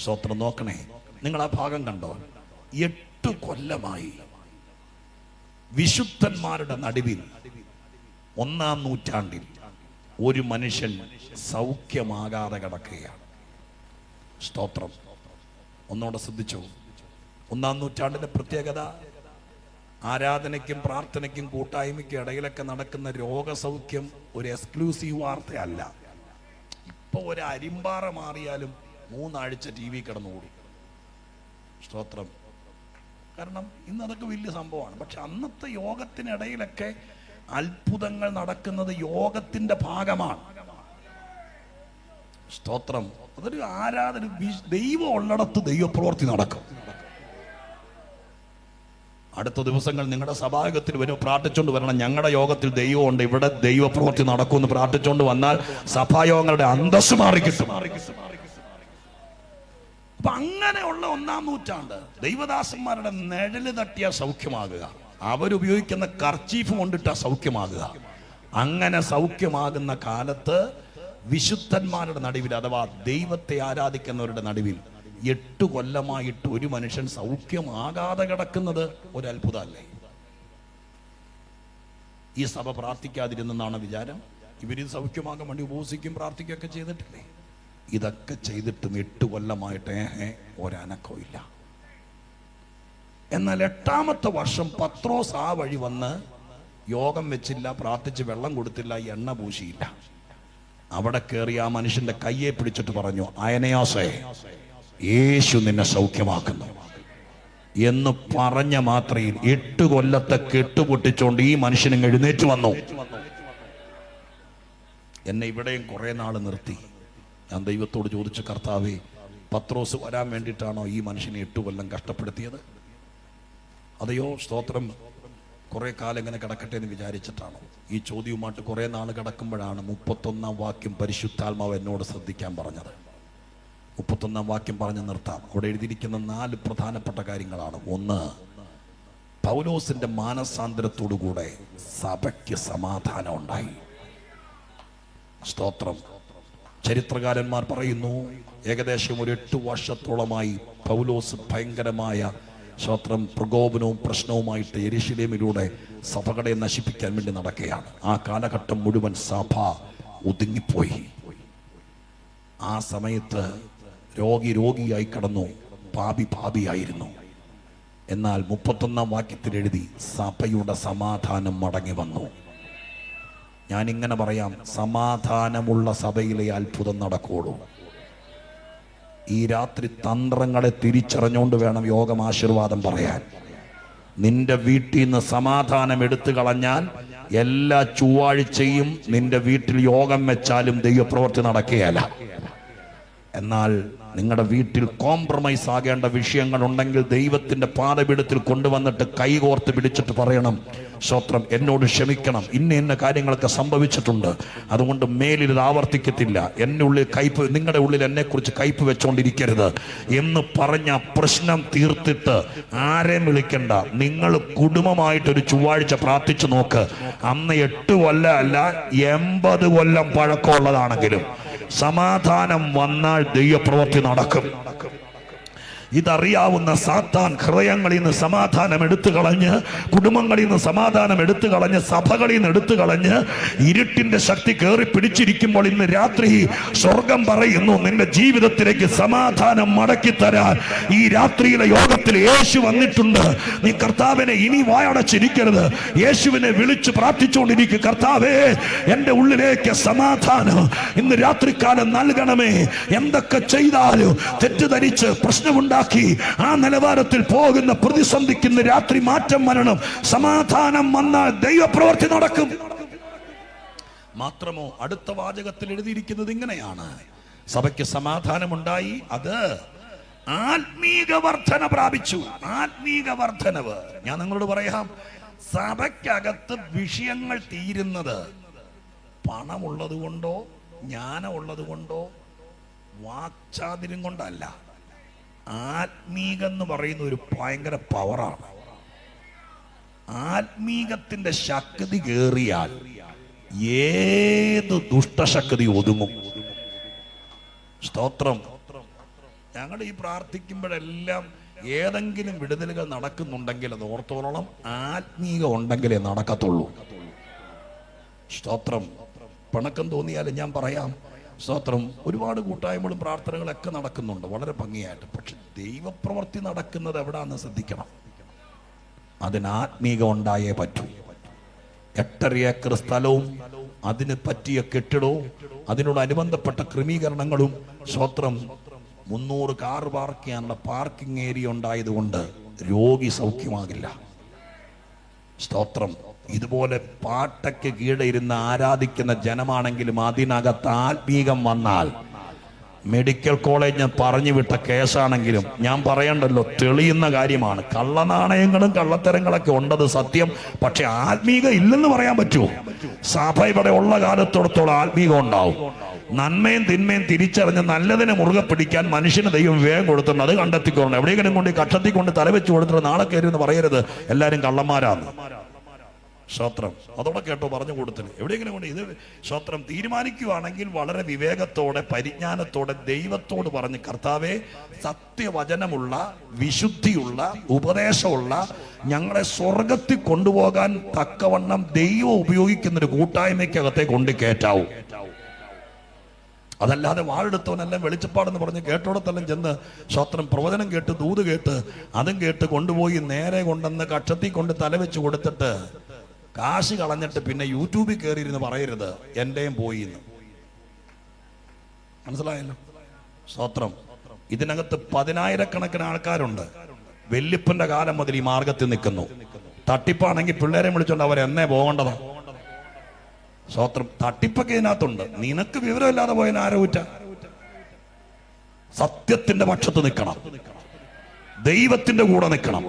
സ്തോത്രം. നോക്കണേ, നിങ്ങൾ ആ ഭാഗം കണ്ടോ? 8 കൊല്ലമായി വിശുദ്ധന്മാരുടെ നടുവിൽ 1-ാം നൂറ്റാണ്ടിൽ ഒരു മനുഷ്യൻ സൗഖ്യമാകാതെ കിടക്കുകയാണ്. സ്തോത്രം. ഒന്നുകൂടെ ശ്രദ്ധിച്ചു. 1-ാം നൂറ്റാണ്ടിന്റെ പ്രത്യേകത, ആരാധനയ്ക്കും പ്രാർത്ഥനയ്ക്കും കൂട്ടായ്മയ്ക്കും ഇടയിലൊക്കെ നടക്കുന്ന രോഗസൗഖ്യം ഒരു എക്സ്ക്ലൂസീവ് വാർത്തയല്ല. ഇപ്പൊ ഒരു അരിമ്പാറ മാറിയാലും 3 ആഴ്ച TV കിടന്നുകൂടി. സ്തോത്രം. കാരണം ഇന്ന് അതൊക്കെ വലിയ സംഭവമാണ്. പക്ഷെ അന്നത്തെ യോഗത്തിനിടയിലൊക്കെ അത്ഭുതങ്ങൾ നടക്കുന്നത് യോഗത്തിന്റെ ഭാഗമാണ്. സ്തോത്രം. അതൊരു ആരാധന. ദൈവം ഉള്ളിടത്ത് ദൈവപ്രവൃത്തി നടക്കും. അടുത്ത ദിവസങ്ങൾ നിങ്ങളുടെ സഭായോഗത്തിൽ വരും, പ്രാർത്ഥിച്ചുകൊണ്ട് വരണം. ഞങ്ങളുടെ യോഗത്തിൽ ദൈവമുണ്ട്, ഇവിടെ ദൈവപ്രവൃത്തി നടക്കുമെന്ന് പ്രാർത്ഥിച്ചുകൊണ്ട് വന്നാൽ സഭായോഗങ്ങളുടെ അന്തസ്സ് മാറിക്കിട്ടും. അപ്പൊ അങ്ങനെയുള്ള 1-ാം നൂറ്റാണ്ട് ദൈവദാസന്മാരുടെ നിഴല് തട്ടിയ സൗഖ്യമാകുക, അവരുപയോഗിക്കുന്ന കർച്ചീഫ് കൊണ്ടിട്ട സൗഖ്യമാകുക. അങ്ങനെ സൗഖ്യമാകുന്ന കാലത്ത് വിശുദ്ധന്മാരുടെ നടുവിൽ, അഥവാ ദൈവത്തെ ആരാധിക്കുന്നവരുടെ നടുവിൽ 8 കൊല്ലമായിട്ട് ഒരു മനുഷ്യൻ സൗഖ്യമാകാതെ കിടക്കുന്നത് ഒരു അത്ഭുതമല്ലേ? ഈ സഭ പ്രാർത്ഥിക്കാതിരുന്നെന്നാണ് വിചാരം? ഇവരിത് സൗഖ്യമാകാൻ വേണ്ടി ഉപവസിക്കും പ്രാർത്ഥിക്കുകയൊക്കെ ചെയ്തിട്ടില്ലേ? ഇതൊക്കെ ചെയ്തിട്ടും 8 കൊല്ലമായിട്ട് ഒരനക്കവും ഇല്ല. എന്നാൽ 8-ാമത്തെ വർഷം പത്രോസ് ആ വഴി വന്ന് യോഗം വെച്ചില്ല, പ്രാർത്ഥിച്ച് വെള്ളം കൊടുത്തില്ല, എണ്ണ പൂശിയില്ല. അവിടെ കയറി ആ മനുഷ്യന്റെ കയ്യെ പിടിച്ചിട്ട് പറഞ്ഞു, അയനയാസേ, യേശു നിന്നെ സൗഖ്യമാക്കുന്നു എന്ന് പറഞ്ഞ മാത്രയിൽ 8 കൊല്ലത്തെ കെട്ടുപൊട്ടിച്ചുകൊണ്ട് ഈ മനുഷ്യനും എഴുന്നേറ്റ് വന്നു. എന്നെ ഇവിടെയും കുറെ നാൾ നിർത്തി. ഞാൻ ദൈവത്തോട് ചോദിച്ചു, കർത്താവേ, പത്രോസ് വരാൻ വേണ്ടിയിട്ടാണോ ഈ മനുഷ്യനെ 8 കൊല്ലം കഷ്ടപ്പെടുത്തിയത്? അതെയോ സ്തോത്രം കുറെ കാലം ഇങ്ങനെ കിടക്കട്ടെ എന്ന് വിചാരിച്ചിട്ടാണോ? ഈ ചോദ്യവുമായിട്ട് കുറെ നാൾ കിടക്കുമ്പോഴാണ് 31-ാം വാക്യം പരിശുദ്ധാത്മാവ് എന്നോട് ശ്രദ്ധിക്കാൻ പറഞ്ഞത്. 31-ാം വാക്യം പറഞ്ഞ് നിർത്താം. അവിടെ എഴുതിയിരിക്കുന്ന 4 പ്രധാനപ്പെട്ട കാര്യങ്ങളാണ്. 1, പൗലോസിന്റെ മാനസാന്തരത്തോടുകൂടെ സഭയ്ക്ക് സമാധാനം ഉണ്ടായി. സ്തോത്രം. ചരിത്രകാരന്മാർ പറയുന്നു, ഏകദേശം ഒരു 8 വർഷത്തോളമായി പൗലോസ് ഭയങ്കരമായ സ്തോത്രം പ്രകോപനവും പ്രശ്നവുമായിട്ട് യെരുശലേമിലൂടെ സഭകളെ നശിപ്പിക്കാൻ വേണ്ടി നടക്കുകയാണ്. ആ കാലഘട്ടം മുഴുവൻ സഭ ഒതുങ്ങിപ്പോയി. ആ സമയത്ത് രോഗിയായി കിടന്നു, പാപിയായിരുന്നു. എന്നാൽ 31-ാം വാക്യത്തിൽ എഴുതി, സഭയുടെ സമാധാനം മടങ്ങി വന്നു. ഞാനിങ്ങനെ പറയാം, സമാധാനമുള്ള സഭയിലെ അത്ഭുതം നടക്കുകയുള്ളൂ. ഈ രാത്രി തന്ത്രങ്ങളെ തിരിച്ചറിഞ്ഞുകൊണ്ട് വേണം യോഗം ആശീർവാദം പറയാൻ. നിന്റെ വീട്ടിൽ നിന്ന് സമാധാനം എടുത്തു കളഞ്ഞാൽ എല്ലാ ചൊവ്വാഴ്ചയും നിന്റെ വീട്ടിൽ യോഗം വെച്ചാലും ദൈവപ്രവൃത്തി നടക്കുകയല്ല. എന്നാൽ നിങ്ങളുടെ വീട്ടിൽ കോംപ്രമൈസ് ആകേണ്ട വിഷയങ്ങൾ ഉണ്ടെങ്കിൽ ദൈവത്തിന്റെ പാദപീഠത്തിൽ കൊണ്ടുവന്നിട്ട് കൈകോർത്ത് പിടിച്ചിട്ട് പറയണം, സ്തോത്രം, എന്നോട് ക്ഷമിക്കണം, ഇന്ന കാര്യങ്ങളൊക്കെ സംഭവിച്ചിട്ടുണ്ട്, അതുകൊണ്ട് മേലിൽ ഇത് ആവർത്തിക്കത്തില്ല, എന്റെ ഉള്ളിൽ കയ്പ്, നിങ്ങളുടെ ഉള്ളിൽ എന്നെ കുറിച്ച് കയ്പ് വെച്ചോണ്ടിരിക്കരുത് എന്ന് പറഞ്ഞ പ്രശ്നം തീർത്തിട്ട് ആരെയും വിളിക്കണ്ട. നിങ്ങൾ കുടുംബമായിട്ടൊരു ചൊവ്വാഴ്ച പ്രാർത്ഥിച്ചു നോക്ക്. അന്ന് 8 കൊല്ലം അല്ല 80 കൊല്ലം പഴക്കമുള്ളതാണെങ്കിലും സമാധാനം വന്നാൽ ദൈവപ്രവൃത്തി നടക്കും. ഇതറിയാവുന്ന സാത്താൻ ഹൃദയങ്ങളിൽ നിന്ന് സമാധാനം എടുത്തു കളഞ്ഞ്, കുടുംബങ്ങളിൽ നിന്ന് സമാധാനം എടുത്തു കളഞ്ഞ്, സഭകളിൽ നിന്ന് എടുത്തു കളഞ്ഞ് ഇരുട്ടിന്റെ ശക്തി കയറി പിടിച്ചിരിക്കുമ്പോൾ ഇന്ന് രാത്രി സ്വർഗം പറയുന്നു, നിന്റെ ജീവിതത്തിലേക്ക് സമാധാനം മടക്കി തരാൻ ഈ രാത്രിയിലെ യോഗത്തിൽ യേശു വന്നിട്ടുണ്ട്. നീ കർത്താവിനെ ഇനി വായടച്ചിരിക്കരുത്. യേശുവിനെ വിളിച്ച് പ്രാർത്ഥിച്ചുകൊണ്ടിരിക്കും, കർത്താവേ, എന്റെ ഉള്ളിലേക്ക് സമാധാനം ഇന്ന് രാത്രികാലം നൽകണമേ. എന്തൊക്കെ ചെയ്താലും തെറ്റിദ്ധരിച്ച് പ്രശ്നമുണ്ട് ആ നിലവാരത്തിൽ പോകുന്ന പ്രതിസന്ധിക്ക് രാത്രി മാറ്റം വരണം. സമാധാനം വന്നാൽ ദൈവപ്രവൃത്തി നടക്കും. മാത്രമോ അടുത്ത വാചകത്തിൽ എഴുതിയിരിക്കുന്നത് ഇങ്ങനെയാണ്, സഭയ്ക്ക് സമാധാനമുണ്ടായി, അത് ആത്മീക വർധന പ്രാപിച്ചു. ആത്മീക വർധനവ്. ഞാൻ നിങ്ങളോട് പറയാം, സഭയ്ക്കകത്ത് വിഷയങ്ങൾ തീരുന്നത് പണമുള്ളത് കൊണ്ടോ ജ്ഞാനമുള്ളത് കൊണ്ടോ വാക്ചാതുര്യം കൊണ്ടല്ല. ആത്മീകം എന്ന് പറയുന്ന ഒരു ഭയങ്കര പവറാണ്. ആത്മീകത്തിന്റെ ശക്തി കേറിയാൽ ഏത് ദുഷ്ടശക്തി ഒതുങ്ങും. സ്തോത്രം. ഞങ്ങൾ ഈ പ്രാർത്ഥിക്കുമ്പോഴെല്ലാം ഏതെങ്കിലും വിടുതലുകൾ നടക്കുന്നുണ്ടെങ്കിൽ അത് ഓർത്തോളം ആത്മീകം ഉണ്ടെങ്കിലേ നടക്കത്തുള്ളൂ. സ്തോത്രം. പിണക്കം തോന്നിയാലും ഞാൻ പറയാം, സ്തോത്രം, ഒരുപാട് കൂട്ടായ്മകളും പ്രാർത്ഥനകളൊക്കെ നടക്കുന്നുണ്ട് വളരെ ഭംഗിയായിട്ട്. പക്ഷെ ദൈവപ്രവൃത്തി നടക്കുന്നത് എവിടാന്ന് ശ്രദ്ധിക്കണം. അതിന് ആത്മീകം ഉണ്ടായേ പറ്റൂ. 8.5 ഏക്കർ സ്ഥലവും അതിന് പറ്റിയ കെട്ടിടവും അതിനോടനുബന്ധപ്പെട്ട ക്രമീകരണങ്ങളും, സ്തോത്രം, 300 കാർ പാർക്ക് ചെയ്യാനുള്ള പാർക്കിംഗ് ഏരിയ ഉണ്ടായതുകൊണ്ട് രോഗി സൗഖ്യമാകില്ല. സ്തോത്രം. ഇതുപോലെ പാട്ടയ്ക്ക് കീഴെ ഇരുന്ന് ആരാധിക്കുന്ന ജനമാണെങ്കിലും അതിനകത്ത് ആത്മീകം വന്നാൽ, മെഡിക്കൽ കോളേജ് ഞാൻ പറഞ്ഞു വിട്ട കേസാണെങ്കിലും ഞാൻ പറയണ്ടല്ലോ, തെളിയുന്ന കാര്യമാണ്. കള്ളനാണയങ്ങളും കള്ളത്തരങ്ങളൊക്കെ ഉണ്ടത് സത്യം. പക്ഷെ ആത്മീകം ഇല്ലെന്ന് പറയാൻ പറ്റുമോ? സഭ ഇവിടെ ഉള്ള കാലത്തോടത്തോളം ആത്മീകം ഉണ്ടാവും. നന്മയും തിന്മയും തിരിച്ചറിഞ്ഞ് നല്ലതിനെ മുറുകെ പിടിക്കാൻ മനുഷ്യന് ദൈവം വേഗം കൊടുത്തിട്ടുണ്ട്. അത് കണ്ടെത്തിക്കൊള്ളണം. എവിടെയെങ്കിലും കൊണ്ട് കക്ഷത്തി കൊണ്ട് തലവെച്ച് കൊടുത്തിട്ട് നാളെ കയറി എന്ന് പറയരുത്, എല്ലാവരും കള്ളന്മാരാണ്. സ്തോത്രം. അതോടെ കേട്ടോ പറഞ്ഞു കൊടുത്തില്ല. എവിടെയെങ്കിലും കൊണ്ട് ഇത് സ്തോത്രം തീരുമാനിക്കുകയാണെങ്കിൽ വളരെ വിവേകത്തോടെ പരിജ്ഞാനത്തോടെ ദൈവത്തോട് പറഞ്ഞ്, കർത്താവേ, സത്യവചനമുള്ള വിശുദ്ധിയുള്ള ഉപദേശമുള്ള ഞങ്ങളെ സ്വർഗത്തിൽ കൊണ്ടുപോകാൻ തക്കവണ്ണം ദൈവം ഉപയോഗിക്കുന്നൊരു കൂട്ടായ്മയ്ക്കകത്തെ കൊണ്ട് കയറ്റാവും. അതല്ലാതെ വാഴെടുത്തവനെല്ലാം വെളിച്ചപ്പാടെന്ന് പറഞ്ഞ് കേട്ടോടത്തെല്ലാം ചെന്ന് സ്തോത്രം പ്രവചനം കേട്ട് ദൂത് കേട്ട് അതും കേട്ട് കൊണ്ടുപോയി നേരെ കൊണ്ടെന്ന് കക്ഷത്തിൽ കൊണ്ട് തലവെച്ച് കൊടുത്തിട്ട് കാശ് കളഞ്ഞിട്ട് പിന്നെ യൂട്യൂബിൽ കയറിയിരുന്ന് പറയരുത് എന്റെയും പോയി എന്ന്. മനസ്സിലായല്ലോ? സ്തോത്രം. ഇതിനകത്ത് 10,000-കണക്കിന് ആൾക്കാരുണ്ട്. വല്യപ്പന്റെ കാലം മുതൽ ഈ മാർഗത്തിൽ നിൽക്കുന്നു. തട്ടിപ്പാണെങ്കിൽ പിള്ളേരെ വിളിച്ചോണ്ട് അവരെന്നേ പോകേണ്ടതാ. സ്വത്രം തട്ടിപ്പൊക്കെ ഇതിനകത്തുണ്ട്. നിനക്ക് വിവരമില്ലാതെ പോയതിന് ആരോ കുറ്റ? സത്യത്തിന്റെ പക്ഷത്ത് നിൽക്കണം, ദൈവത്തിന്റെ കൂടെ നിൽക്കണം.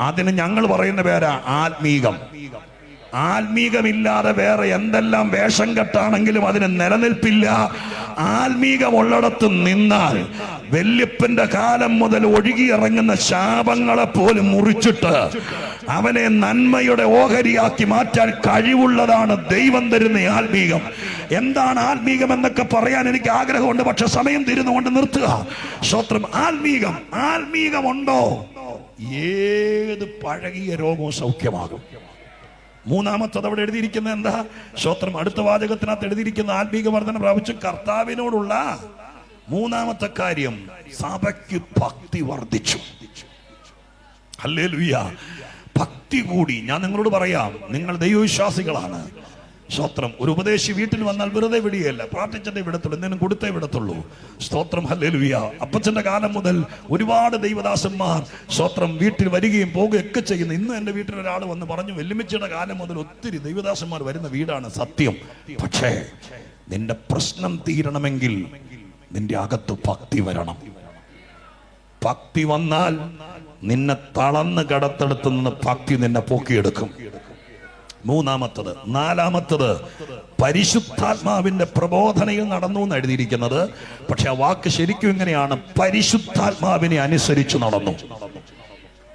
അതിന് ഞങ്ങൾ പറയുന്ന പേരാ ആത്മീകം. ആത്മീകമില്ലാതെ വേറെ എന്തെല്ലാം വേഷം കെട്ടാണെങ്കിലും അതിന് നിലനിൽപ്പില്ല. ആത്മീകമുള്ളിടത്ത് നിന്നാൽ വല്യപ്പന്റെ കാലം മുതൽ ഒഴുകിയിറങ്ങുന്ന ശാപങ്ങളെ പോലും മുറിച്ചിട്ട് അവനെ നന്മയുടെ ഓഹരിയാക്കി മാറ്റാൻ കഴിവുള്ളതാണ് ദൈവം തരുന്ന ആത്മീകം. എന്താണ് ആത്മീകം എന്നൊക്കെ പറയാൻ എനിക്ക് ആഗ്രഹമുണ്ട്, പക്ഷെ സമയം തീരുന്നുകൊണ്ട് നിർത്തുക. സ്തോത്രം. ആത്മീകമുണ്ടോ ഏത് പഴകിയ രോഗവും സൗഖ്യമാകും. മൂന്നാമത്തത് അവിടെ എഴുതിയിരിക്കുന്ന എന്താ? സ്തോത്രം. അടുത്ത വാചകത്തിനകത്ത് എഴുതിയിരിക്കുന്ന ആത്മീക വർധന പ്രാപിച്ചു കർത്താവിനോടുള്ള മൂന്നാമത്തെ കാര്യം, സഭയ്ക്ക് ഭക്തി വർദ്ധിച്ചു. ഹല്ലേലൂയ. ഭക്തി കൂടി. ഞാൻ നിങ്ങളോട് പറയാം, നിങ്ങൾ ദൈവവിശ്വാസികളാണ്. സ്തോത്രം. ഒരു ഉപദേശി വീട്ടിൽ വന്നാൽ വെറുതെ വിടുകയല്ല, പ്രാർത്ഥിച്ചേ വിടത്തുള്ളൂ, എന്തിനും കൊടുത്തേ വിടത്തുള്ളൂ. സ്തോത്രം. ഹല്ലേലൂയ. അപ്പച്ചന്റെ കാലം മുതൽ ഒരുപാട് ദൈവദാസന്മാർ സ്തോത്രം വീട്ടിൽ വരികയും പോവുകയൊക്കെ ചെയ്യുന്നു. ഇന്ന് എന്റെ വീട്ടിൽ ഒരാൾ വന്ന് പറഞ്ഞു, വെല്ലുമിച്ചയുടെ കാലം മുതൽ ഒത്തിരി ദൈവദാസന്മാർ വരുന്ന വീടാണ്. സത്യം. പക്ഷേ നിന്റെ പ്രശ്നം തീരണമെങ്കിൽ നിന്റെ അകത്ത് ഭക്തി വരണം. ഭക്തി വന്നാൽ നിന്നെ തളർന്ന് കടത്തെടുത്ത് നിന്ന് ഭക്തി നിന്നെ പൊക്കിയെടുക്കും. മൂന്നാമത്തത്. നാലാമത്തത്, പരിശുദ്ധാത്മാവിന്റെ പ്രബോധനയിൽ നടന്നു എന്ന് എഴുതിയിരിക്കുന്നത്. പക്ഷെ ആ വാക്ക് ശരിക്കും ഇങ്ങനെയാണ്, പരിശുദ്ധാത്മാവിനെ അനുസരിച്ച് നടന്നു.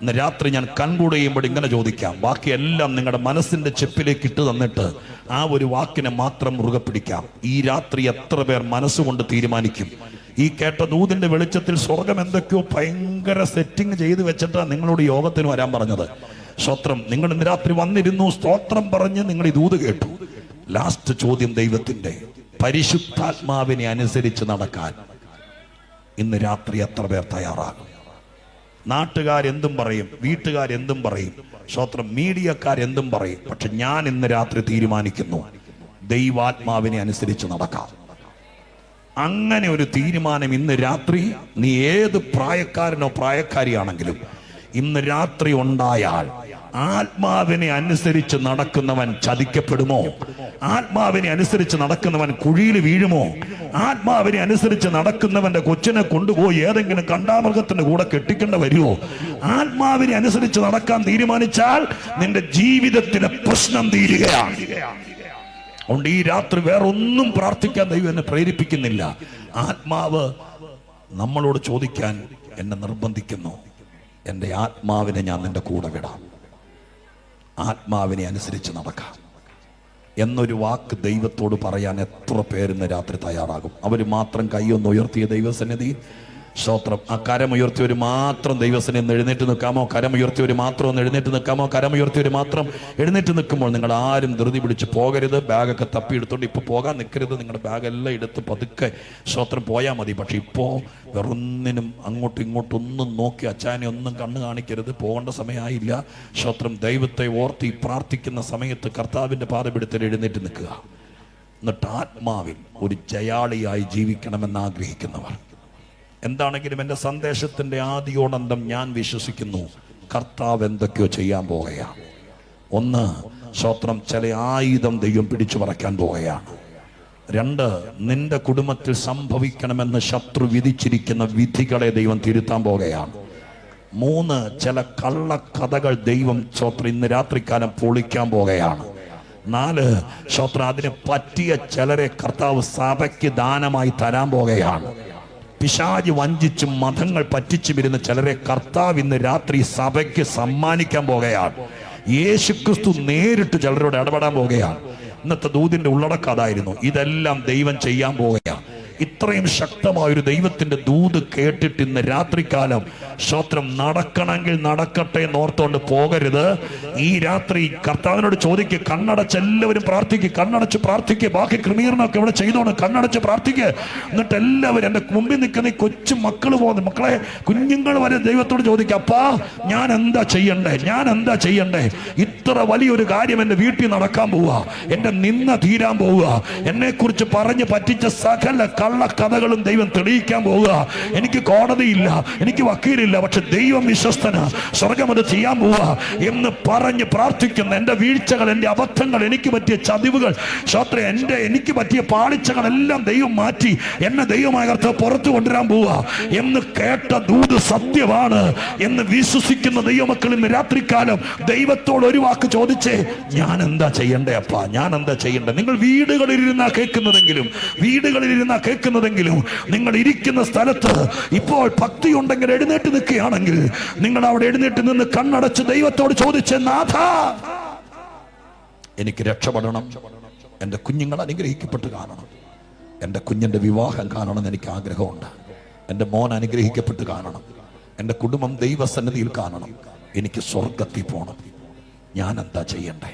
ഇന്ന് രാത്രി ഞാൻ കൺകൂട് ചെയ്യുമ്പോൾ ഇങ്ങനെ ചോദിക്കാം, ബാക്കിയെല്ലാം നിങ്ങളുടെ മനസ്സിന്റെ ചെപ്പിലേക്ക് ഇട്ട് തന്നിട്ട് ആ ഒരു വാക്കിനെ മാത്രം മുറുകെ പിടിക്കാം. ഈ രാത്രി എത്ര പേർ മനസ്സുകൊണ്ട് തീരുമാനിക്കും? ഈ കേട്ട ദൂതിന്റെ വെളിച്ചത്തിൽ സ്വർഗം എന്തൊക്കെയോ ഭയങ്കര സെറ്റിംഗ് ചെയ്ത് വെച്ചിട്ടാണ് നിങ്ങളോട് യോഗത്തിന് വരാൻ പറഞ്ഞത്. സ്തോത്രം. നിങ്ങൾ ഇന്ന് രാത്രി വന്നിരുന്നു, സ്തോത്രം പറഞ്ഞ് നിങ്ങൾ ഈ ദൂത് കേട്ടു. ലാസ്റ്റ് ചോദ്യം ദൈവത്തിന്റെ, പരിശുദ്ധാത്മാവിനെ അനുസരിച്ച് നടക്കാൻ ഇന്ന് രാത്രി എത്ര പേർ തയ്യാറാകും? നാട്ടുകാരെന്തും പറയും, വീട്ടുകാരെന്തും പറയും, സ്തോത്രം, മീഡിയക്കാരെന്തും പറയും. പക്ഷെ ഞാൻ ഇന്ന് രാത്രി തീരുമാനിക്കുന്നു, ദൈവാത്മാവിനെ അനുസരിച്ച് നടക്കാം. അങ്ങനെ ഒരു തീരുമാനം ഇന്ന് രാത്രി നീ ഏത് പ്രായക്കാരനോ പ്രായക്കാരിയാണെങ്കിലും ഇന്ന് രാത്രി ഉണ്ടായാൽ, ആത്മാവിനെ അനുസരിച്ച് നടക്കുന്നവൻ ചതിക്കപ്പെടുമോ? ആത്മാവിനെ അനുസരിച്ച് നടക്കുന്നവൻ കുഴിയിൽ വീഴുമോ? ആത്മാവിനെ അനുസരിച്ച് നടക്കുന്നവന്റെ കൊച്ചിനെ കൊണ്ടുപോയി ഏതെങ്കിലും കണ്ടാമൃഗത്തിന്റെ കൂടെ കെട്ടിക്കേണ്ട വരുമോ? ആത്മാവിനെ അനുസരിച്ച് നടക്കാൻ തീരുമാനിച്ചാൽ നിന്റെ ജീവിതത്തിലെ പ്രശ്നം തീരുകയാണ്. അതുകൊണ്ട് ഈ രാത്രി വേറൊന്നും പ്രാർത്ഥിക്കാൻ ദൈവം എന്നെ പ്രേരിപ്പിക്കുന്നില്ല. ആത്മാവ് നമ്മളോട് ചോദിക്കാൻ എന്നെ നിർബന്ധിക്കുന്നു, എൻ്റെ ആത്മാവിനെ ഞാൻ നിന്റെ കൂടെ വിടാം, ആത്മാവിനെ അനുസരിച്ച് നടക്കാം എന്നൊരു വാക്ക് ദൈവത്തോട് പറയാൻ എത്ര പേരിന്ന് രാത്രി തയ്യാറാകും? അവർ മാത്രം കൈയൊന്ന് ഉയർത്തിയ ദൈവസന്നിധി. സ്തോത്രം. ആ കരമുയർത്തിയവർ മാത്രം ദൈവസന്നിധിയിൽ എഴുന്നേറ്റ് നിൽക്കാമോ? കരമുയർത്തിയവർ മാത്രം ഒന്ന് എഴുന്നേറ്റ് നിൽക്കാമോ? കരമുയർത്തിയവർ മാത്രം എഴുന്നേറ്റ് നിൽക്കുമ്പോൾ നിങ്ങൾ ആരും ധൃതി പിടിച്ച് പോകരുത്. ബാഗൊക്കെ തപ്പി എടുത്തോണ്ട് ഇപ്പോൾ പോകാൻ നിൽക്കരുത്. നിങ്ങളുടെ ബാഗെല്ലാം എടുത്ത് പതുക്കെ സ്തോത്രം പോയാൽ മതി. പക്ഷെ ഇപ്പോൾ വെറുന്നിനും അങ്ങോട്ടും ഇങ്ങോട്ടും ഒന്നും നോക്കി അച്ചാനെ ഒന്നും കണ്ണ് കാണിക്കരുത്. പോകേണ്ട സമയമായില്ല. സ്തോത്രം. ദൈവത്തെ ഓർത്തി പ്രാർത്ഥിക്കുന്ന സമയത്ത് കർത്താവിൻ്റെ പാദപീഠത്തിൽ എഴുന്നേറ്റ് നിൽക്കുക. എന്നിട്ട് ആത്മാവിൽ ഒരു ജയാളിയായി ജീവിക്കണമെന്ന് ആഗ്രഹിക്കുന്നവർ, എന്താണെങ്കിലും എൻ്റെ സന്ദേശത്തിന്റെ ആദിയോടന്തം ഞാൻ വിശ്വസിക്കുന്നു, കർത്താവ് എന്തൊക്കെയോ ചെയ്യാൻ പോകുകയാണ്. ഒന്ന്, സ്തോത്രം, ചില ആയുധം ദൈവം പിടിച്ചു പറിക്കാൻ പോകുകയാണ്. രണ്ട്, നിന്റെ കുടുംബത്തിൽ സംഭവിക്കണമെന്ന് ശത്രു വിധിച്ചിരിക്കുന്ന വിധികളെ ദൈവം തിരുത്താൻ പോകുകയാണ്. മൂന്ന്, ചില കള്ളക്കഥകൾ ദൈവം സ്തോത്രം ഇന്ന് രാത്രികാലം പൊളിക്കാൻ പോകുകയാണ്. നാല്, സ്തോത്രം, അതിന് പറ്റിയ ചിലരെ കർത്താവ് സഭയ്ക്ക് ദാനമായി തരാൻ പോകുകയാണ്. പിശാച് വഞ്ചിച്ചും മതങ്ങൾ പറ്റിച്ചും ഇരുന്ന ചിലരെ കർത്താവ് ഇന്ന് രാത്രി സഭയ്ക്ക് സമ്മാനിക്കാൻ പോകുകയാണ്. യേശുക്രിസ്തു നേരിട്ട് ചിലരോട് ഇടപെടാൻ പോകുകയാണ്. ഇന്നത്തെ ദൂതിന്റെ ഉള്ളടക്കം അതായിരുന്നു. ഇതെല്ലാം ദൈവം ചെയ്യാൻ പോകുകയാണ്. ഇത്രയും ശക്തമായൊരു ദൈവത്തിന്റെ ദൂത് കേട്ടിട്ട് ഇന്ന് രാത്രികാലം സ്തോത്രം നടക്കണമെങ്കിൽ നടക്കട്ടെ എന്നോർത്തോണ്ട് പോകരുത്. ഈ രാത്രി കർത്താവിനോട് ചോദിക്കുക, കണ്ണടച്ച് എല്ലാവരും പ്രാർത്ഥിക്കുക, കണ്ണടച്ച് പ്രാർത്ഥിക്കുക. ബാക്കി ക്രമീകരണമൊക്കെ ഇവിടെ ചെയ്തോണ്ട് കണ്ണടച്ച് പ്രാർത്ഥിക്കുക. എന്നിട്ട് എല്ലാവരും എൻ്റെ മുമ്പിൽ നിൽക്കുന്ന ഈ കൊച്ചു മക്കൾ പോകുന്നു, മക്കളെ കുഞ്ഞുങ്ങൾ വരെ ദൈവത്തോട് ചോദിക്കുക, അപ്പാ ഞാൻ എന്താ ചെയ്യണ്ടേ, ഞാൻ എന്താ ചെയ്യണ്ടേ? ഇത്ര വലിയൊരു കാര്യം എൻ്റെ വീട്ടിൽ നടക്കാൻ പോവുക, എൻ്റെ നിന്ന തീരാൻ പോവുക, എന്നെ കുറിച്ച് പറഞ്ഞ് പറ്റിച്ച സകല കള്ളക്കഥകളും ദൈവം തെളിയിക്കാൻ പോവുക. എനിക്ക് കോടതിയില്ല, എനിക്ക് വക്കീലില്ല, പക്ഷെ ദൈവം വിശ്വസ്തന, സ്വർഗം അത് ചെയ്യാൻ പോവുക എന്ന് പറഞ്ഞ് പ്രാർത്ഥിക്കുന്ന എൻ്റെ വീഴ്ചകൾ, എൻ്റെ അബദ്ധങ്ങൾ, എനിക്ക് പറ്റിയ ചതിവുകൾ, എനിക്ക് പറ്റിയ പാളിച്ചകളെല്ലാം ദൈവം മാറ്റി എന്നെ ദൈവമായ കർത്താവ് പുറത്തു കൊണ്ടുവരാൻ പോവുക എന്ന് കേട്ട ദൂത് സത്യമാണ് എന്ന് വിശ്വസിക്കുന്ന ദൈവമക്കൾ ഇന്ന് രാത്രികാലം ദൈവത്തോട് ഒരു വാക്ക് ചോദിച്ചേ, ഞാൻ എന്താ ചെയ്യണ്ടേ അപ്പാ, ഞാൻ എന്താ ചെയ്യണ്ടേ? നിങ്ങൾ വീടുകളിലിരുന്നാ കേൾക്കുന്നതെങ്കിലും നിങ്ങൾ ഇരിക്കുന്ന സ്ഥലത്ത് ഇപ്പോൾ ഭക്തി ഉണ്ടെങ്കിൽ എഴുന്നേറ്റ് നിൽക്കുകയാണെങ്കിൽ നിങ്ങൾ അവിടെ എഴുന്നേറ്റ് നിന്ന് കണ്ണടച്ച് ദൈവത്തോട് ചോദിച്ചേ, നാഥാ എനിക്ക് രക്ഷപ്പെടണം, എൻ്റെ കുഞ്ഞുങ്ങൾ അനുഗ്രഹിക്കപ്പെട്ട് കാണണം, എൻ്റെ കുഞ്ഞിൻ്റെ വിവാഹം കാണണമെന്ന് എനിക്ക് ആഗ്രഹമുണ്ട്, എൻ്റെ മോൻ അനുഗ്രഹിക്കപ്പെട്ട് കാണണം, എൻ്റെ കുടുംബം ദൈവസന്നിധിയിൽ കാണണം, എനിക്ക് സ്വർഗത്തിൽ പോകണം, ഞാൻ എന്താ ചെയ്യണ്ടേ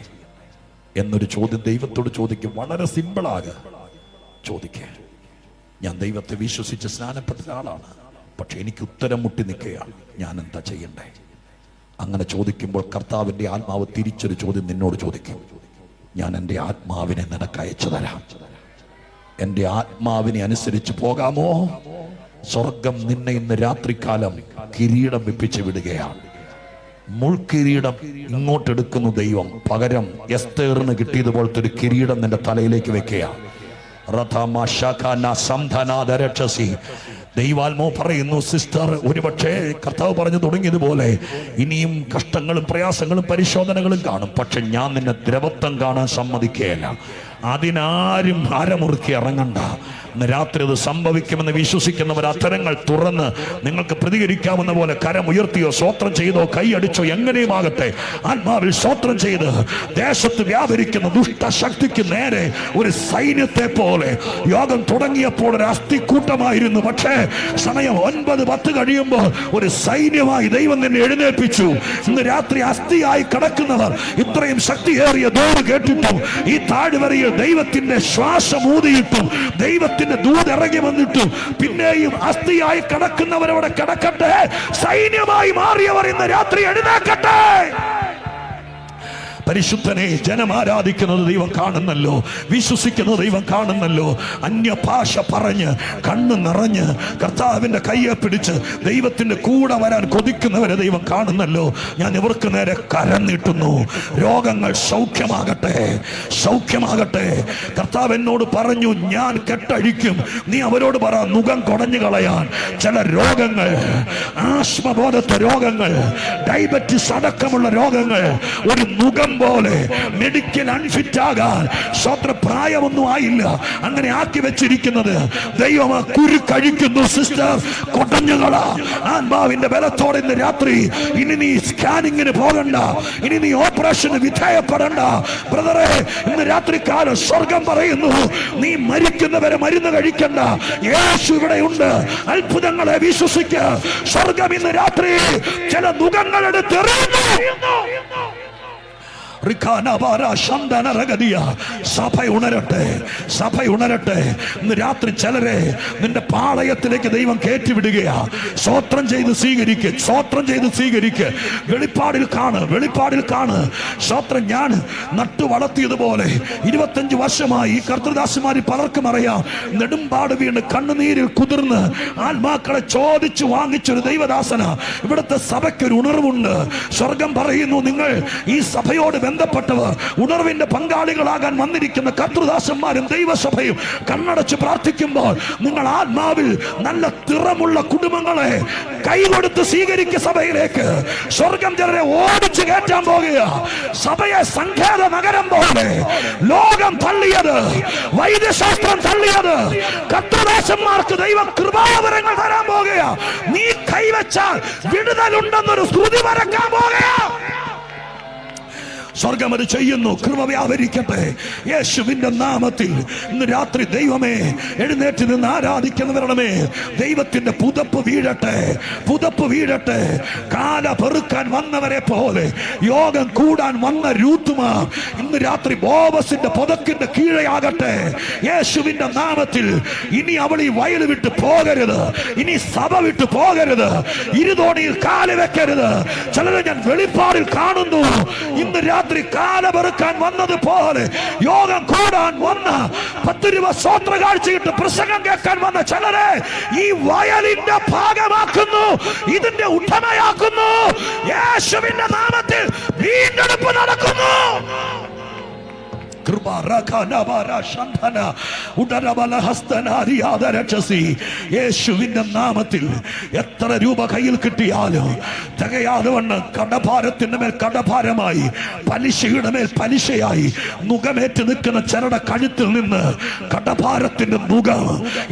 എന്നൊരു ചോദ്യം ദൈവത്തോട് ചോദിക്കും. വളരെ സിമ്പിളാകുക ചോദിക്കുക. ഞാൻ ദൈവത്തെ വിശ്വസിച്ച് സ്നാനപ്പെട്ട ആളാണ്, പക്ഷെ എനിക്ക് ഉത്തരം മുട്ടി നിൽക്കുകയാണ്, ഞാൻ എന്താ ചെയ്യണ്ടേ? അങ്ങനെ ചോദിക്കുമ്പോൾ കർത്താവിൻ്റെ ആത്മാവ് തിരിച്ചൊരു ചോദ്യം നിന്നോട് ചോദിക്കും. ഞാൻ എൻ്റെ ആത്മാവിനെ നിനക്ക് അയച്ചു തരാം, എൻ്റെ ആത്മാവിനെ അനുസരിച്ച് പോകാമോ? സ്വർഗം നിന്നെ ഇന്ന് രാത്രികാലം കിരീടം വെപ്പിച്ച് വിടുകയാണ്. മുൾക്കിരീടം ഇങ്ങോട്ടെടുക്കുന്നു ദൈവം, പകരം എസ്തേറിന് കിട്ടിയതുപോലത്തെ ഒരു കിരീടം നിന്റെ തലയിലേക്ക് വെക്കുകയാണ്. ദൈവാത്മാവ് പറയുന്നു, സിസ്റ്റർ, ഒരുപക്ഷെ കർത്താവ് പറഞ്ഞു തുടങ്ങിയതുപോലെ ഇനിയും കഷ്ടങ്ങളും പ്രയാസങ്ങളും പരിശോധനകളും കാണും, പക്ഷെ ഞാൻ നിന്നെ ദ്രവത്വം കാണാൻ സമ്മതിക്കുകയില്ല. അതിനാരും ഭാരമുറുക്കി ഇറങ്ങണ്ട. ഇന്ന് രാത്രി അത് സംഭവിക്കുമെന്ന് വിശ്വസിക്കുന്നവർ അത്തരങ്ങൾ തുറന്ന് നിങ്ങൾക്ക് പ്രതികരിക്കാവുന്ന പോലെ കരമുയർത്തിയോ സ്തോത്രം ചെയ്തോ കൈയടിച്ചോ എങ്ങനെയുമാകട്ടെ ആത്മാവിൽ സ്തോത്രം ചെയ്ത് ദേശത്ത് വ്യാപരിക്കുന്ന ദുഷ്ടശക്തിക്ക് നേരെ ഒരു സൈന്യത്തെ പോലെ യോഗം തുടങ്ങിയപ്പോൾ ഒരു അസ്ഥിക്കൂട്ടമായിരുന്നു, പക്ഷേ സമയം 9-10 കഴിയുമ്പോൾ ഒരു സൈന്യമായി ദൈവം നിന്നെ എഴുന്നേൽപ്പിച്ചു. ഇന്ന് രാത്രി അസ്ഥിയായി കിടക്കുന്നവർ ഇത്രയും ശക്തിയേറിയ ദൂത് കേട്ടിട്ടും ഈ താഴ്വരയിൽ ദൈവത്തിന്റെ ശ്വാസം ഊതിയിട്ടും ദൈവത്തിന്റെ ദൂത് ഇറങ്ങി വന്നിട്ടും പിന്നെയും അസ്ഥിയായി കിടക്കുന്നവരവിടെ കിടക്കട്ടെ, സൈന്യമായി മാറിയവർ ഇന്ന് രാത്രി എഴുന്നേൽക്കട്ടെ. പരിശുദ്ധനെ ജനം ആരാധിക്കുന്നത് ദൈവം കാണുന്നല്ലോ, വിശ്വസിക്കുന്നത് ദൈവം കാണുന്നല്ലോ. അന്യഭാഷ പറഞ്ഞ് കണ്ണ് നിറഞ്ഞ് കർത്താവിന്റെ കയ്യെ പിടിച്ച് ദൈവത്തിന്റെ കൂടെ വരാൻ കൊതിക്കുന്നവരെ ദൈവം കാണുന്നല്ലോ. ഞാൻ ഇവർക്ക് നേരെ കരം നീട്ടുന്നു. രോഗങ്ങൾ സൗഖ്യമാകട്ടെ, സൗഖ്യമാകട്ടെ. കർത്താവ് എന്നോട് പറഞ്ഞു, ഞാൻ കെട്ടഴിക്കും, നീ അവരോട് പറ മുഖം കുടഞ്ഞു കളയാൻ. ചില രോഗങ്ങൾ, ആസ്മ പോലത്തെ രോഗങ്ങൾ, ഡയബറ്റിസ് അടക്കമുള്ള രോഗങ്ങൾ ഒരു മുഖം പോലെ മെഡിക്കൽ അൺഫിറ്റ് ആകാൻ പ്രായമൊന്നും ആയില്ല, അങ്ങനെ ആക്കി വെച്ചിരിക്കുന്നത് ദൈവം കുരുക്കഴിക്കുന്നു. സിസ്റ്റർ, കൊടഞ്ഞുകള ആത്മാവിന്റെ ബലത്തോടെ ഇന്ന് രാത്രി. ഇനി നീ സ്കാനിങ്ങിന് പോകണ്ട, ഇനി നീ ഓപ്പറേഷന് വിധേയപ്പെടണ്ട. ബ്രദറെ, ഇന്ന് രാത്രി കാലം സ്വർഗം പറയുന്നു, നീ മരിക്കുന്നവരെ മരുന്ന് കഴിക്കണ്ട, യേശു ഇവിടെയുണ്ട്. അത്ഭുതങ്ങളെ വിശ്വസിക്കുക. സ്വർഗം ഇന്ന് രാത്രി ചില മുഖങ്ങളെടുത്തെറിയുന്നു. സഭ ഉണരട്ടെ, സഭ ഉണരട്ടെ. ഇന്ന് രാത്രി ചിലരെ നിന്റെ പാളയത്തിലേക്ക് ദൈവം കയറ്റിവിടുകയാ. സ്തോത്രം ചെയ്ത് സ്വീകരിക്ക്, സ്തോത്രം ചെയ്ത് സ്വീകരിക്ക്. വെളിപ്പാടിൽ കാണ്, വെളിപ്പാടിൽ കാണ്. സ്തോത്രം. ഞാൻ നട്ടു വളർത്തിയതുപോലെ 25 വർഷമായി ഈ കർത്തൃദാസന്മാരിൽ പലർക്കും അറിയാം. നെടുമ്പാട് വീണ് കണ്ണുനീരിൽ കുതിർന്ന് ആത്മാക്കളെ ചോദിച്ചു വാങ്ങിച്ചൊരു ദൈവദാസന. ഇവിടുത്തെ സഭയ്ക്കൊരു ഉണർവുണ്ട്. സ്വർഗം പറയുന്നു, നിങ്ങൾ ഈ സഭയോട് ബന്ധപ്പെട്ടവർ, ഉണർവിന്റെ പങ്കാളികളാകാൻ വന്നിരിക്കുന്ന കർത്തൃദാസന്മാരും ദൈവസഭയും കണ്ണടച്ച് പ്രാർത്ഥിക്കുമ്പോൾ നിങ്ങൾ ആത്മാവിൽ നല്ല തിറമുള്ള കുടുംബങ്ങളെ കൈകൊടുത്ത് സ്വീകരിക്കുക സഭയിലേക്ക്. സ്വർഗം ചിലരെ ഓടിച്ചു കയറ്റാൻ പോകുക. സഭയെ സങ്കേത നഗരം പോലെ ലോകം തള്ളിയത്, വൈദ്യശാസ്ത്രം തള്ളിയത്, കർത്തൃദാസന്മാർക്ക് ദൈവം കൃപാവരങ്ങൾ തരാൻ പോകുക. നീ കൈവച്ചാൽ വിടുതലുണ്ടെന്നൊരു ശ്രുതി വരക്കാൻ പോകുക. സ്വർഗം അത് ചെയ്യുന്നു. കൃപ വ്യാപരിക്കട്ടെ യേശുവിന്റെ നാമത്തിൽ. ഇന്ന് രാത്രി ദൈവമേ, എഴുന്നേറ്റ് നിന്ന് ആരാധിക്കുന്നവരുടെ ദൈവത്തിന്റെ പുതപ്പ് വീഴട്ടെ, പുതപ്പ് വീഴട്ടെ. കാല പെറുക്കാൻ വന്നവരെ പോലെ യോഗം കൂടാൻ വന്ന രൂത്തുമാ ഇന്ന് രാത്രി ബോവസിന്റെ പുതക്കിന്റെ കീഴെയാകട്ടെ യേശുവിന്റെ നാമത്തിൽ. ഇനി അവൾ ഈ വയൽ വിട്ട് പോകരുത്, ഇനി സഭ വിട്ട് പോകരുത്, ഇരുതോണിയിൽ കാല് വെക്കരുത്. ചിലരെ ഞാൻ വെളിപ്പാടിൽ കാണുന്നു. ഇന്ന് രാത്രി കാലപെറുക്കാൻ വന്നതുപോലെ യോഗം കൂടാൻ വന്ന 10 രൂപ സ്വോത്ര കാഴ്ചയിട്ട് പ്രസംഗം കേൾക്കാൻ വന്ന ചിലരെ ഈ വയലിന്റെ ഭാഗമാക്കുന്നു, ഇതിന്റെ ഉടമയാക്കുന്നു. യേശുവിന്റെ നാമത്തിൽ വീണ്ടെടുപ്പ് നടക്കുന്നു. യേശുവിന്റെ നാമത്തിൽ എത്ര രൂപ കയ്യിൽ കിട്ടിയാലും തികയാതെ വണ്ണം കടഭാരത്തിന്റെ മേൽ കടഭാരമായി, പലിശയുടെ മേൽ പലിശയായി നുകമേറ്റ് നിൽക്കുന്ന ചിലരുടെ കഴുത്തിൽ നിന്ന് കടഭാരത്തിന്റെ നുകം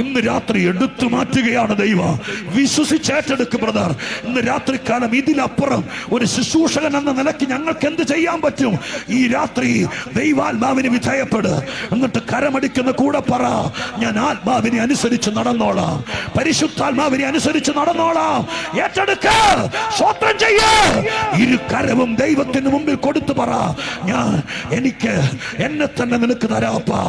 ഇന്ന് രാത്രി എടുത്തു മാറ്റുകയാണ് ദൈവം. വിശ്വസിച്ചേറ്റെടുക്കും ബ്രദർ. ഇന്ന് രാത്രികാലം ഇതിലപ്പുറം ഒരു ശുശ്രൂഷകൻ എന്ന നിലയ്ക്ക് ഞങ്ങൾക്ക് എന്ത് ചെയ്യാൻ പറ്റും? ഈ രാത്രി ദൈവാത്മാവിന് വിധേയപ്പെട്. എന്നിട്ട് കരമടിക്കുന്ന കൂടെ പറ, ഞാൻ ആത്മാവിനെ അനുസരിച്ച് നടന്നോളാം, പരിശുദ്ധാത്മാവിനെ അനുസരിച്ച് നടന്നോളാം. ഏറ്റെടുക്ക, സ്വോത്രം ചെയ്യ. ഇരു കരവും ദൈവത്തിന് മുമ്പിൽ കൊടുത്തു പറ, ഞാൻ എനിക്ക് എന്നെ തന്നെ നിനക്ക് തരാപ്പാ.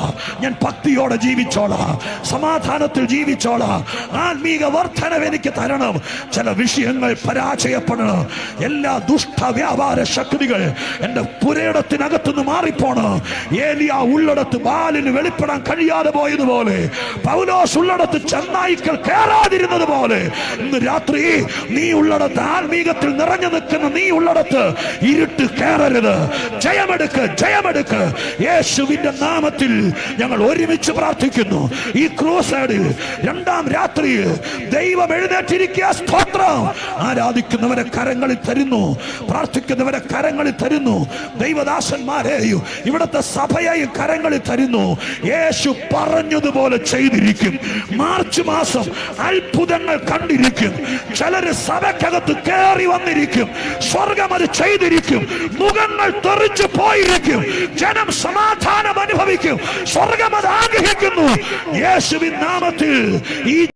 ഞാൻ ഭക്തിയോടെ ജീവിച്ചോളാം, സമാധാനത്തിൽ ജീവിച്ചോളാം. ആത്മീക വർധനവ് എനിക്ക് തരണം. ചില വിഷയങ്ങൾ പരാജയപ്പെടണം. എല്ലാ ദുഷ്ട വ്യാപാര ശക്തികൾ എന്റെ പുരയിടത്തിനകത്തുനിന്ന് മാറിപ്പോണം. ഏലിയ ഉള്ളിടത്ത് ബാലിന് വെളിപ്പെടാൻ കഴിയാതെ പോയതുപോലെ, പൗലോസ് ഉള്ളിടത്ത് ചെന്നായ്ക്കൾ കയറാതിരുന്നത് പോലെ, ഇന്ന് രാത്രി നീ ഉള്ളിടത്ത്, ആത്മീകത്തിൽ നിറഞ്ഞു നിൽക്കുന്ന നീ ഉള്ളിടത്ത് ഇരുട്ട് കയറരുത്. ജയമെടുക്ക്, ജയമെടുക്ക്. യേശുവിന്റെ നാമത്തിൽ ഞങ്ങൾ ഒരുമിച്ച് പ്രാർത്ഥിക്കുന്നു. ഈ ക്രൂസൈഡിൽ 2ാം രാത്രിയിൽ ദൈവം എഴുന്നേറ്റിരിക്കുക. സ്തോത്രം. ആരാധിക്കുന്നവരെ കരങ്ങളിൽ തരുന്നു, പ്രാർത്ഥിക്കുന്നവരെ കരങ്ങളിൽ തരുന്നു, ദൈവദാസന്മാരെയും ഇവിടുത്തെ സഭയെയും കരങ്ങളിൽ തരുന്നു. യേശു പറഞ്ഞതുപോലെ ചെയ്തിരിക്കും. മാർച്ച് മാസം അത്ഭുതങ്ങൾ കണ്ടിരിക്കും. ചിലര് സഭയ്ക്കകത്ത് കയറി വന്നിരിക്കും. സ്വർഗം അത് ചെയ്തിരിക്കും. മുഖങ്ങൾ തെറിച്ചു പോയിരിക്കും. ജനം സമാധാനം അനുഭവിക്കും. സ്വർഗം അത് ആഗ്രഹിക്കുന്നു. യേശുവിൻ നാമത്തിൽ ഈ